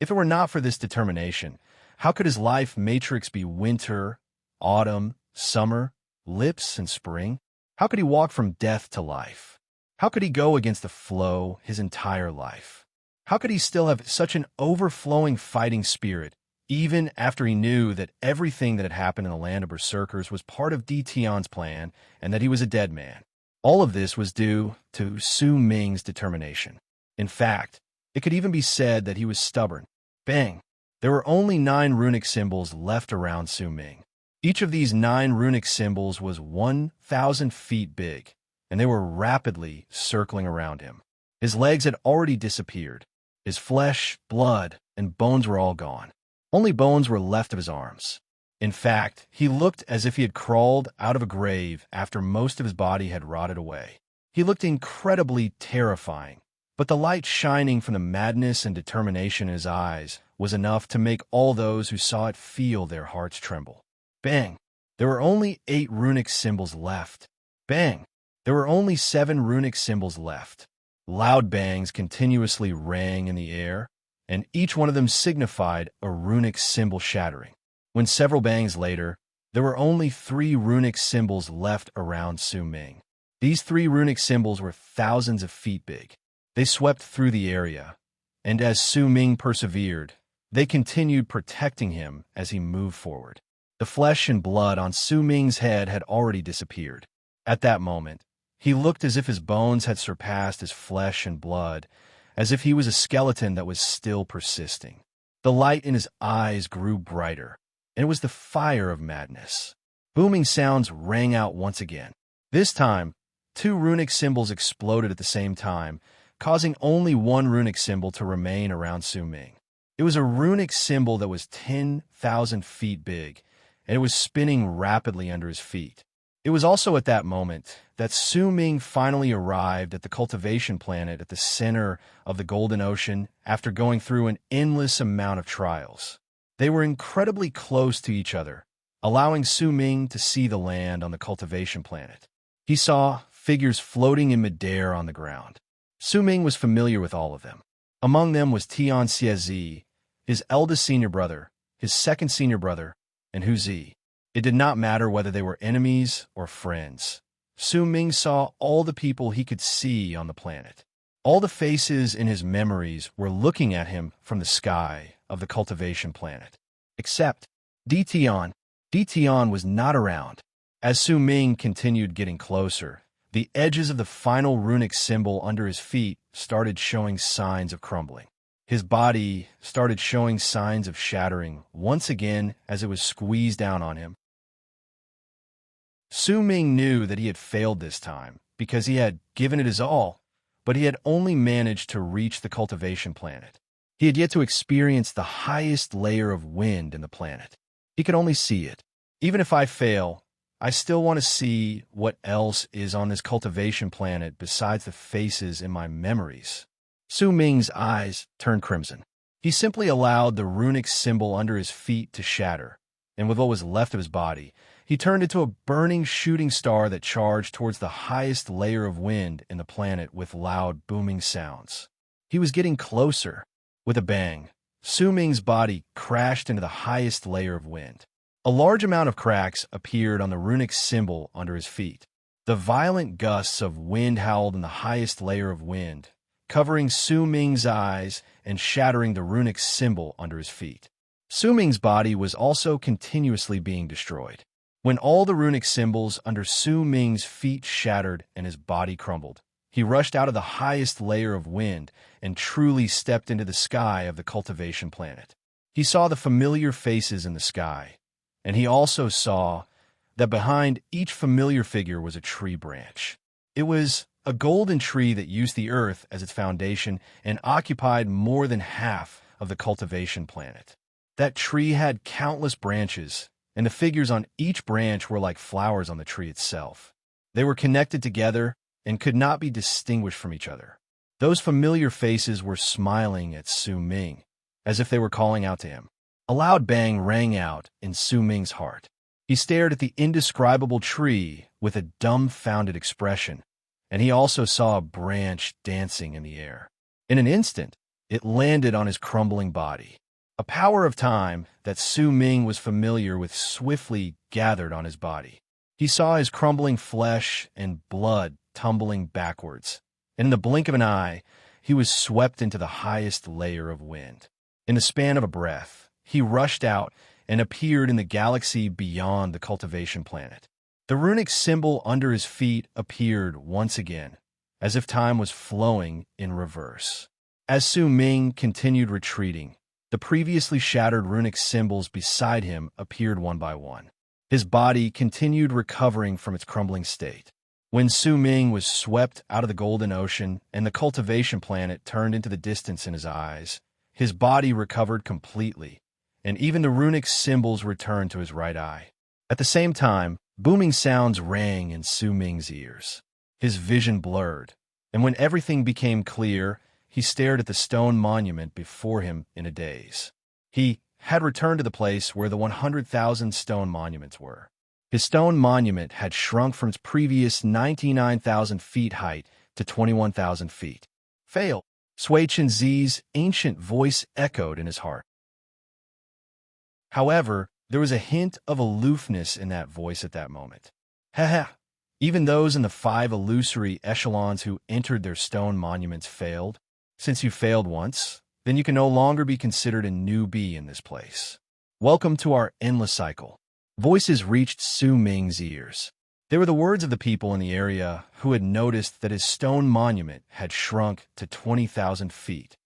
If it were not for this determination, how could his life matrix be winter, autumn, summer, lips, and spring? How could he walk from death to life? How could he go against the flow his entire life? How could he still have such an overflowing fighting spirit, even after he knew that everything that had happened in the land of Berserkers was part of Di Tian's plan and that he was a dead man? All of this was due to Su Ming's determination. In fact, it could even be said that he was stubborn. Bang! There were only 9 runic symbols left around Su Ming. Each of these 9 runic symbols was 1,000 feet big, and they were rapidly circling around him. His legs had already disappeared. His flesh, blood, and bones were all gone. Only bones were left of his arms. In fact, he looked as if he had crawled out of a grave after most of his body had rotted away. He looked incredibly terrifying, but the light shining from the madness and determination in his eyes was enough to make all those who saw it feel their hearts tremble. Bang! There were only 8 runic symbols left. Bang! There were only 7 runic symbols left. Loud bangs continuously rang in the air, and each one of them signified a runic symbol shattering. When several bangs later, there were only 3 runic symbols left around Su Ming. These 3 runic symbols were thousands of feet big. They swept through the area, and as Su Ming persevered, they continued protecting him as he moved forward. The flesh and blood on Su Ming's head had already disappeared. At that moment, he looked as if his bones had surpassed his flesh and blood, as if he was a skeleton that was still persisting. The light in his eyes grew brighter, and it was the fire of madness. Booming sounds rang out once again. This time, 2 runic symbols exploded at the same time, causing only 1 runic symbol to remain around Su Ming. It was a runic symbol that was 10,000 feet big, and it was spinning rapidly under his feet. It was also at that moment that Su Ming finally arrived at the cultivation planet at the center of the Golden Ocean after going through an endless amount of trials. They were incredibly close to each other, allowing Su Ming to see the land on the cultivation planet. He saw figures floating in midair on the ground. Su Ming was familiar with all of them. Among them was Tian Xiezi, his eldest senior brother, his second senior brother, and Hu Zi. It did not matter whether they were enemies or friends. Su Ming saw all the people he could see on the planet. All the faces in his memories were looking at him from the sky of the cultivation planet. Except Di Tian. Di Tian was not around. As Su Ming continued getting closer, the edges of the final runic symbol under his feet started showing signs of crumbling. His body started showing signs of shattering once again as it was squeezed down on him. Su Ming knew that he had failed this time because he had given it his all, but he had only managed to reach the cultivation planet. He had yet to experience the highest layer of wind in the planet. He could only see it. Even if I fail, I still want to see what else is on this cultivation planet besides the faces in my memories. Su Ming's eyes turned crimson. He simply allowed the runic symbol under his feet to shatter, and with what was left of his body, he turned into a burning shooting star that charged towards the highest layer of wind in the planet with loud booming sounds. He was getting closer. With a bang, Su Ming's body crashed into the highest layer of wind. A large amount of cracks appeared on the runic symbol under his feet. The violent gusts of wind howled in the highest layer of wind, covering Su Ming's eyes and shattering the runic symbol under his feet. Su Ming's body was also continuously being destroyed. When all the runic symbols under Su Ming's feet shattered and his body crumbled, he rushed out of the highest layer of wind and truly stepped into the sky of the cultivation planet. He saw the familiar faces in the sky, and he also saw that behind each familiar figure was a tree branch. It was a golden tree that used the earth as its foundation and occupied more than half of the cultivation planet. That tree had countless branches, and the figures on each branch were like flowers on the tree itself. They were connected together and could not be distinguished from each other. Those familiar faces were smiling at Su Ming, as if they were calling out to him. A loud bang rang out in Su Ming's heart. He stared at the indescribable tree with a dumbfounded expression, and he also saw a branch dancing in the air. In an instant, it landed on his crumbling body. A power of time that Su Ming was familiar with swiftly gathered on his body. He saw his crumbling flesh and blood tumbling backwards, and in the blink of an eye, he was swept into the highest layer of wind. In the span of a breath, he rushed out and appeared in the galaxy beyond the cultivation planet. The runic symbol under his feet appeared once again, as if time was flowing in reverse. As Su Ming continued retreating, the previously shattered runic symbols beside him appeared one by one. His body continued recovering from its crumbling state. When Su Ming was swept out of the golden ocean and the cultivation planet turned into the distance in his eyes, his body recovered completely, and even the runic symbols returned to his right eye. At the same time, booming sounds rang in Su Ming's ears. His vision blurred, and when everything became clear, he stared at the stone monument before him in a daze. He had returned to the place where the 100,000 stone monuments were. His stone monument had shrunk from its previous 99,000 feet height to 21,000 feet. Fail! Sui Chenzi's ancient voice echoed in his heart. However, there was a hint of aloofness in that voice at that moment. Ha! Even those in the 5 illusory echelons who entered their stone monuments failed. Since you failed once, then you can no longer be considered a newbie in this place. Welcome to our endless cycle. Voices reached Su Ming's ears. They were the words of the people in the area who had noticed that his stone monument had shrunk to 20,000 feet.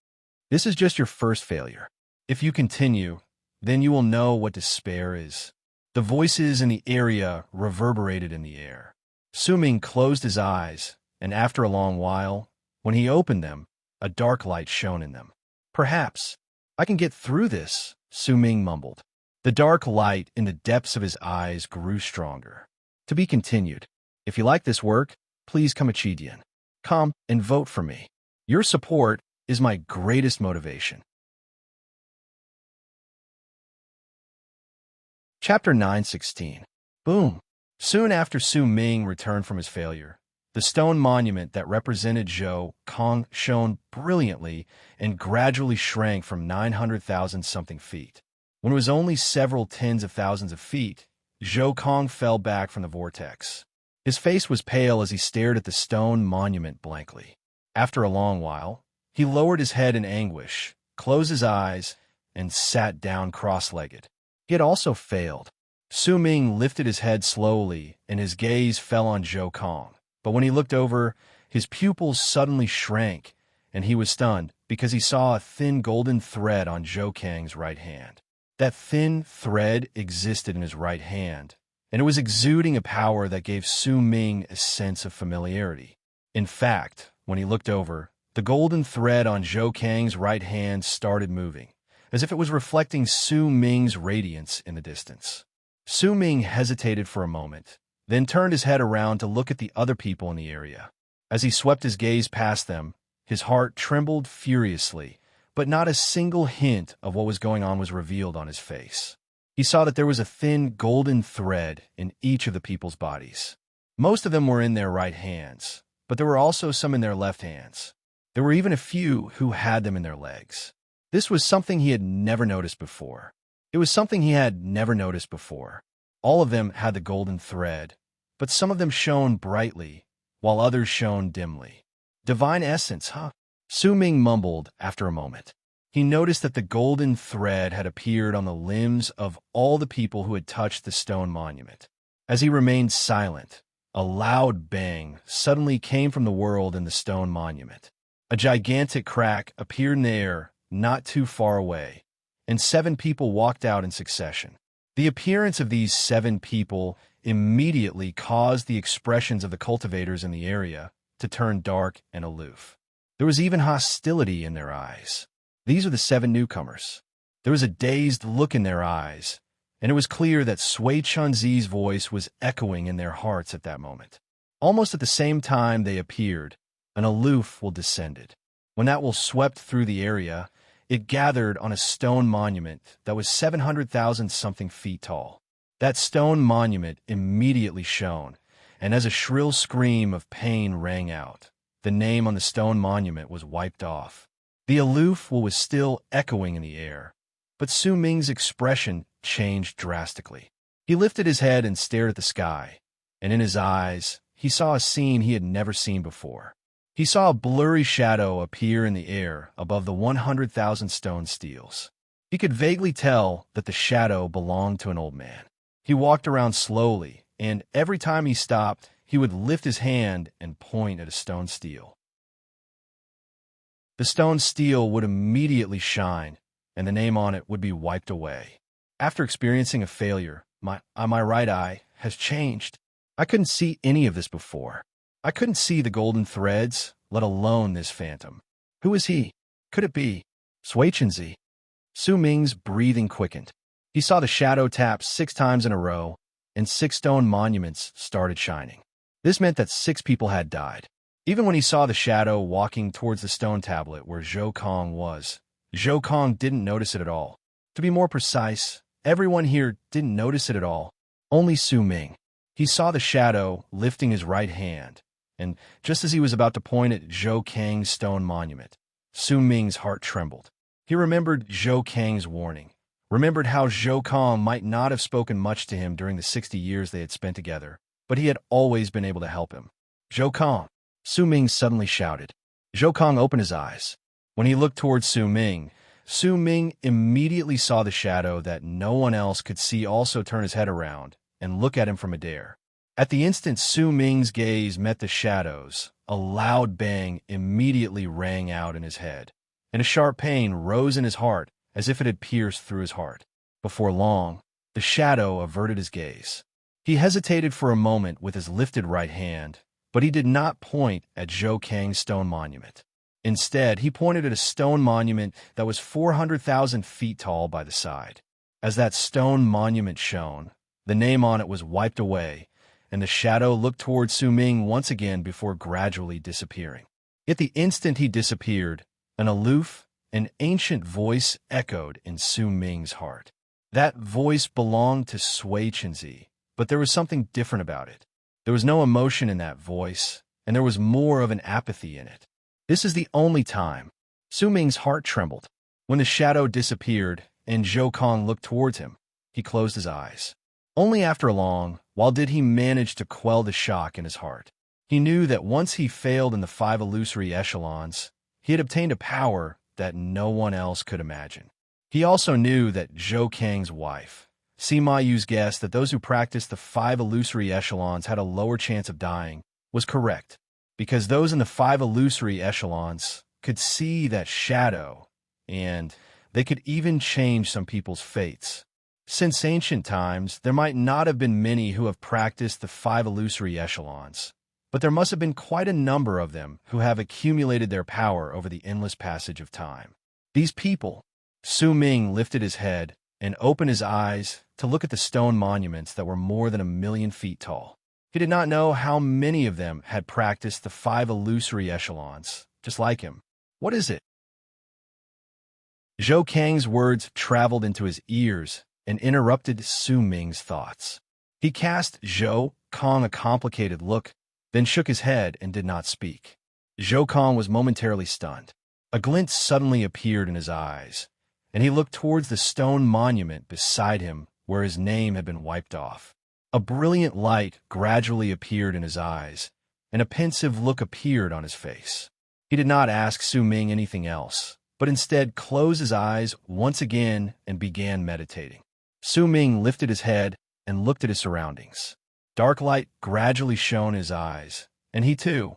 This is just your first failure. If you continue, then you will know what despair is. The voices in the area reverberated in the air. Su Ming closed his eyes, and after a long while, when he opened them, a dark light shone in them. Perhaps I can get through this, Su Ming mumbled. The dark light in the depths of his eyes grew stronger. To be continued. If you like this work, please come Chidian. Come and vote for me. Your support is my greatest motivation. Chapter 916. Boom. Soon after Su Ming returned from his failure, the stone monument that represented Zhou Kong shone brilliantly and gradually shrank from 900,000-something feet. When it was only several tens of thousands of feet, Zhou Kong fell back from the vortex. His face was pale as he stared at the stone monument blankly. After a long while, he lowered his head in anguish, closed his eyes, and sat down cross-legged. He had also failed. Su Ming lifted his head slowly, and his gaze fell on Zhou Kong. But when he looked over, his pupils suddenly shrank, and he was stunned because he saw a thin golden thread on Zhou Kang's right hand. That thin thread existed in his right hand, and it was exuding a power that gave Su Ming a sense of familiarity. In fact, when he looked over, the golden thread on Zhou Kang's right hand started moving, as if it was reflecting Su Ming's radiance in the distance. Su Ming hesitated for a moment, then turned his head around to look at the other people in the area. As he swept his gaze past them, his heart trembled furiously, but not a single hint of what was going on was revealed on his face. He saw that there was a thin golden thread in each of the people's bodies. Most of them were in their right hands, but there were also some in their left hands. There were even a few who had them in their legs. This was something he had never noticed before. It was something he had never noticed before. All of them had the golden thread, but some of them shone brightly, while others shone dimly. Divine essence, huh? Su Ming mumbled after a moment. He noticed that the golden thread had appeared on the limbs of all the people who had touched the stone monument. As he remained silent, a loud bang suddenly came from the world in the stone monument. A gigantic crack appeared in the air not too far away, and 7 people walked out in succession. The appearance of these 7 people immediately caused the expressions of the cultivators in the area to turn dark and aloof. There was even hostility in their eyes. These were the 7 newcomers. There was a dazed look in their eyes, and it was clear that Sui Chunzi's voice was echoing in their hearts at that moment. Almost at the same time they appeared, an aloof will descended. When that will swept through the area, it gathered on a stone monument that was 700,000-something feet tall. That stone monument immediately shone, and as a shrill scream of pain rang out, the name on the stone monument was wiped off. The aloof was still echoing in the air, but Su Ming's expression changed drastically. He lifted his head and stared at the sky, and in his eyes, he saw a scene he had never seen before. He saw a blurry shadow appear in the air above the 100,000 stone steels. He could vaguely tell that the shadow belonged to an old man. He walked around slowly, and every time he stopped, he would lift his hand and point at a stone steel. The stone steel would immediately shine, and the name on it would be wiped away. After experiencing a failure, my right eye has changed. I couldn't see any of this before. I couldn't see the golden threads, let alone this phantom. Who is he? Could it be Sui Chunzi? Su Ming's breathing quickened. He saw the shadow tap 6 times in a row, and 6 stone monuments started shining. This meant that 6 people had died. Even when he saw the shadow walking towards the stone tablet where Zhou Kong was, Zhou Kong didn't notice it at all. To be more precise, everyone here didn't notice it at all. Only Su Ming. He saw the shadow lifting his right hand, and just as he was about to point at Zhou Kang's stone monument, Su Ming's heart trembled. He remembered Zhou Kang's warning, remembered how Zhou Kong might not have spoken much to him during the 60 years they had spent together, but he had always been able to help him. Zhou Kong! Su Ming suddenly shouted. Zhou Kong opened his eyes. When he looked towards Su Ming immediately saw the shadow that no one else could see also turn his head around and look at him from midair. At the instant Su Ming's gaze met the shadow's, a loud bang immediately rang out in his head, and a sharp pain rose in his heart as if it had pierced through his heart. Before long, the shadow averted his gaze. He hesitated for a moment with his lifted right hand, but he did not point at Zhou Kang's stone monument. Instead, he pointed at a stone monument that was 400,000 feet tall by the side. As that stone monument shone, the name on it was wiped away, and the shadow looked towards Su Ming once again before gradually disappearing. At the instant he disappeared, an aloof and ancient voice echoed in Su Ming's heart. That voice belonged to Sui Chunzi, but there was something different about it. There was no emotion in that voice, and there was more of an apathy in it. This is the only time. Su Ming's heart trembled. When the shadow disappeared and Zhou Kong looked towards him, he closed his eyes. Only after long while did he manage to quell the shock in his heart. He knew that once he failed in the 5 illusory echelons, he had obtained a power that no one else could imagine. He also knew that Zhou Kang's wife, Sima Yu's guess that those who practiced the 5 illusory echelons had a lower chance of dying was correct, because those in the 5 illusory echelons could see that shadow, and they could even change some people's fates. Since ancient times, there might not have been many who have practiced the 5 illusory echelons, but there must have been quite a number of them who have accumulated their power over the endless passage of time. These people. Su Ming lifted his head and opened his eyes to look at the stone monuments that were more than 1,000,000 feet tall. He did not know how many of them had practiced the 5 illusory echelons, just like him. What is it? Zhou Kang's words traveled into his ears and interrupted Su Ming's thoughts. He cast Zhou Kang a complicated look, then shook his head and did not speak. Zhou Kang was momentarily stunned. A glint suddenly appeared in his eyes, and he looked towards the stone monument beside him where his name had been wiped off. A brilliant light gradually appeared in his eyes, and a pensive look appeared on his face. He did not ask Su Ming anything else, but instead closed his eyes once again and began meditating. Su Ming lifted his head and looked at his surroundings. Dark light gradually shone in his eyes, and he too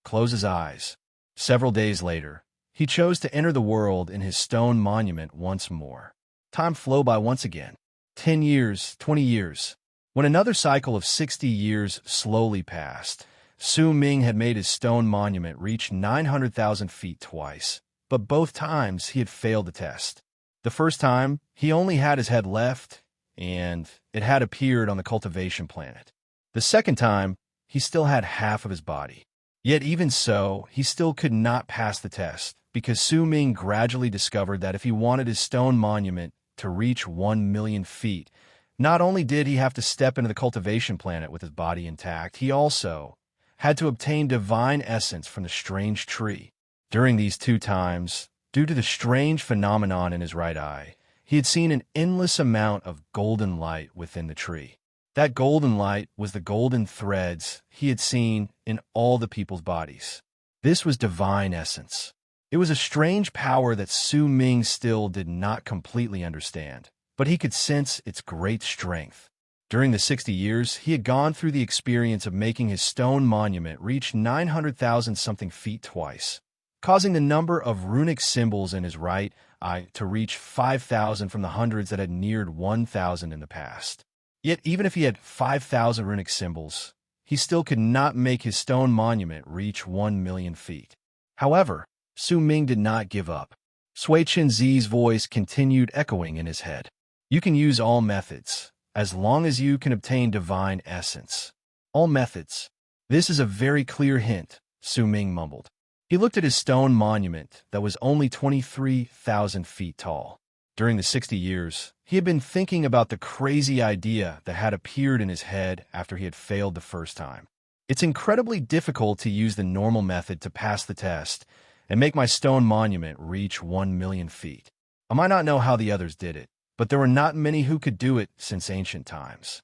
closed his eyes. Several days later, he chose to enter the world in his stone monument once more. Time flew by once again. 10 years, 20 years. When another cycle of 60 years slowly passed, Su Ming had made his stone monument reach 900,000 feet twice, but both times he had failed the test. The first time, he only had his head left, and it had appeared on the cultivation planet. The second time, he still had half of his body. Yet even so, he still could not pass the test, because Su Ming gradually discovered that if he wanted his stone monument to reach 1,000,000 feet, not only did he have to step into the cultivation planet with his body intact, he also had to obtain divine essence from the strange tree. During these 2 times, due to the strange phenomenon in his right eye, he had seen an endless amount of golden light within the tree. That golden light was the golden threads he had seen in all the people's bodies. This was divine essence. It was a strange power that Su Ming still did not completely understand, but he could sense its great strength. During the 60 years, he had gone through the experience of making his stone monument reach 900,000-something feet twice, causing the number of runic symbols in his right eye to reach 5,000 from the hundreds that had neared 1,000 in the past. Yet even if he had 5,000 runic symbols, he still could not make his stone monument reach 1,000,000 feet. However, Su Ming did not give up. Sui Chenzi's voice continued echoing in his head. You can use all methods, as long as you can obtain divine essence. All methods. This is a very clear hint, Su Ming mumbled. He looked at his stone monument that was only 23,000 feet tall. During the 60 years, he had been thinking about the crazy idea that had appeared in his head after he had failed the first time. It's incredibly difficult to use the normal method to pass the test and make my stone monument reach 1,000,000 feet. I might not know how the others did it, but there were not many who could do it since ancient times.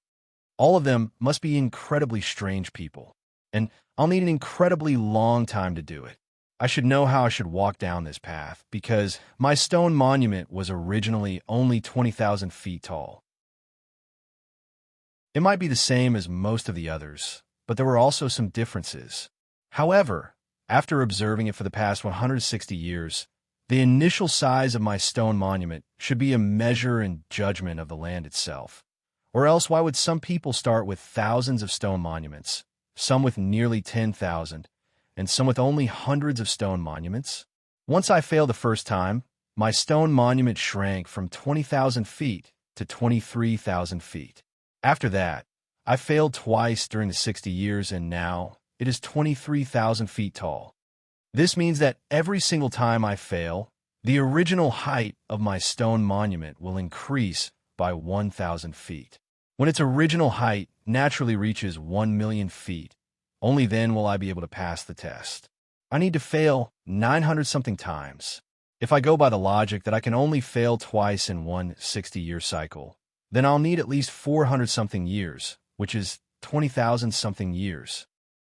All of them must be incredibly strange people, and I'll need an incredibly long time to do it. I should know how I should walk down this path, because my stone monument was originally only 20,000 feet tall. It might be the same as most of the others, but there were also some differences. However, after observing it for the past 160 years, the initial size of my stone monument should be a measure and judgment of the land itself. Or else why would some people start with thousands of stone monuments, some with nearly 10,000, and some with only hundreds of stone monuments? Once I failed the first time, my stone monument shrank from 20,000 feet to 23,000 feet. After that, I failed twice during the 60 years, and now it is 23,000 feet tall. This means that every single time I fail, the original height of my stone monument will increase by 1,000 feet. When its original height naturally reaches 1,000,000 feet, only then will I be able to pass the test. I need to fail 900-something times. If I go by the logic that I can only fail twice in one 60-year cycle, then I'll need at least 400-something years, which is 20,000-something years.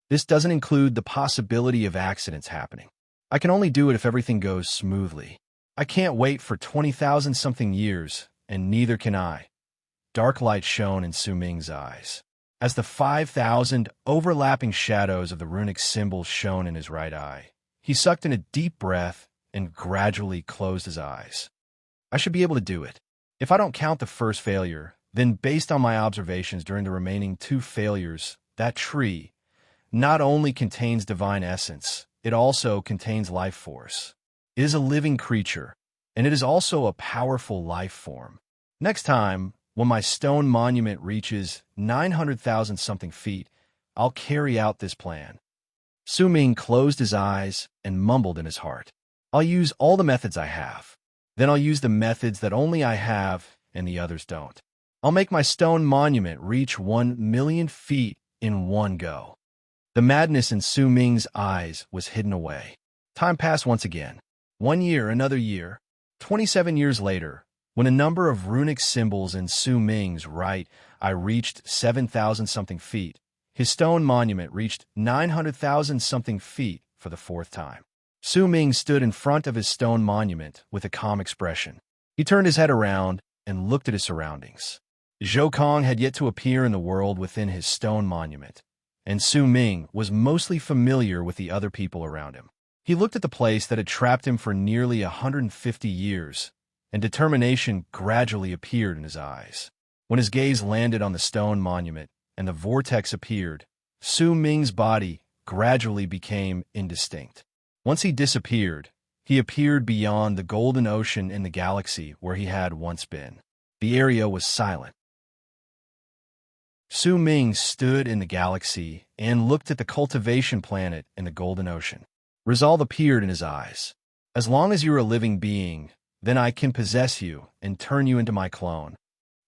This doesn't include the possibility of accidents happening. I can only do it if everything goes smoothly. I can't wait for 20,000-something years, and neither can I. Dark light shone in Su Ming's eyes. As the 5,000 overlapping shadows of the runic symbols shone in his right eye, he sucked in a deep breath and gradually closed his eyes. I should be able to do it. If I don't count the first failure, then based on my observations during the remaining 2 failures, that tree not only contains divine essence, it also contains life force. It is a living creature, and it is also a powerful life form. Next time, when my stone monument reaches 900,000 something feet, I'll carry out this plan. Su Ming closed his eyes and mumbled in his heart. I'll use all the methods I have. Then I'll use the methods that only I have and the others don't. I'll make my stone monument reach 1,000,000 feet in one go. The madness in Su Ming's eyes was hidden away. Time passed once again. 1 year, another year. 27 years later, when a number of runic symbols in Su Ming's right eye reached 7,000 something feet, his stone monument reached 900,000 something feet for the fourth time. Su Ming stood in front of his stone monument with a calm expression. He turned his head around and looked at his surroundings. Zhou Kong had yet to appear in the world within his stone monument, and Su Ming was mostly familiar with the other people around him. He looked at the place that had trapped him for nearly 150 years, and determination gradually appeared in his eyes. When his gaze landed on the stone monument and the vortex appeared, Su Ming's body gradually became indistinct. Once he disappeared, he appeared beyond the golden ocean in the galaxy where he had once been. The area was silent. Su Ming stood in the galaxy and looked at the cultivation planet in the golden ocean. Resolve appeared in his eyes. As long as you're a living being, then I can possess you and turn you into my clone.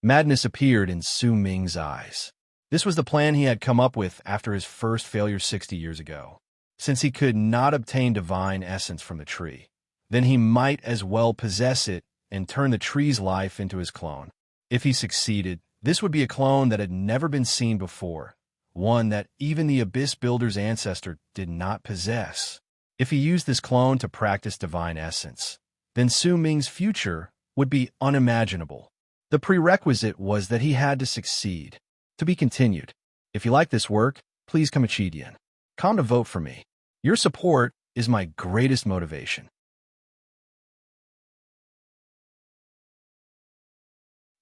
Madness appeared in Su Ming's eyes. This was the plan he had come up with after his first failure 60 years ago. Since he could not obtain divine essence from the tree, then he might as well possess it and turn the tree's life into his clone. If he succeeded, this would be a clone that had never been seen before, one that even the Abyss Builder's ancestor did not possess. If he used this clone to practice divine essence, then Su Ming's future would be unimaginable. The prerequisite was that he had to succeed. To be continued. If you like this work, please come Chidian. Come to vote for me. Your support is my greatest motivation.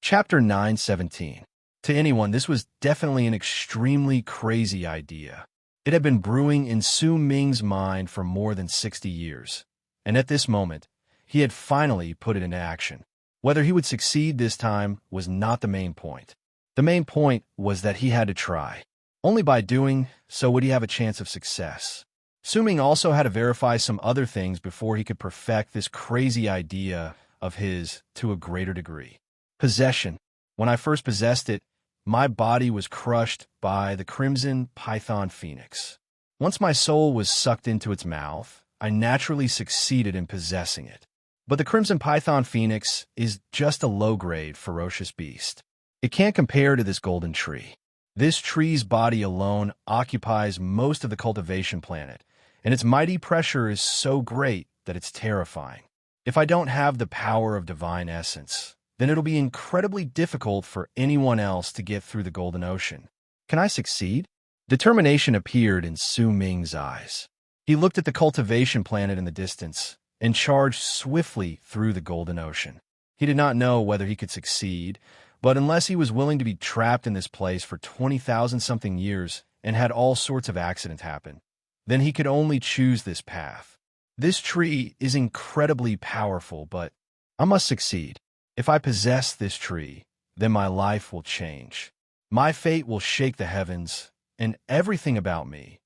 Chapter 9:17. To anyone, this was definitely an extremely crazy idea. It had been brewing in Su Ming's mind for more than 60 years, and at this moment, he had finally put it into action. Whether he would succeed this time was not the main point. The main point was that he had to try. Only by doing so would he have a chance of success. Su Ming also had to verify some other things before he could perfect this crazy idea of his to a greater degree. Possession. When I first possessed it, my body was crushed by the crimson python phoenix. Once my soul was sucked into its mouth, I naturally succeeded in possessing it. But the crimson python phoenix is just a low-grade, ferocious beast. It can't compare to this golden tree. This tree's body alone occupies most of the cultivation planet, and its mighty pressure is so great that it's terrifying. If I don't have the power of divine essence, then it'll be incredibly difficult for anyone else to get through the golden ocean. Can I succeed? Determination appeared in Su Ming's eyes. He looked at the cultivation planet in the distance and charged swiftly through the golden ocean. He did not know whether he could succeed, but unless he was willing to be trapped in this place for 20,000 something years and had all sorts of accidents happen, then he could only choose this path. This tree is incredibly powerful, but I must succeed. If I possess this tree, then my life will change. My fate will shake the heavens, and everything about me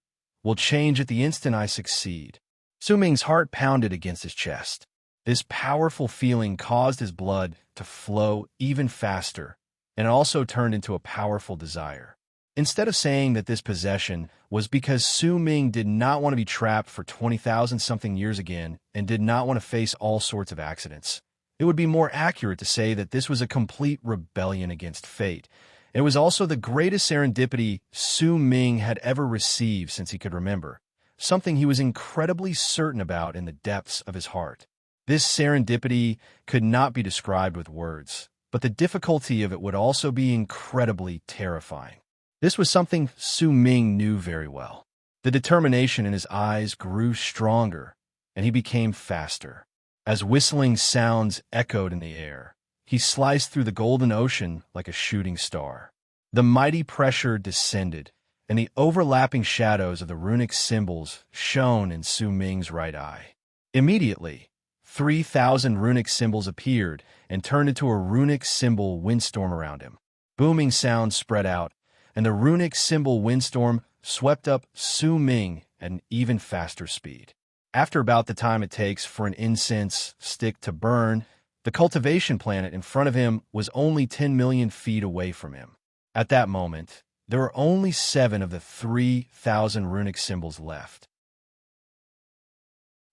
will change at the instant I succeed. Su Ming's heart pounded against his chest. This powerful feeling caused his blood to flow even faster, and it also turned into a powerful desire. Instead of saying that this possession was because Su Ming did not want to be trapped for 20,000 something years again and did not want to face all sorts of accidents, it would be more accurate to say that this was a complete rebellion against fate. It was also the greatest serendipity Su Ming had ever received since he could remember, something he was incredibly certain about in the depths of his heart. This serendipity could not be described with words, but the difficulty of it would also be incredibly terrifying. This was something Su Ming knew very well. The determination in his eyes grew stronger, and he became faster. As whistling sounds echoed in the air, he sliced through the golden ocean like a shooting star. The mighty pressure descended, and the overlapping shadows of the runic symbols shone in Su Ming's right eye. Immediately, 3,000 runic symbols appeared and turned into a runic symbol windstorm around him. Booming sounds spread out, and the runic symbol windstorm swept up Su Ming at an even faster speed. After about the time it takes for an incense stick to burn, the cultivation planet in front of him was only 10 million feet away from him. At that moment, there were only 7 of the 3,000 runic symbols left.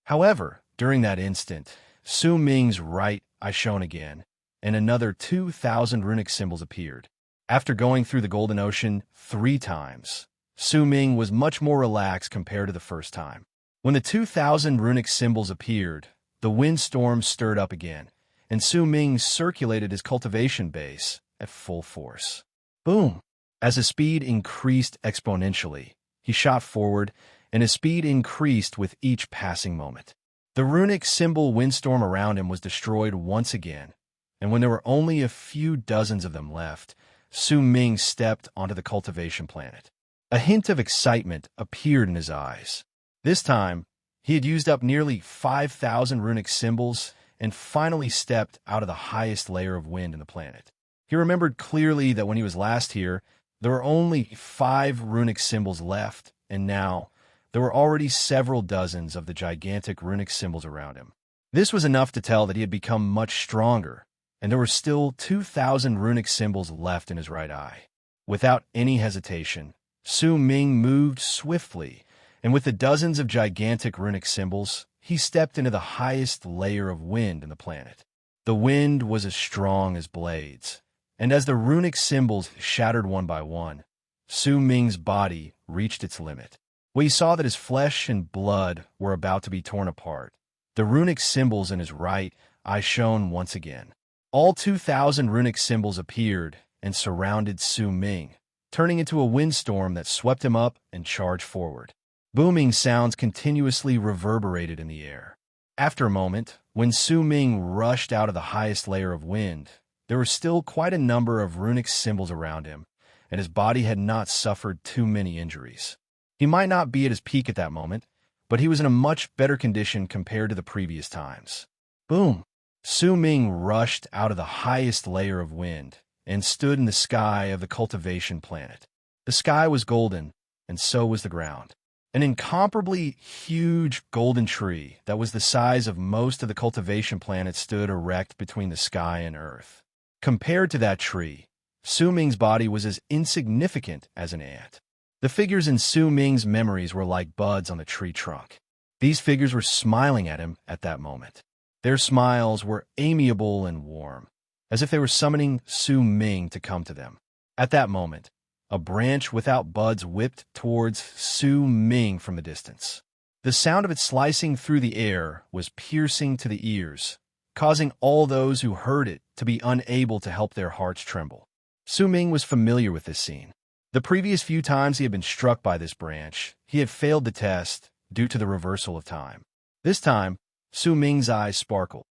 However, during that instant, Su Ming's right eye shone again, and another 2,000 runic symbols appeared. After going through the Golden Ocean 3 times, Su Ming was much more relaxed compared to the first time. When the 2,000 runic symbols appeared, the windstorm stirred up again, and Su Ming circulated his cultivation base at full force. Boom! As his speed increased exponentially, he shot forward, and his speed increased with each passing moment. The runic symbol windstorm around him was destroyed once again, and when there were only a few dozens of them left, Su Ming stepped onto the cultivation planet. A hint of excitement appeared in his eyes. This time, he had used up nearly 5,000 runic symbols and finally stepped out of the highest layer of wind in the planet. He remembered clearly that when he was last here, there were only 5 runic symbols left, and now there were already several dozens of the gigantic runic symbols around him. This was enough to tell that he had become much stronger, and there were still 2,000 runic symbols left in his right eye. Without any hesitation, Su Ming moved swiftly, and with the dozens of gigantic runic symbols, he stepped into the highest layer of wind in the planet. The wind was as strong as blades, and as the runic symbols shattered one by one, Su Ming's body reached its limit. When he saw that his flesh and blood were about to be torn apart, the runic symbols in his right eye shone once again. All 2,000 runic symbols appeared and surrounded Su Ming, turning into a windstorm that swept him up and charged forward. Booming sounds continuously reverberated in the air. After a moment, when Su Ming rushed out of the highest layer of wind, there were still quite a number of runic symbols around him, and his body had not suffered too many injuries. He might not be at his peak at that moment, but he was in a much better condition compared to the previous times. Boom! Su Ming rushed out of the highest layer of wind and stood in the sky of the cultivation planet. The sky was golden, and so was the ground. An incomparably huge golden tree that was the size of most of the cultivation planet stood erect between the sky and earth. Compared to that tree, Su Ming's body was as insignificant as an ant. The figures in Su Ming's memories were like buds on the tree trunk. These figures were smiling at him at that moment. Their smiles were amiable and warm, as if they were summoning Su Ming to come to them. At that moment, a branch without buds whipped towards Su Ming from a distance. The sound of it slicing through the air was piercing to the ears, causing all those who heard it to be unable to help their hearts tremble. Su Ming was familiar with this scene. The previous few times he had been struck by this branch, he had failed the test due to the reversal of time. This time, Su Ming's eyes sparkled.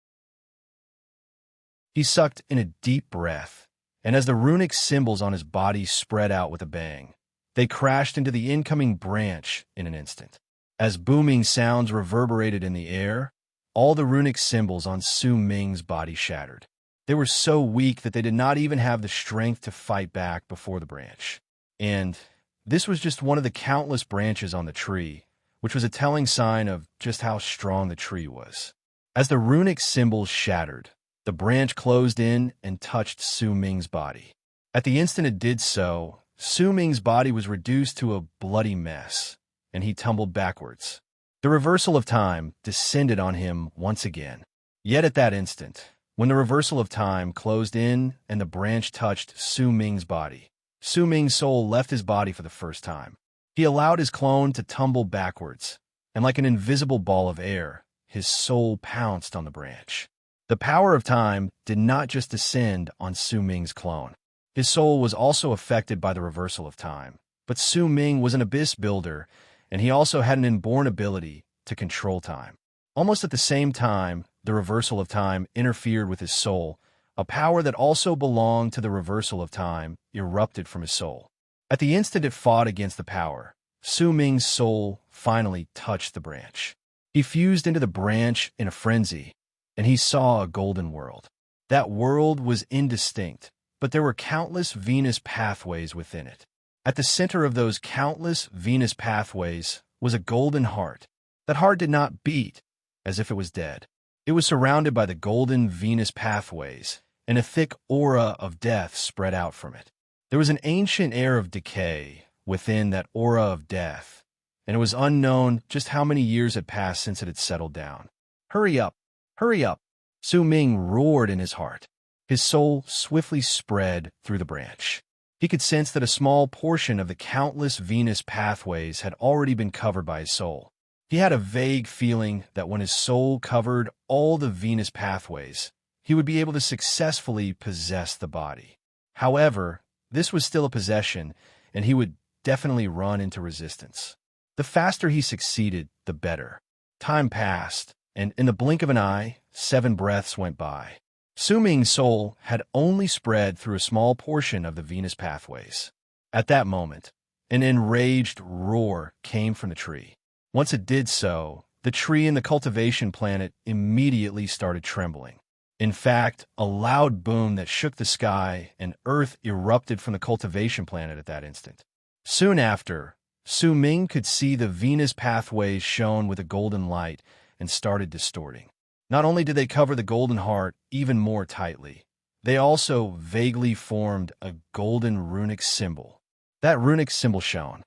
He sucked in a deep breath, and as the runic symbols on his body spread out with a bang, they crashed into the incoming branch in an instant. As booming sounds reverberated in the air, all the runic symbols on Su Ming's body shattered. They were so weak that they did not even have the strength to fight back before the branch. And this was just one of the countless branches on the tree, which was a telling sign of just how strong the tree was. As the runic symbols shattered, the branch closed in and touched Su Ming's body. At the instant it did so, Su Ming's body was reduced to a bloody mess, and he tumbled backwards. The reversal of time descended on him once again. Yet at that instant, when the reversal of time closed in and the branch touched Su Ming's body, Su Ming's soul left his body for the first time. He allowed his clone to tumble backwards, and like an invisible ball of air, his soul pounced on the branch. The power of time did not just descend on Su Ming's clone. His soul was also affected by the reversal of time. But Su Ming was an abyss builder, and he also had an inborn ability to control time. Almost at the same time, the reversal of time interfered with his soul. A power that also belonged to the reversal of time erupted from his soul. At the instant it fought against the power, Su Ming's soul finally touched the branch. He fused into the branch in a frenzy, and he saw a golden world. That world was indistinct, but there were countless Venus pathways within it. At the center of those countless Venus pathways was a golden heart. That heart did not beat as if it was dead. It was surrounded by the golden Venus pathways, and a thick aura of death spread out from it. There was an ancient air of decay within that aura of death, and it was unknown just how many years had passed since it had settled down. Hurry up! Hurry up! Su Ming roared in his heart. His soul swiftly spread through the branch. He could sense that a small portion of the countless Venus pathways had already been covered by his soul. He had a vague feeling that when his soul covered all the Venus pathways, he would be able to successfully possess the body. However, this was still a possession, and he would definitely run into resistance. The faster he succeeded, the better. Time passed, and in the blink of an eye, 7 breaths went by. Su Ming's soul had only spread through a small portion of the Venus pathways. At that moment, an enraged roar came from the tree. Once it did so, the tree and the cultivation planet immediately started trembling. In fact, a loud boom that shook the sky and earth erupted from the cultivation planet at that instant. Soon after, Su Ming could see the Venus pathways shone with a golden light and started distorting. Not only did they cover the golden heart even more tightly, they also vaguely formed a golden runic symbol. That runic symbol shone.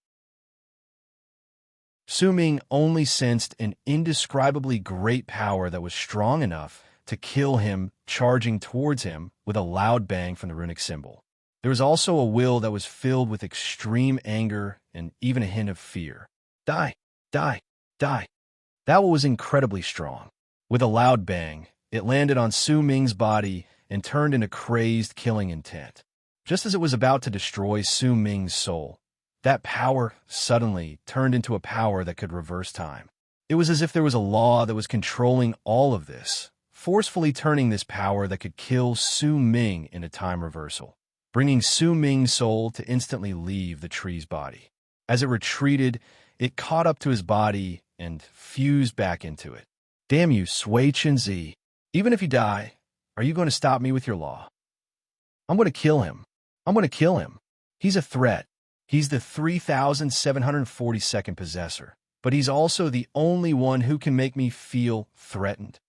Su Ming only sensed an indescribably great power that was strong enough to kill him, charging towards him with a loud bang from the runic symbol. There was also a will that was filled with extreme anger and even a hint of fear. Die! Die! Die! That will was incredibly strong. With a loud bang, it landed on Su Ming's body and turned into crazed killing intent. Just as it was about to destroy Su Ming's soul, that power suddenly turned into a power that could reverse time. It was as if there was a law that was controlling all of this, forcefully turning this power that could kill Su Ming into time reversal, bringing Su Ming's soul to instantly leave the tree's body. As it retreated, it caught up to his body and fused back into it. Damn you, Sui Chenzi. Even if you die, are you going to stop me with your law? I'm going to kill him. I'm going to kill him. He's a threat. He's the 3,742nd possessor, but he's also the only one who can make me feel threatened.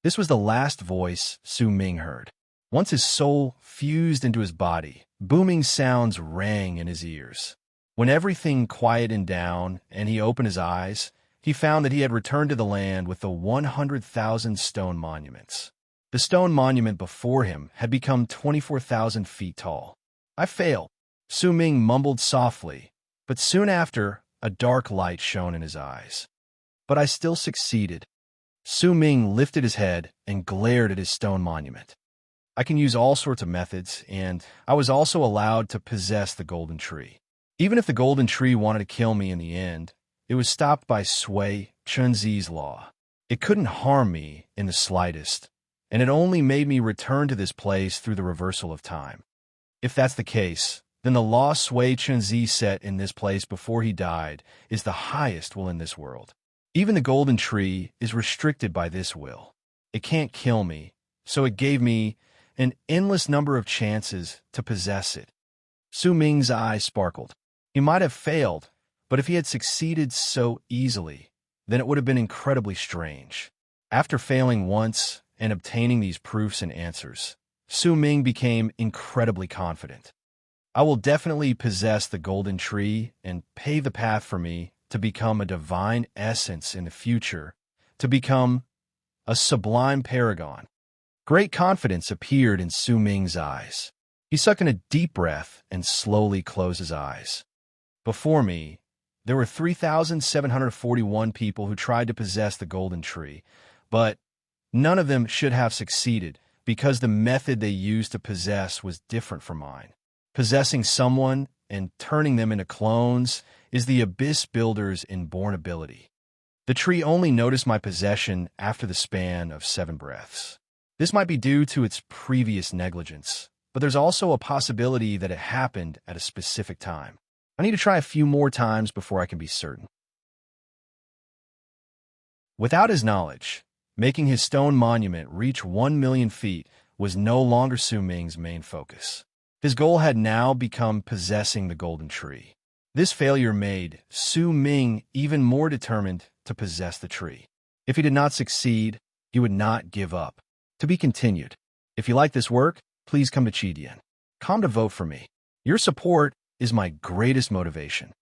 This was the last voice Su Ming heard. Once his soul fused into his body, booming sounds rang in his ears. When everything quieted down and he opened his eyes, he found that he had returned to the land with the 100,000 stone monuments. The stone monument before him had become 24,000 feet tall. I failed, Su Ming mumbled softly, but soon after, a dark light shone in his eyes. But I still succeeded. Su Ming lifted his head and glared at his stone monument. I can use all sorts of methods, and I was also allowed to possess the golden tree. Even if the golden tree wanted to kill me in the end, it was stopped by Sui Chenzi's law. It couldn't harm me in the slightest, and it only made me return to this place through the reversal of time. If that's the case, then the law Sui Chenzi set in this place before he died is the highest will in this world. Even the golden tree is restricted by this will. It can't kill me, so it gave me an endless number of chances to possess it. Su Ming's eyes sparkled. He might have failed, but if he had succeeded so easily, then it would have been incredibly strange. After failing once and obtaining these proofs and answers, Su Ming became incredibly confident. I will definitely possess the golden tree and pave the path for me to become a divine essence in the future, to become a sublime paragon. Great confidence appeared in Su Ming's eyes. He sucked in a deep breath and slowly closed his eyes. Before me, there were 3,741 people who tried to possess the golden tree, but none of them should have succeeded because the method they used to possess was different from mine. Possessing someone and turning them into clones is the Abyss Builder's inborn ability. The tree only noticed my possession after the span of 7 breaths. This might be due to its previous negligence, but there's also a possibility that it happened at a specific time. I need to try a few more times before I can be certain. Without his knowledge, Making his stone monument reach 1 million feet was no longer Su Ming's main focus. His goal had now become possessing the golden tree. This failure made Su Ming even more determined to possess the tree. If he did not succeed, he would not give up. To be continued. If you like this work, please come to Chidian. Come to vote for me. Your support is my greatest motivation.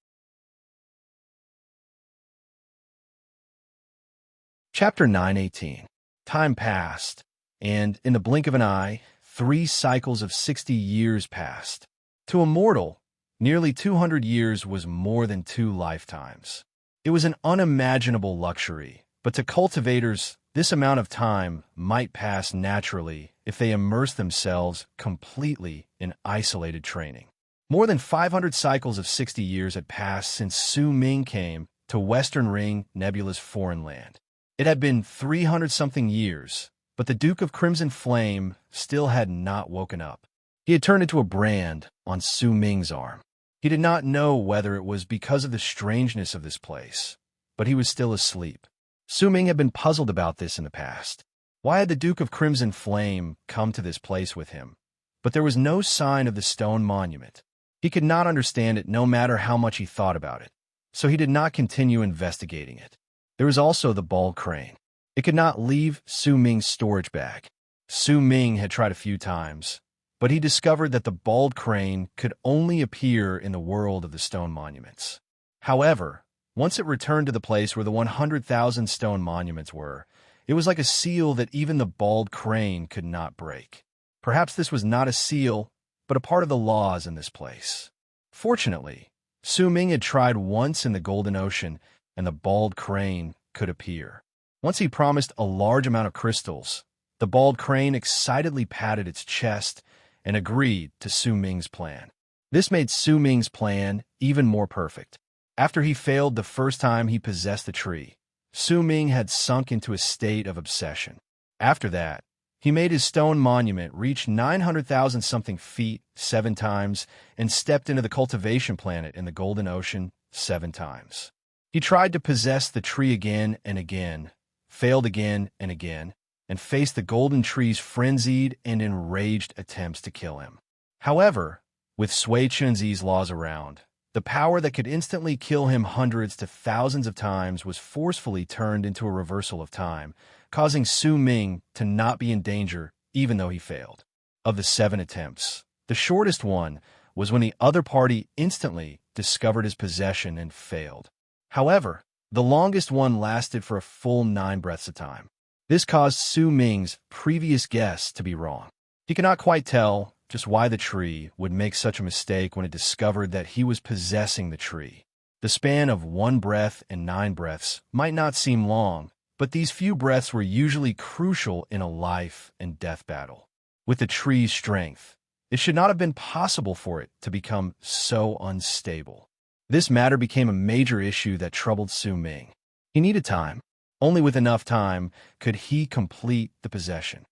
Chapter 918. Time passed, and in the blink of an eye, 3 cycles of 60 years passed. To a mortal, nearly 200 years was more than 2 lifetimes. It was an unimaginable luxury, but to cultivators, this amount of time might pass naturally if they immerse themselves completely in isolated training. More than 500 cycles of 60 years had passed since Su Ming came to Western Ring Nebula's foreign land. It had been 300-something years, but the Duke of Crimson Flame still had not woken up. He had turned into a brand on Su Ming's arm. He did not know whether it was because of the strangeness of this place, but he was still asleep. Su Ming had been puzzled about this in the past. Why had the Duke of Crimson Flame come to this place with him? But there was no sign of the stone monument. He could not understand it no matter how much he thought about it, so he did not continue investigating it. There was also the bald crane. It could not leave Su Ming's storage bag. Su Ming had tried a few times, but he discovered that the bald crane could only appear in the world of the stone monuments. However, once it returned to the place where the 100,000 stone monuments were, it was like a seal that even the bald crane could not break. Perhaps this was not a seal, but a part of the laws in this place. Fortunately, Su Ming had tried once in the Golden Ocean, and the bald crane could appear. Once he promised a large amount of crystals, the bald crane excitedly patted its chest and agreed to Su Ming's plan. This made Su Ming's plan even more perfect. After he failed the first time he possessed the tree, Su Ming had sunk into a state of obsession. After that, he made his stone monument reach 900,000-something feet 7 times and stepped into the cultivation planet in the Golden Ocean 7 times. He tried to possess the tree again and again, failed again and again, and faced the golden tree's frenzied and enraged attempts to kill him. However, with Sui Chunzi's laws around, the power that could instantly kill him hundreds to thousands of times was forcefully turned into a reversal of time, causing Su Ming to not be in danger even though he failed. Of the 7 attempts, the shortest one was when the other party instantly discovered his possession and failed. However, the longest one lasted for a full 9 breaths of time. This caused Su Ming's previous guess to be wrong. He could not quite tell just why the tree would make such a mistake when it discovered that he was possessing the tree. The span of 1 breath and 9 breaths might not seem long, but these few breaths were usually crucial in a life and death battle. With the tree's strength, it should not have been possible for it to become so unstable. This matter became a major issue that troubled Su Ming. He needed time. Only with enough time could he complete the possession.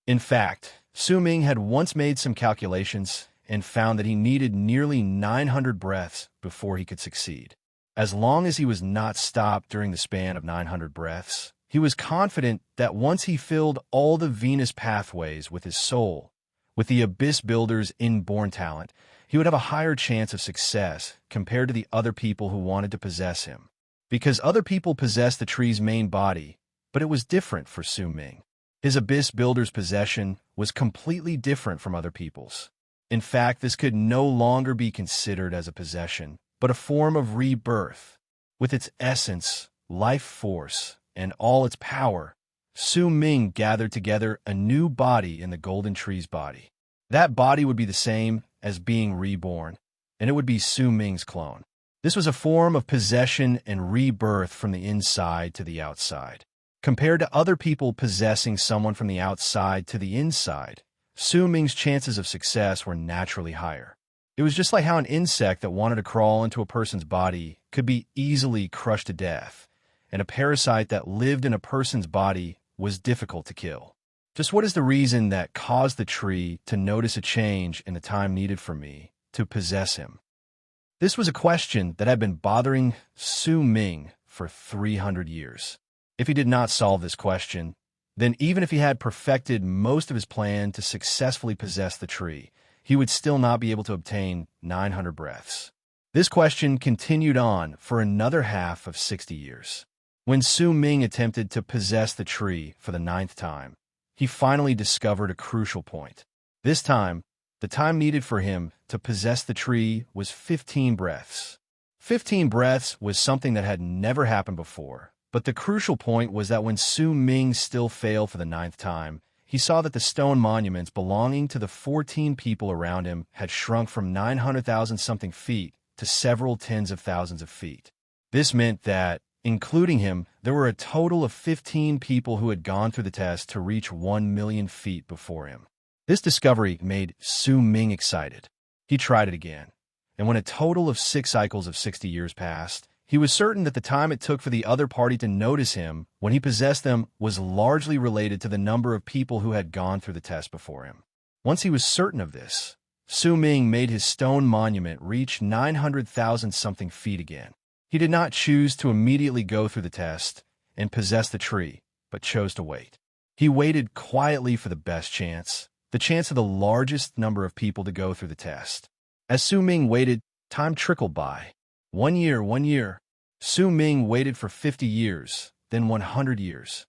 In fact, Su Ming had once made some calculations and found that he needed nearly 900 breaths before he could succeed. As long as he was not stopped during the span of 900 breaths, he was confident that once he filled all the Venus pathways with his soul, with the Abyss Builder's inborn talent, he would have a higher chance of success compared to the other people who wanted to possess him. Because other people possessed the tree's main body, but it was different for Su Ming. His Abyss Builder's possession was completely different from other people's. In fact, this could no longer be considered as a possession, but a form of rebirth. With its essence, life force, and all its power, Su Ming gathered together a new body in the Golden Tree's body. That body would be the same as being reborn, and it would be Su Ming's clone. This was a form of possession and rebirth from the inside to the outside. Compared to other people possessing someone from the outside to the inside, Su Ming's chances of success were naturally higher. It was just like how an insect that wanted to crawl into a person's body could be easily crushed to death, and a parasite that lived in a person's body was difficult to kill. Just what is the reason that caused the tree to notice a change in the time needed for me to possess him? This was a question that had been bothering Su Ming for 300 years. If he did not solve this question, then even if he had perfected most of his plan to successfully possess the tree, he would still not be able to obtain 900 breaths. This question continued on for another half of 60 years. When Su Ming attempted to possess the tree for the 9th time, he finally discovered a crucial point. This time, the time needed for him to possess the tree was 15 breaths. 15 breaths was something that had never happened before, but the crucial point was that when Su Ming still failed for the 9th time, he saw that the stone monuments belonging to the 14 people around him had shrunk from 900,000-something feet to several tens of thousands of feet. This meant that, including him, there were a total of 15 people who had gone through the test to reach 1 million feet before him. This discovery made Su Ming excited. He tried it again, and when a total of 6 cycles of 60 years passed, he was certain that the time it took for the other party to notice him when he possessed them was largely related to the number of people who had gone through the test before him. Once he was certain of this, Su Ming made his stone monument reach 900,000-something feet again. He did not choose to immediately go through the test and possess the tree, but chose to wait. He waited quietly for the best chance, the chance of the largest number of people to go through the test. As Su Ming waited, time trickled by. 1 year, 1 year. Su Ming waited for 50 years, then 100 years.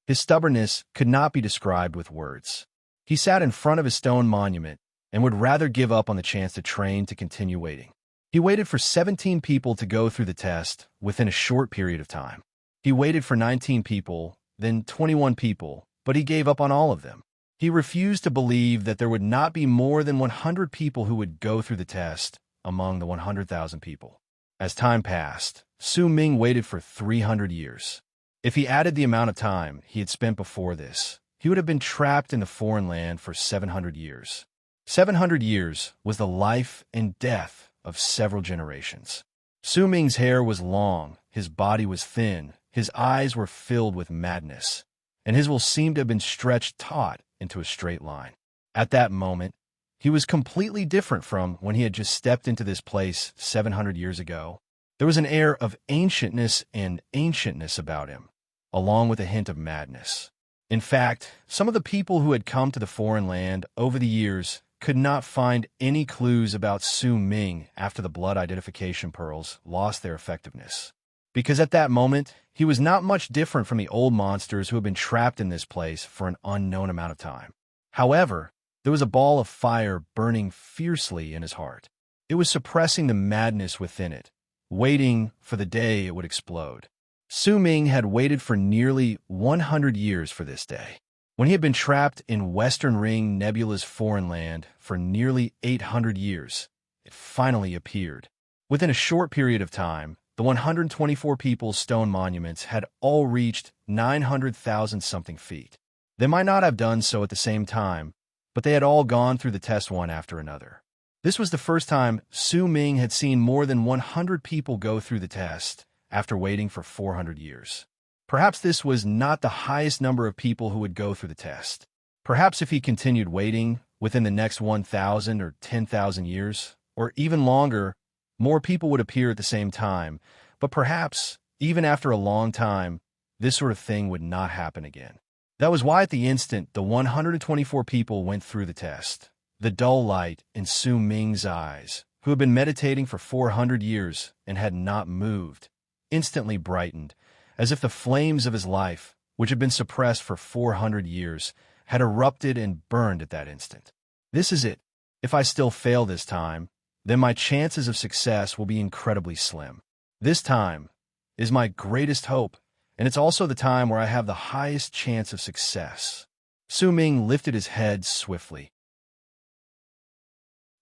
His stubbornness could not be described with words. He sat in front of his stone monument and would rather give up on the chance to train to continue waiting. He waited for 17 people to go through the test within a short period of time. He waited for 19 people, then 21 people, but he gave up on all of them. He refused to believe that there would not be more than 100 people who would go through the test among the 100,000 people. As time passed, Su Ming waited for 300 years. If he added the amount of time he had spent before this, he would have been trapped in the foreign land for 700 years. 700 years was the life and death of several generations. Su Ming's hair was long, his body was thin, his eyes were filled with madness, and his will seemed to have been stretched taut into a straight line. At that moment, he was completely different from when he had just stepped into this place 700 years ago. There was an air of ancientness and ancientness about him, along with a hint of madness. In fact, some of the people who had come to the foreign land over the years could not find any clues about Su Ming after the blood identification pearls lost their effectiveness. Because at that moment, he was not much different from the old monsters who had been trapped in this place for an unknown amount of time. However, there was a ball of fire burning fiercely in his heart. It was suppressing the madness within it, waiting for the day it would explode. Su Ming had waited for nearly 100 years for this day. When he had been trapped in Western Ring Nebula's foreign land for nearly 800 years, it finally appeared. Within a short period of time, the 124 people's stone monuments had all reached 900,000-something feet. They might not have done so at the same time, but they had all gone through the test one after another. This was the first time Su Ming had seen more than 100 people go through the test after waiting for 400 years. Perhaps this was not the highest number of people who would go through the test. Perhaps if he continued waiting within the next 1,000 or 10,000 years, or even longer, more people would appear at the same time. But perhaps, even after a long time, this sort of thing would not happen again. That was why at the instant the 124 people went through the test, the dull light in Su Ming's eyes, who had been meditating for 400 years and had not moved, instantly brightened, as if the flames of his life, which had been suppressed for 400 years, had erupted and burned at that instant. This is it. If I still fail this time, then my chances of success will be incredibly slim. This time is my greatest hope, and it's also the time where I have the highest chance of success. Su Ming lifted his head swiftly.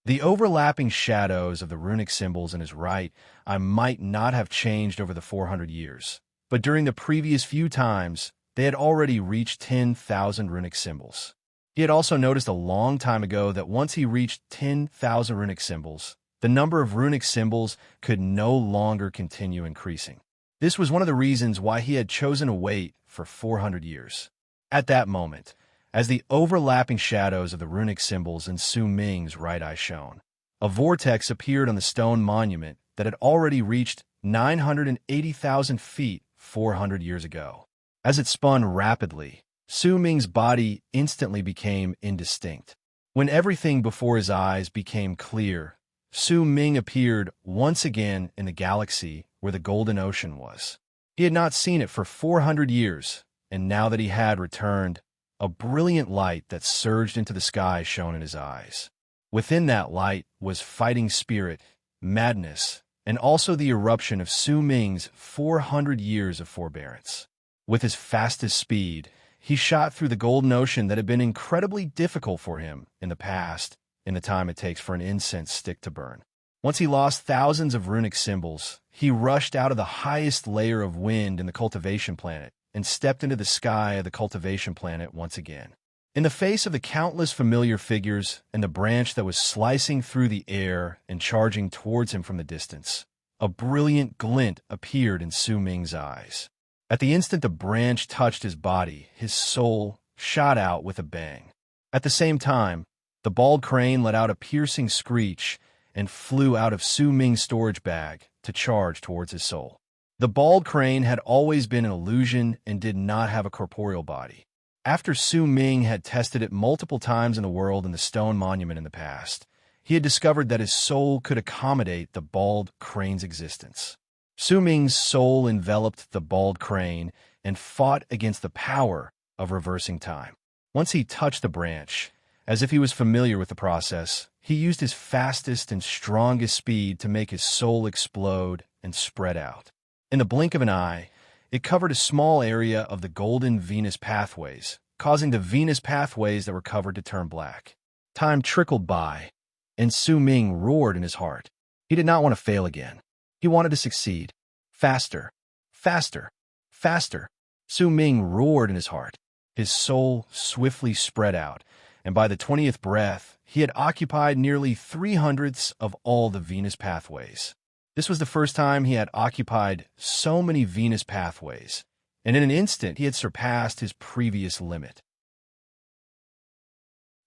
The overlapping shadows of the runic symbols in his right eye might not have changed over the 400 years. But during the previous few times, they had already reached 10,000 runic symbols. He had also noticed a long time ago that once he reached 10,000 runic symbols, the number of runic symbols could no longer continue increasing. This was one of the reasons why he had chosen to wait for 400 years. At that moment, as the overlapping shadows of the runic symbols in Su Ming's right eye shone, a vortex appeared on the stone monument that had already reached 980,000 feet 400 years ago. As it spun rapidly, Su Ming's body instantly became indistinct. When everything before his eyes became clear, Su Ming appeared once again in the galaxy where the Golden Ocean was. He had not seen it for 400 years, and now that he had returned, a brilliant light that surged into the sky shone in his eyes. Within that light was fighting spirit, madness, and also the eruption of Su Ming's 400 years of forbearance. With his fastest speed, he shot through the Golden Ocean that had been incredibly difficult for him in the past, in the time it takes for an incense stick to burn. Once he lost thousands of runic symbols, he rushed out of the highest layer of wind in the cultivation planet and stepped into the sky of the cultivation planet once again. In the face of the countless familiar figures and the branch that was slicing through the air and charging towards him from the distance, a brilliant glint appeared in Su Ming's eyes. At the instant the branch touched his body, his soul shot out with a bang. At the same time, the bald crane let out a piercing screech and flew out of Su Ming's storage bag to charge towards his soul. The bald crane had always been an illusion and did not have a corporeal body. After Su Ming had tested it multiple times in the world and the stone monument in the past, he had discovered that his soul could accommodate the bald crane's existence. Su Ming's soul enveloped the bald crane and fought against the power of reversing time. Once he touched the branch, as if he was familiar with the process, he used his fastest and strongest speed to make his soul explode and spread out. In the blink of an eye, it covered a small area of the golden Venus pathways, causing the Venus pathways that were covered to turn black. Time trickled by, and Su Ming roared in his heart. He did not want to fail again. He wanted to succeed. Faster, faster, faster. Su Ming roared in his heart. His soul swiftly spread out, and by the 20th breath, he had occupied nearly 3/100ths of all the Venus pathways. This was the first time he had occupied so many Venus pathways, and in an instant he had surpassed his previous limit.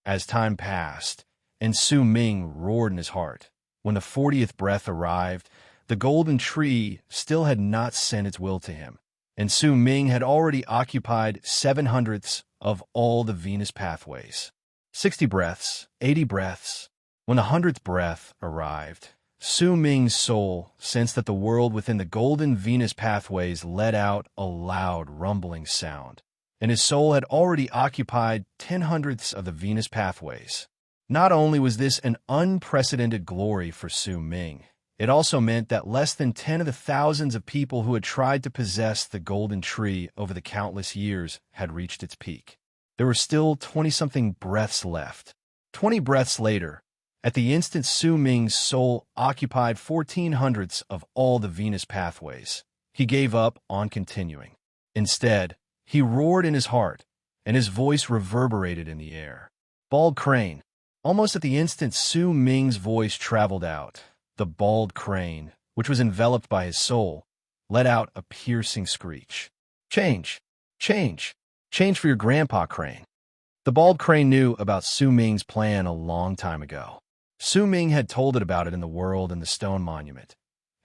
As time passed, and Su Ming roared in his heart, when the 40th breath arrived, the golden tree still had not sent its will to him, and Su Ming had already occupied 7/100ths of all the Venus pathways. 60 breaths, 80 breaths. When the 100th breath arrived, Su Ming's soul sensed that the world within the golden Venus pathways let out a loud rumbling sound, and his soul had already occupied 10/100ths of the Venus pathways. Not only was this an unprecedented glory for Su Ming, it also meant that less than 10 of the thousands of people who had tried to possess the golden tree over the countless years had reached its peak. There were still 20-something breaths left. 20 breaths later, at the instant Su Ming's soul occupied 14/100ths of all the Venus pathways, he gave up on continuing. Instead, he roared in his heart, and his voice reverberated in the air. Bald crane. Almost at the instant Su Ming's voice traveled out, the bald crane, which was enveloped by his soul, let out a piercing screech. Change! Change! Change for your grandpa, crane. The bald crane knew about Su Ming's plan a long time ago. Su Ming had told it about it in the world and the stone monument,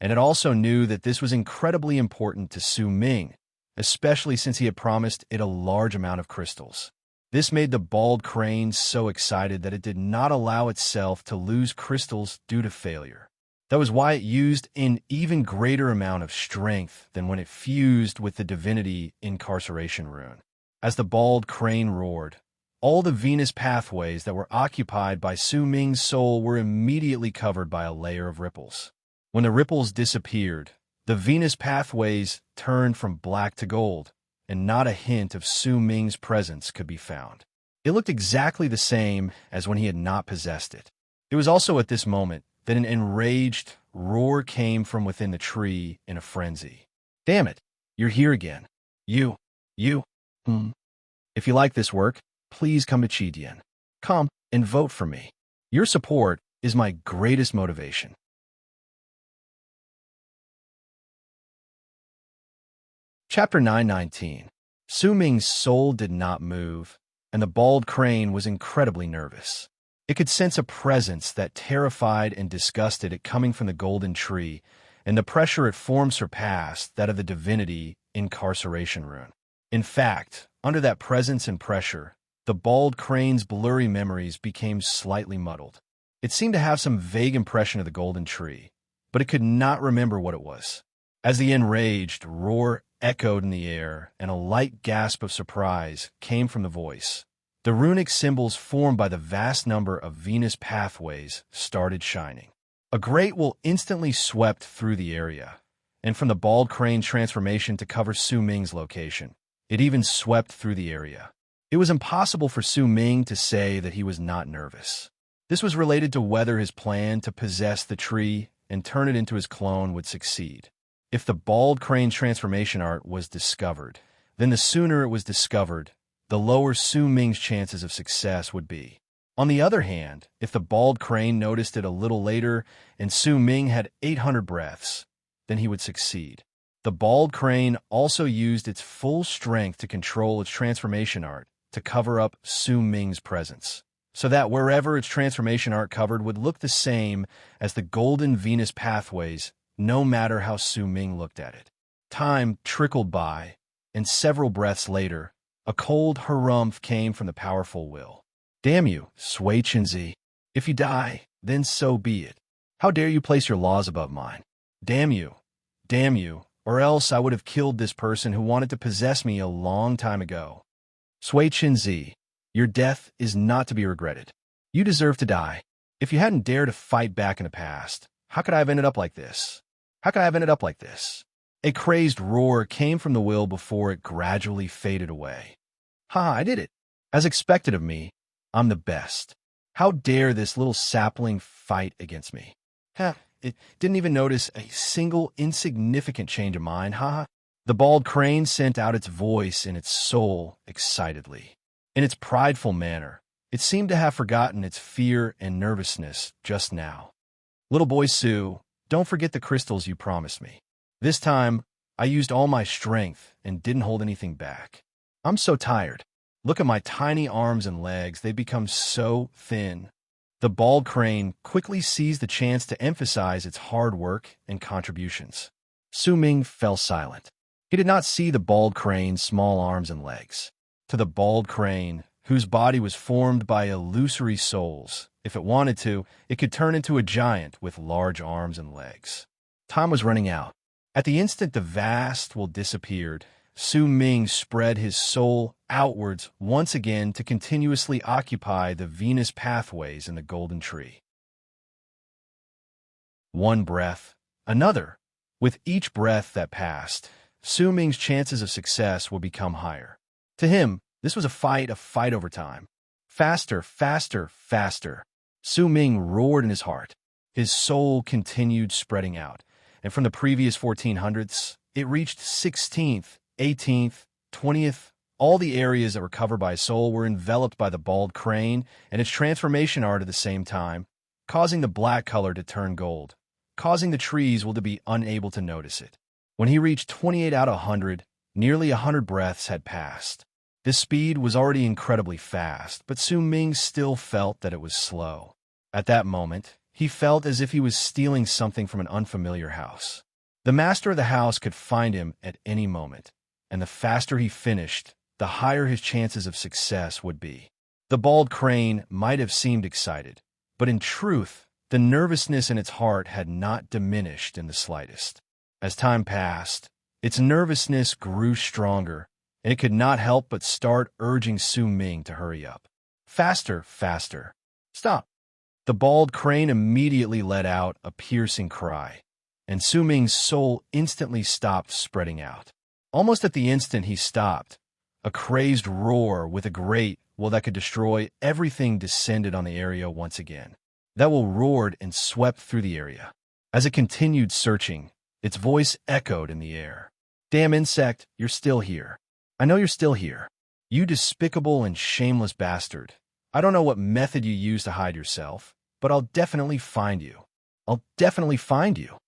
and it also knew that this was incredibly important to Su Ming, especially since he had promised it a large amount of crystals. This made the bald crane so excited that it did not allow itself to lose crystals due to failure. That was why it used an even greater amount of strength than when it fused with the divinity incarceration rune. As the bald crane roared, all the Venus pathways that were occupied by Su Ming's soul were immediately covered by a layer of ripples. When the ripples disappeared, the Venus pathways turned from black to gold, and not a hint of Su Ming's presence could be found. It looked exactly the same as when he had not possessed it. It was also at this moment that an enraged roar came from within the tree in a frenzy. Damn it, you're here again. You. If you like this work, please come to Chidian. Come and vote for me. Your support is my greatest motivation. Chapter 919. Su Ming's soul did not move, and the bald crane was incredibly nervous. It could sense a presence that terrified and disgusted it coming from the golden tree, and the pressure it formed surpassed that of the divinity incarceration rune. In fact, under that presence and pressure, the bald crane's blurry memories became slightly muddled. It seemed to have some vague impression of the golden tree, but it could not remember what it was. As the enraged roar echoed in the air and a light gasp of surprise came from the voice, the runic symbols formed by the vast number of Venus pathways started shining. A great will instantly swept through the area, and from the bald crane transformation to cover Su Ming's location, it even swept through the area. It was impossible for Su Ming to say that he was not nervous. This was related to whether his plan to possess the tree and turn it into his clone would succeed. If the bald crane transformation art was discovered, then the sooner it was discovered, the lower Su Ming's chances of success would be. On the other hand, if the bald crane noticed it a little later and Su Ming had 800 breaths, then he would succeed. The bald crane also used its full strength to control its transformation art to cover up Su Ming's presence, so that wherever its transformation art covered would look the same as the golden Venus pathways, no matter how Su Ming looked at it. Time trickled by, and several breaths later, a cold harumph came from the powerful will. Damn you, Sui Chenzi. If you die, then so be it. How dare you place your laws above mine? Damn you, or else I would have killed this person who wanted to possess me a long time ago. Sui Chenzi, your death is not to be regretted. You deserve to die. If you hadn't dared to fight back in the past, how could I have ended up like this? A crazed roar came from the will before it gradually faded away. Ha, I did it. As expected of me, I'm the best. How dare this little sapling fight against me? It didn't even notice a single insignificant change of mind, ha? The bald crane sent out its voice and its soul excitedly. In its prideful manner, it seemed to have forgotten its fear and nervousness just now. Little boy Su, don't forget the crystals you promised me. This time, I used all my strength and didn't hold anything back. I'm so tired. Look at my tiny arms and legs, they become so thin. The bald crane quickly seized the chance to emphasize its hard work and contributions. Su Ming fell silent. He did not see the bald crane's small arms and legs. To the bald crane, whose body was formed by illusory souls, if it wanted to, it could turn into a giant with large arms and legs. Time was running out. At the instant the vast will disappeared, Su Ming spread his soul outwards once again to continuously occupy the Venus pathways in the golden tree. One breath, another. With each breath that passed, Su Ming's chances of success would become higher. To him, this was a fight over time. Faster, faster, faster. Su Ming roared in his heart. His soul continued spreading out, and from the previous 1400s, it reached 16th, 18th, 20th. All the areas that were covered by soul were enveloped by the bald crane and its transformation art at the same time, causing the black color to turn gold, causing the trees to be unable to notice it. When he reached 28 out of 100, nearly 100 breaths had passed. This speed was already incredibly fast, but Su Ming still felt that it was slow. At that moment, he felt as if he was stealing something from an unfamiliar house. The master of the house could find him at any moment, and the faster he finished, the higher his chances of success would be. The bald crane might have seemed excited, but in truth, the nervousness in its heart had not diminished in the slightest. As time passed, its nervousness grew stronger, and it could not help but start urging Su Ming to hurry up. Faster, faster. Stop. The bald crane immediately let out a piercing cry, and Su Ming's soul instantly stopped spreading out. Almost at the instant he stopped, a crazed roar with a great will that could destroy everything descended on the area once again. That will roared and swept through the area. As it continued searching, its voice echoed in the air. Damn insect, you're still here. I know you're still here. You despicable and shameless bastard. I don't know what method you use to hide yourself, but I'll definitely find you. I'll definitely find you.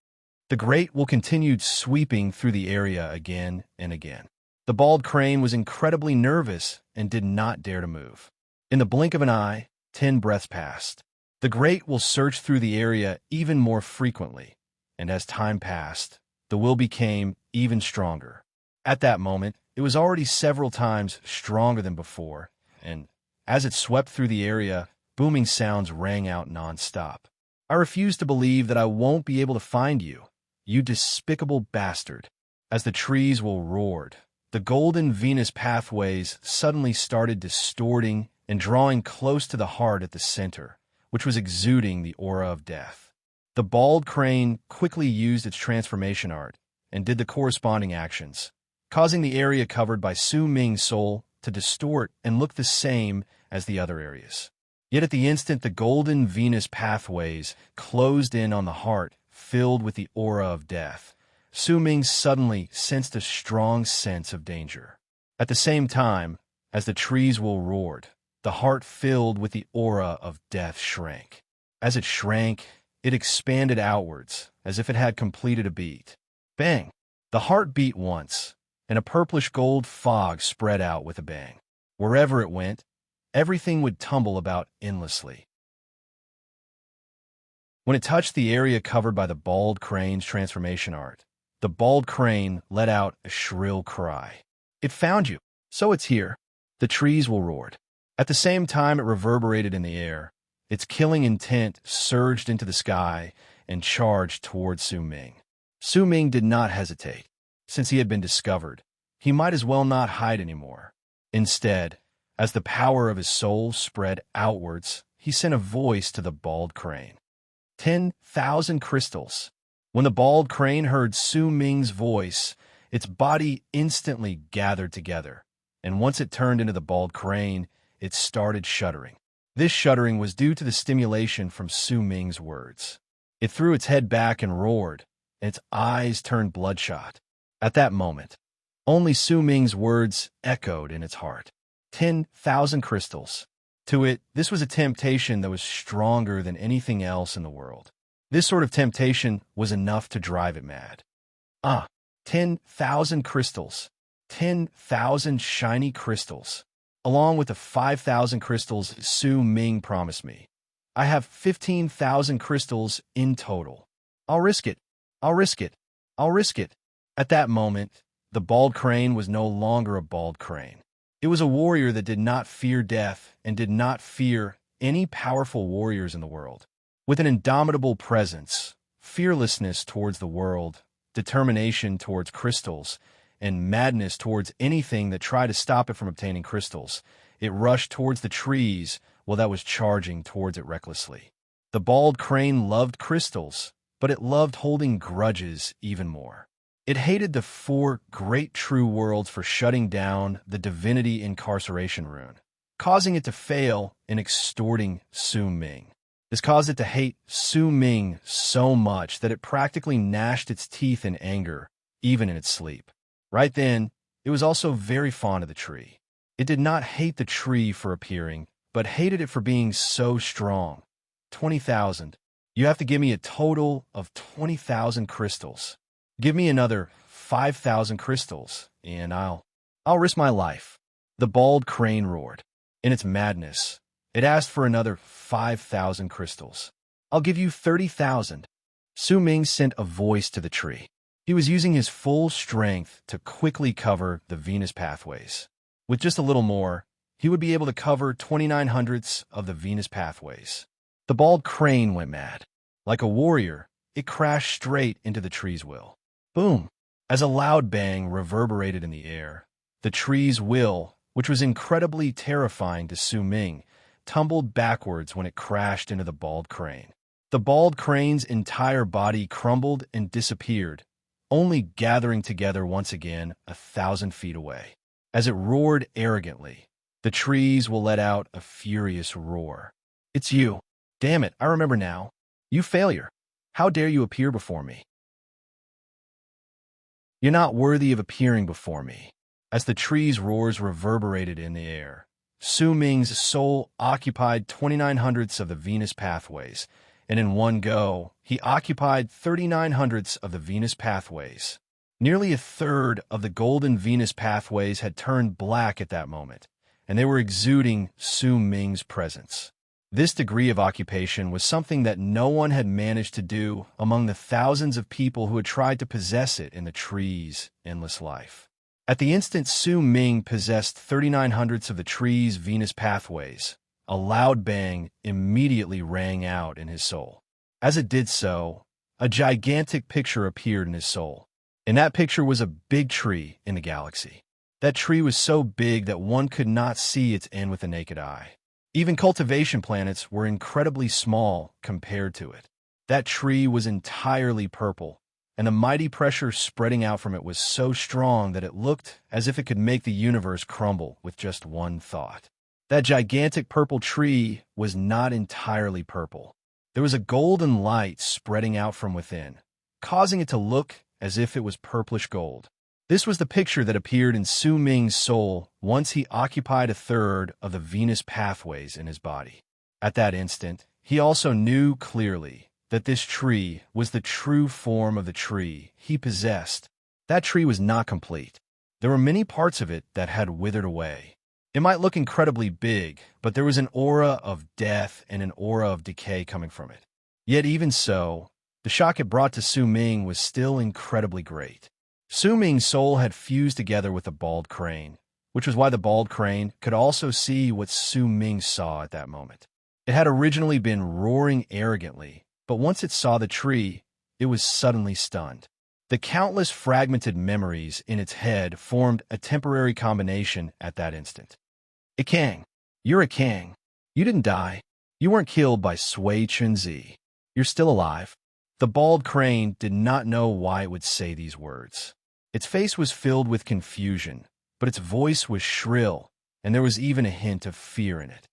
The great will continued sweeping through the area again and again. The bald crane was incredibly nervous and did not dare to move. In the blink of an eye, 10 breaths passed. The great will search through the area even more frequently, and as time passed, the will became even stronger. At that moment, it was already several times stronger than before, and as it swept through the area, booming sounds rang out non-stop. I refuse to believe that I won't be able to find you, you despicable bastard. As the trees will roared, the golden Venus pathways suddenly started distorting and drawing close to the heart at the center, which was exuding the aura of death. The bald crane quickly used its transformation art and did the corresponding actions, causing the area covered by Su Ming's soul to distort and look the same as the other areas. Yet at the instant the golden Venus pathways closed in on the heart filled with the aura of death, Su Ming suddenly sensed a strong sense of danger. At the same time, as the trees will roared, the heart filled with the aura of death shrank. As it shrank, it expanded outwards, as if it had completed a beat. Bang! The heart beat once, and a purplish gold fog spread out with a bang. Wherever it went, everything would tumble about endlessly. When it touched the area covered by the bald crane's transformation art, the bald crane let out a shrill cry. It found you, so it's here. The trees will roared. At the same time it reverberated in the air. Its killing intent surged into the sky and charged toward Su Ming. Su Ming did not hesitate. Since he had been discovered, he might as well not hide anymore. Instead, as the power of his soul spread outwards, he sent a voice to the bald crane. 10,000 crystals. When the bald crane heard Su Ming's voice, its body instantly gathered together, and once it turned into the bald crane, it started shuddering. This shuddering was due to the stimulation from Su Ming's words. It threw its head back and roared, and its eyes turned bloodshot. At that moment, only Su Ming's words echoed in its heart. 10,000 crystals. To it, this was a temptation that was stronger than anything else in the world. This sort of temptation was enough to drive it mad. 10,000 crystals. 10,000 shiny crystals. Along with the 5,000 crystals Su Ming promised me. I have 15,000 crystals in total. I'll risk it. I'll risk it. I'll risk it. At that moment, the bald crane was no longer a bald crane. It was a warrior that did not fear death and did not fear any powerful warriors in the world. With an indomitable presence, fearlessness towards the world, determination towards crystals, and madness towards anything that tried to stop it from obtaining crystals, it rushed towards the trees while that was charging towards it recklessly. The bald crane loved crystals, but it loved holding grudges even more. It hated the 4 great true worlds for shutting down the divinity incarceration rune, causing it to fail in extorting Su Ming. This caused it to hate Su Ming so much that it practically gnashed its teeth in anger, even in its sleep. Right then, it was also very fond of the tree. It did not hate the tree for appearing, but hated it for being so strong. 20,000. You have to give me a total of 20,000 crystals. Give me another 5,000 crystals, and I'll risk my life. The bald crane roared. In its madness, it asked for another 5,000 crystals. I'll give you 30,000. Su Ming sent a voice to the tree. He was using his full strength to quickly cover the Venus pathways. With just a little more, he would be able to cover 2,900ths of the Venus pathways. The bald crane went mad. Like a warrior, it crashed straight into the tree's will. Boom! As a loud bang reverberated in the air, the tree's will, which was incredibly terrifying to Su Ming, tumbled backwards when it crashed into the bald crane. The bald crane's entire body crumbled and disappeared, only gathering together once again 1,000 feet away. As it roared arrogantly, the trees will let out a furious roar. It's you. Damn it, I remember now. You failure. How dare you appear before me? You're not worthy of appearing before me. As the trees' roars reverberated in the air, Su Ming's soul occupied 2,900ths of the Venus pathways, and in one go, he occupied 3,900ths of the Venus pathways. Nearly a third of the golden Venus pathways had turned black at that moment, and they were exuding Su Ming's presence. This degree of occupation was something that no one had managed to do among the thousands of people who had tried to possess it in the tree's endless life. At the instant Su Ming possessed 39/100ths of the tree's Venus pathways, a loud bang immediately rang out in his soul. As it did so, a gigantic picture appeared in his soul. In that picture was a big tree in the galaxy. That tree was so big that one could not see its end with the naked eye. Even cultivation planets were incredibly small compared to it. That tree was entirely purple, and the mighty pressure spreading out from it was so strong that it looked as if it could make the universe crumble with just one thought. That gigantic purple tree was not entirely purple. There was a golden light spreading out from within, causing it to look as if it was purplish gold. This was the picture that appeared in Su Ming's soul once he occupied a third of the Venus pathways in his body. At that instant, he also knew clearly that this tree was the true form of the tree he possessed. That tree was not complete. There were many parts of it that had withered away. It might look incredibly big, but there was an aura of death and an aura of decay coming from it. Yet even so, the shock it brought to Su Ming was still incredibly great. Su Ming's soul had fused together with the bald crane, which was why the bald crane could also see what Su Ming saw at that moment. It had originally been roaring arrogantly, but once it saw the tree, it was suddenly stunned. The countless fragmented memories in its head formed a temporary combination at that instant. A Kang. You're a Kang. You didn't die. You weren't killed by Sui Chunzi. You're still alive. The bald crane did not know why it would say these words. Its face was filled with confusion, but its voice was shrill, and there was even a hint of fear in it.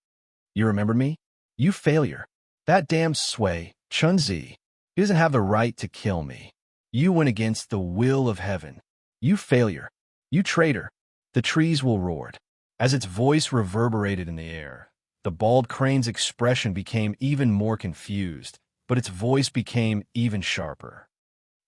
You remember me? You failure. That damn Sui Chunzi. He doesn't have the right to kill me. You went against the will of heaven. You failure. You traitor. The trees will roar. As its voice reverberated in the air, the bald crane's expression became even more confused, but its voice became even sharper.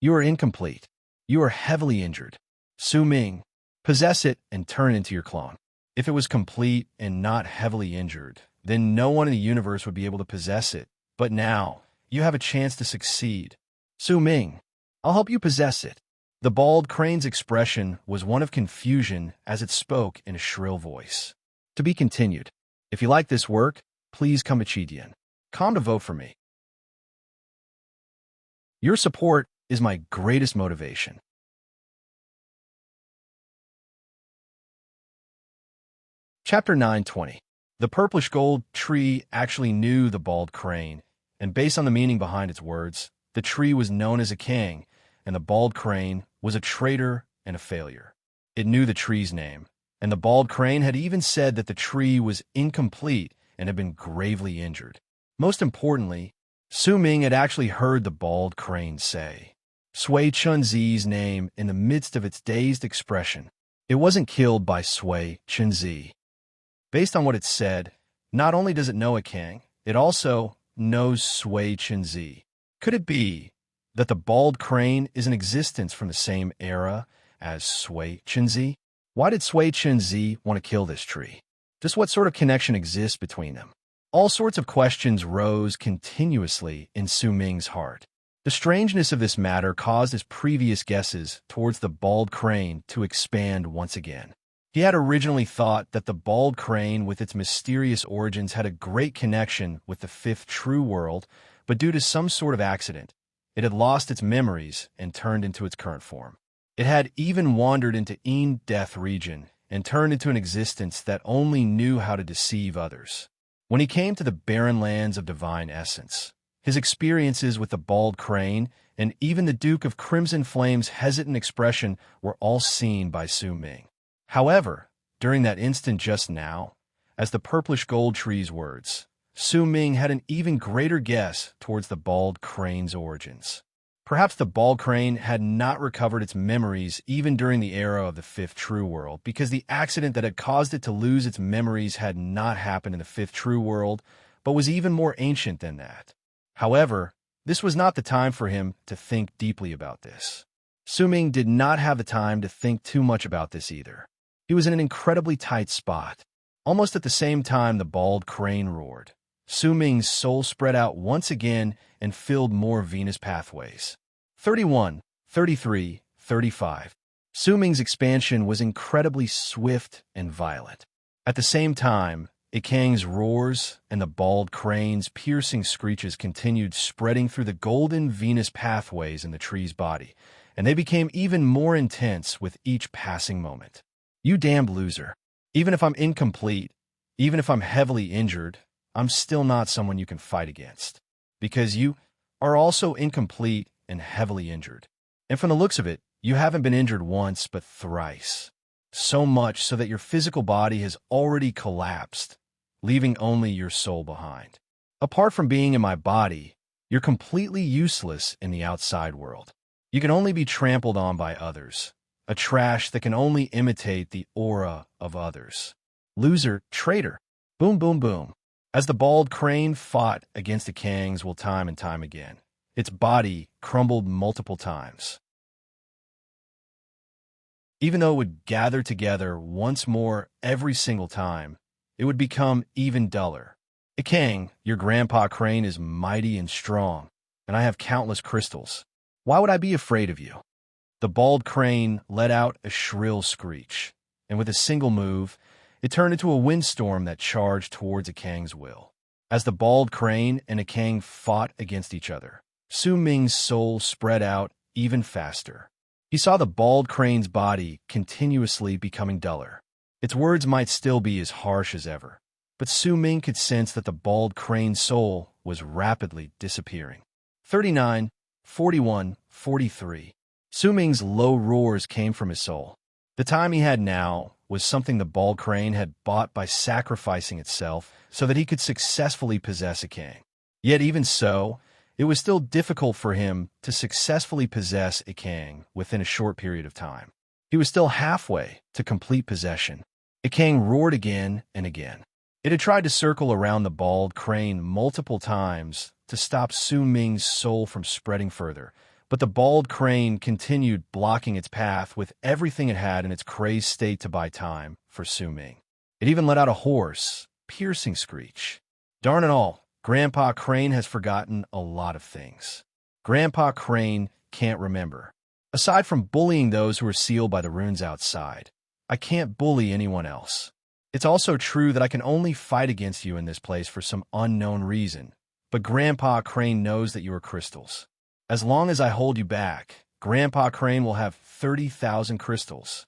You are incomplete. You are heavily injured. Su Ming, possess it and turn it into your clone. If it was complete and not heavily injured, then no one in the universe would be able to possess it. But now, you have a chance to succeed. Su Ming, I'll help you possess it. The bald crane's expression was one of confusion as it spoke in a shrill voice. To be continued. If you like this work, please come to Chidian. Come to vote for me. Your support is my greatest motivation. Chapter 920. The purplish gold tree actually knew the bald crane, and based on the meaning behind its words, the tree was known as a king, and the bald crane was a traitor and a failure. It knew the tree's name, and the bald crane had even said that the tree was incomplete and had been gravely injured. Most importantly, Su Ming had actually heard the bald crane say Sui Chunzi's name in the midst of its dazed expression. It wasn't killed by Sui Chunzi. Based on what it said, not only does it know a Kang, it also knows Sui Chunzi. Could it be that the bald crane is in existence from the same era as Sui Chunzi? Why did Sui Chunzi want to kill this tree? Just what sort of connection exists between them? All sorts of questions rose continuously in Su Ming's heart. The strangeness of this matter caused his previous guesses towards the bald crane to expand once again. He had originally thought that the bald crane with its mysterious origins had a great connection with the fifth true world, but due to some sort of accident, it had lost its memories and turned into its current form. It had even wandered into Death region and turned into an existence that only knew how to deceive others. When he came to the barren lands of divine essence, his experiences with the bald crane and even the Duke of Crimson Flame's hesitant expression were all seen by Su Ming. However, during that instant just now, as the purplish gold tree's words, Su Ming had an even greater guess towards the bald crane's origins. Perhaps the bald crane had not recovered its memories even during the era of the fifth true world, because the accident that had caused it to lose its memories had not happened in the fifth true world, but was even more ancient than that. However, this was not the time for him to think deeply about this. Su Ming did not have the time to think too much about this either. He was in an incredibly tight spot. Almost at the same time the bald crane roared, Su Ming's soul spread out once again and filled more Venus pathways. 31, 33, 35. Su Ming's expansion was incredibly swift and violent. At the same time, Ikang's roars and the bald crane's piercing screeches continued spreading through the golden Venus pathways in the tree's body, and they became even more intense with each passing moment. You damned loser. Even if I'm incomplete, even if I'm heavily injured, I'm still not someone you can fight against. Because you are also incomplete and heavily injured. And from the looks of it, you haven't been injured once, but thrice. So much so that your physical body has already collapsed, leaving only your soul behind. Apart from being in my body, you're completely useless in the outside world. You can only be trampled on by others, a trash that can only imitate the aura of others. Loser, traitor, boom, boom, boom. As the bald crane fought against the Kangs will time and time again, its body crumbled multiple times. Even though it would gather together once more every single time, it would become even duller. Ikang, your grandpa crane is mighty and strong, and I have countless crystals. Why would I be afraid of you? The bald crane let out a shrill screech, and with a single move, it turned into a windstorm that charged towards Ikang's will. As the bald crane and Ikang fought against each other, Su Ming's soul spread out even faster. He saw the bald crane's body continuously becoming duller. Its words might still be as harsh as ever, but Su Ming could sense that the bald crane's soul was rapidly disappearing. 39, 41, 43. Su Ming's low roars came from his soul. The time he had now was something the bald crane had bought by sacrificing itself so that he could successfully possess Ikang. Yet even so, it was still difficult for him to successfully possess Ikang within a short period of time. He was still halfway to complete possession. Ikang roared again and again. It had tried to circle around the bald crane multiple times to stop Su Ming's soul from spreading further, but the bald crane continued blocking its path with everything it had in its crazed state to buy time for Su Ming. It even let out a hoarse, piercing screech. Darn it all, Grandpa Crane has forgotten a lot of things. Grandpa Crane can't remember. Aside from bullying those who are sealed by the runes outside, I can't bully anyone else. It's also true that I can only fight against you in this place for some unknown reason, but Grandpa Crane knows that you are crystals. As long as I hold you back, Grandpa Crane will have 30,000 crystals.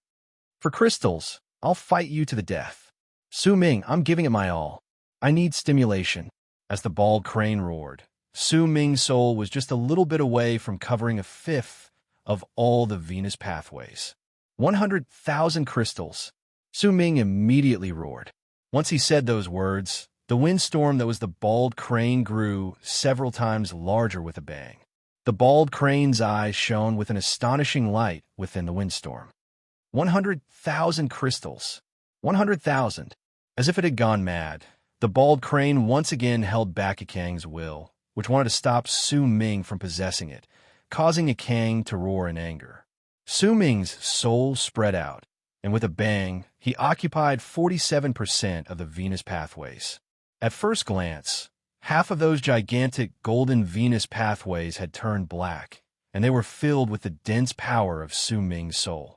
For crystals, I'll fight you to the death. Su Ming, I'm giving it my all. I need stimulation. As the bald crane roared, Su Ming's soul was just a little bit away from covering a fifth of all the Venus pathways. 100,000 crystals. Su Ming immediately roared. Once he said those words, the windstorm that was the bald crane grew several times larger with a bang. The bald crane's eyes shone with an astonishing light within the windstorm. 100,000 crystals. 100,000. As if it had gone mad, the bald crane once again held back Ikang's will, which wanted to stop Su Ming from possessing it, causing Ikang to roar in anger. Su Ming's soul spread out, and with a bang, he occupied 47% of the Venus pathways. At first glance, half of those gigantic golden Venus pathways had turned black, and they were filled with the dense power of Su Ming's soul.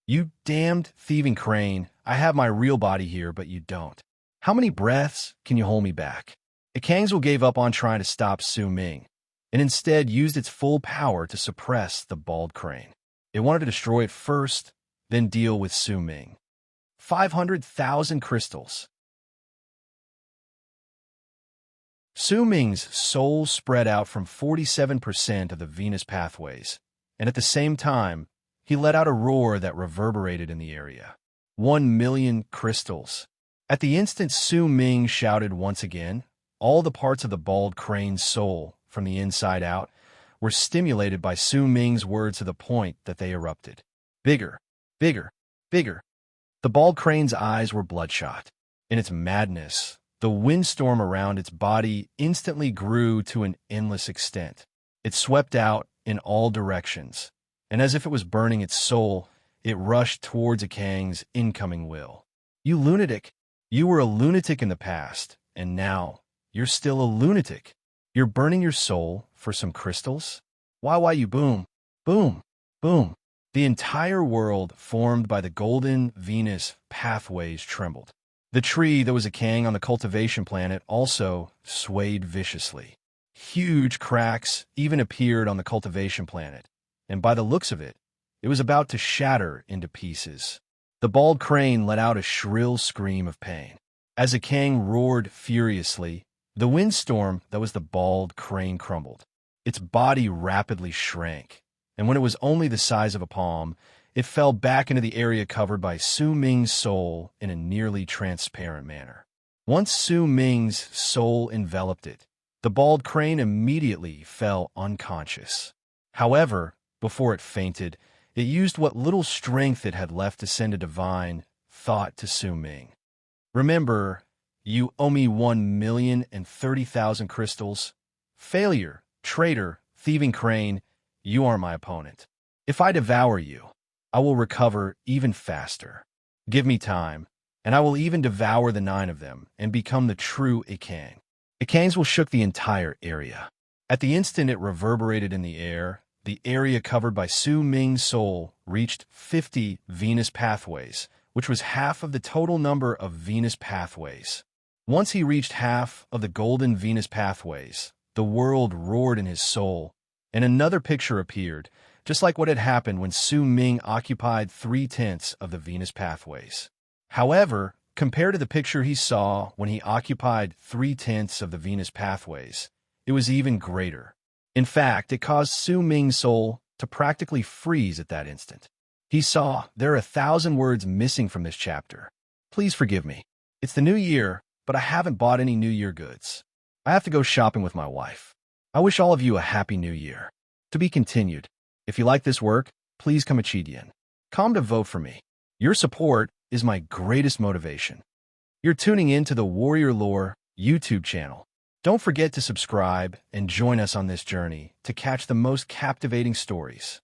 You damned thieving crane, I have my real body here, but you don't. How many breaths can you hold me back? Ikang's gave up on trying to stop Su Ming, and instead used its full power to suppress the bald crane. It wanted to destroy it first, then deal with Su Ming. 500,000 crystals. Su Ming's soul spread out from 47% of the Venus pathways, and at the same time, he let out a roar that reverberated in the area. 1,000,000 crystals. At the instant Su Ming shouted once again, all the parts of the bald crane's soul, from the inside out, were stimulated by Su Ming's words to the point that they erupted. Bigger, bigger, bigger. The bald crane's eyes were bloodshot. In its madness, the windstorm around its body instantly grew to an endless extent. It swept out in all directions, and as if it was burning its soul, it rushed towards Ikang's incoming will. You lunatic! You were a lunatic in the past, and now you're still a lunatic. You're burning your soul for some crystals? Why you boom, boom, boom. The entire world formed by the golden Venus pathways trembled. The tree that was a king on the cultivation planet also swayed viciously. Huge cracks even appeared on the cultivation planet, and by the looks of it, it was about to shatter into pieces. The bald crane let out a shrill scream of pain. As a king roared furiously, the windstorm that was the bald crane crumbled. Its body rapidly shrank, and when it was only the size of a palm, it fell back into the area covered by Su Ming's soul in a nearly transparent manner. Once Su Ming's soul enveloped it, the bald crane immediately fell unconscious. However, before it fainted, it used what little strength it had left to send a divine thought to Su Ming. Remember, you owe me 1,030,000 crystals. Failure, traitor, thieving crane, you are my opponent. If I devour you, I will recover even faster. Give me time, and I will even devour the 9 of them and become the true Ikang. Ikangs will shook the entire area. At the instant it reverberated in the area covered by Su Ming's soul reached 50 Venus pathways, which was half of the total number of Venus pathways. Once he reached half of the golden Venus pathways, the world roared in his soul, and another picture appeared, just like what had happened when Su Ming occupied 3/10 of the Venus pathways. However, compared to the picture he saw when he occupied 3/10 of the Venus pathways, it was even greater. In fact, it caused Su Ming's soul to practically freeze at that instant. He saw there are 1,000 words missing from this chapter. Please forgive me. It's the new year, but I haven't bought any New Year goods. I have to go shopping with my wife. I wish all of you a happy new year. To be continued. If you like this work, please come Achidian. Come to vote for me. Your support is my greatest motivation. You're tuning in to the Warrior Lore YouTube channel. Don't forget to subscribe and join us on this journey to catch the most captivating stories.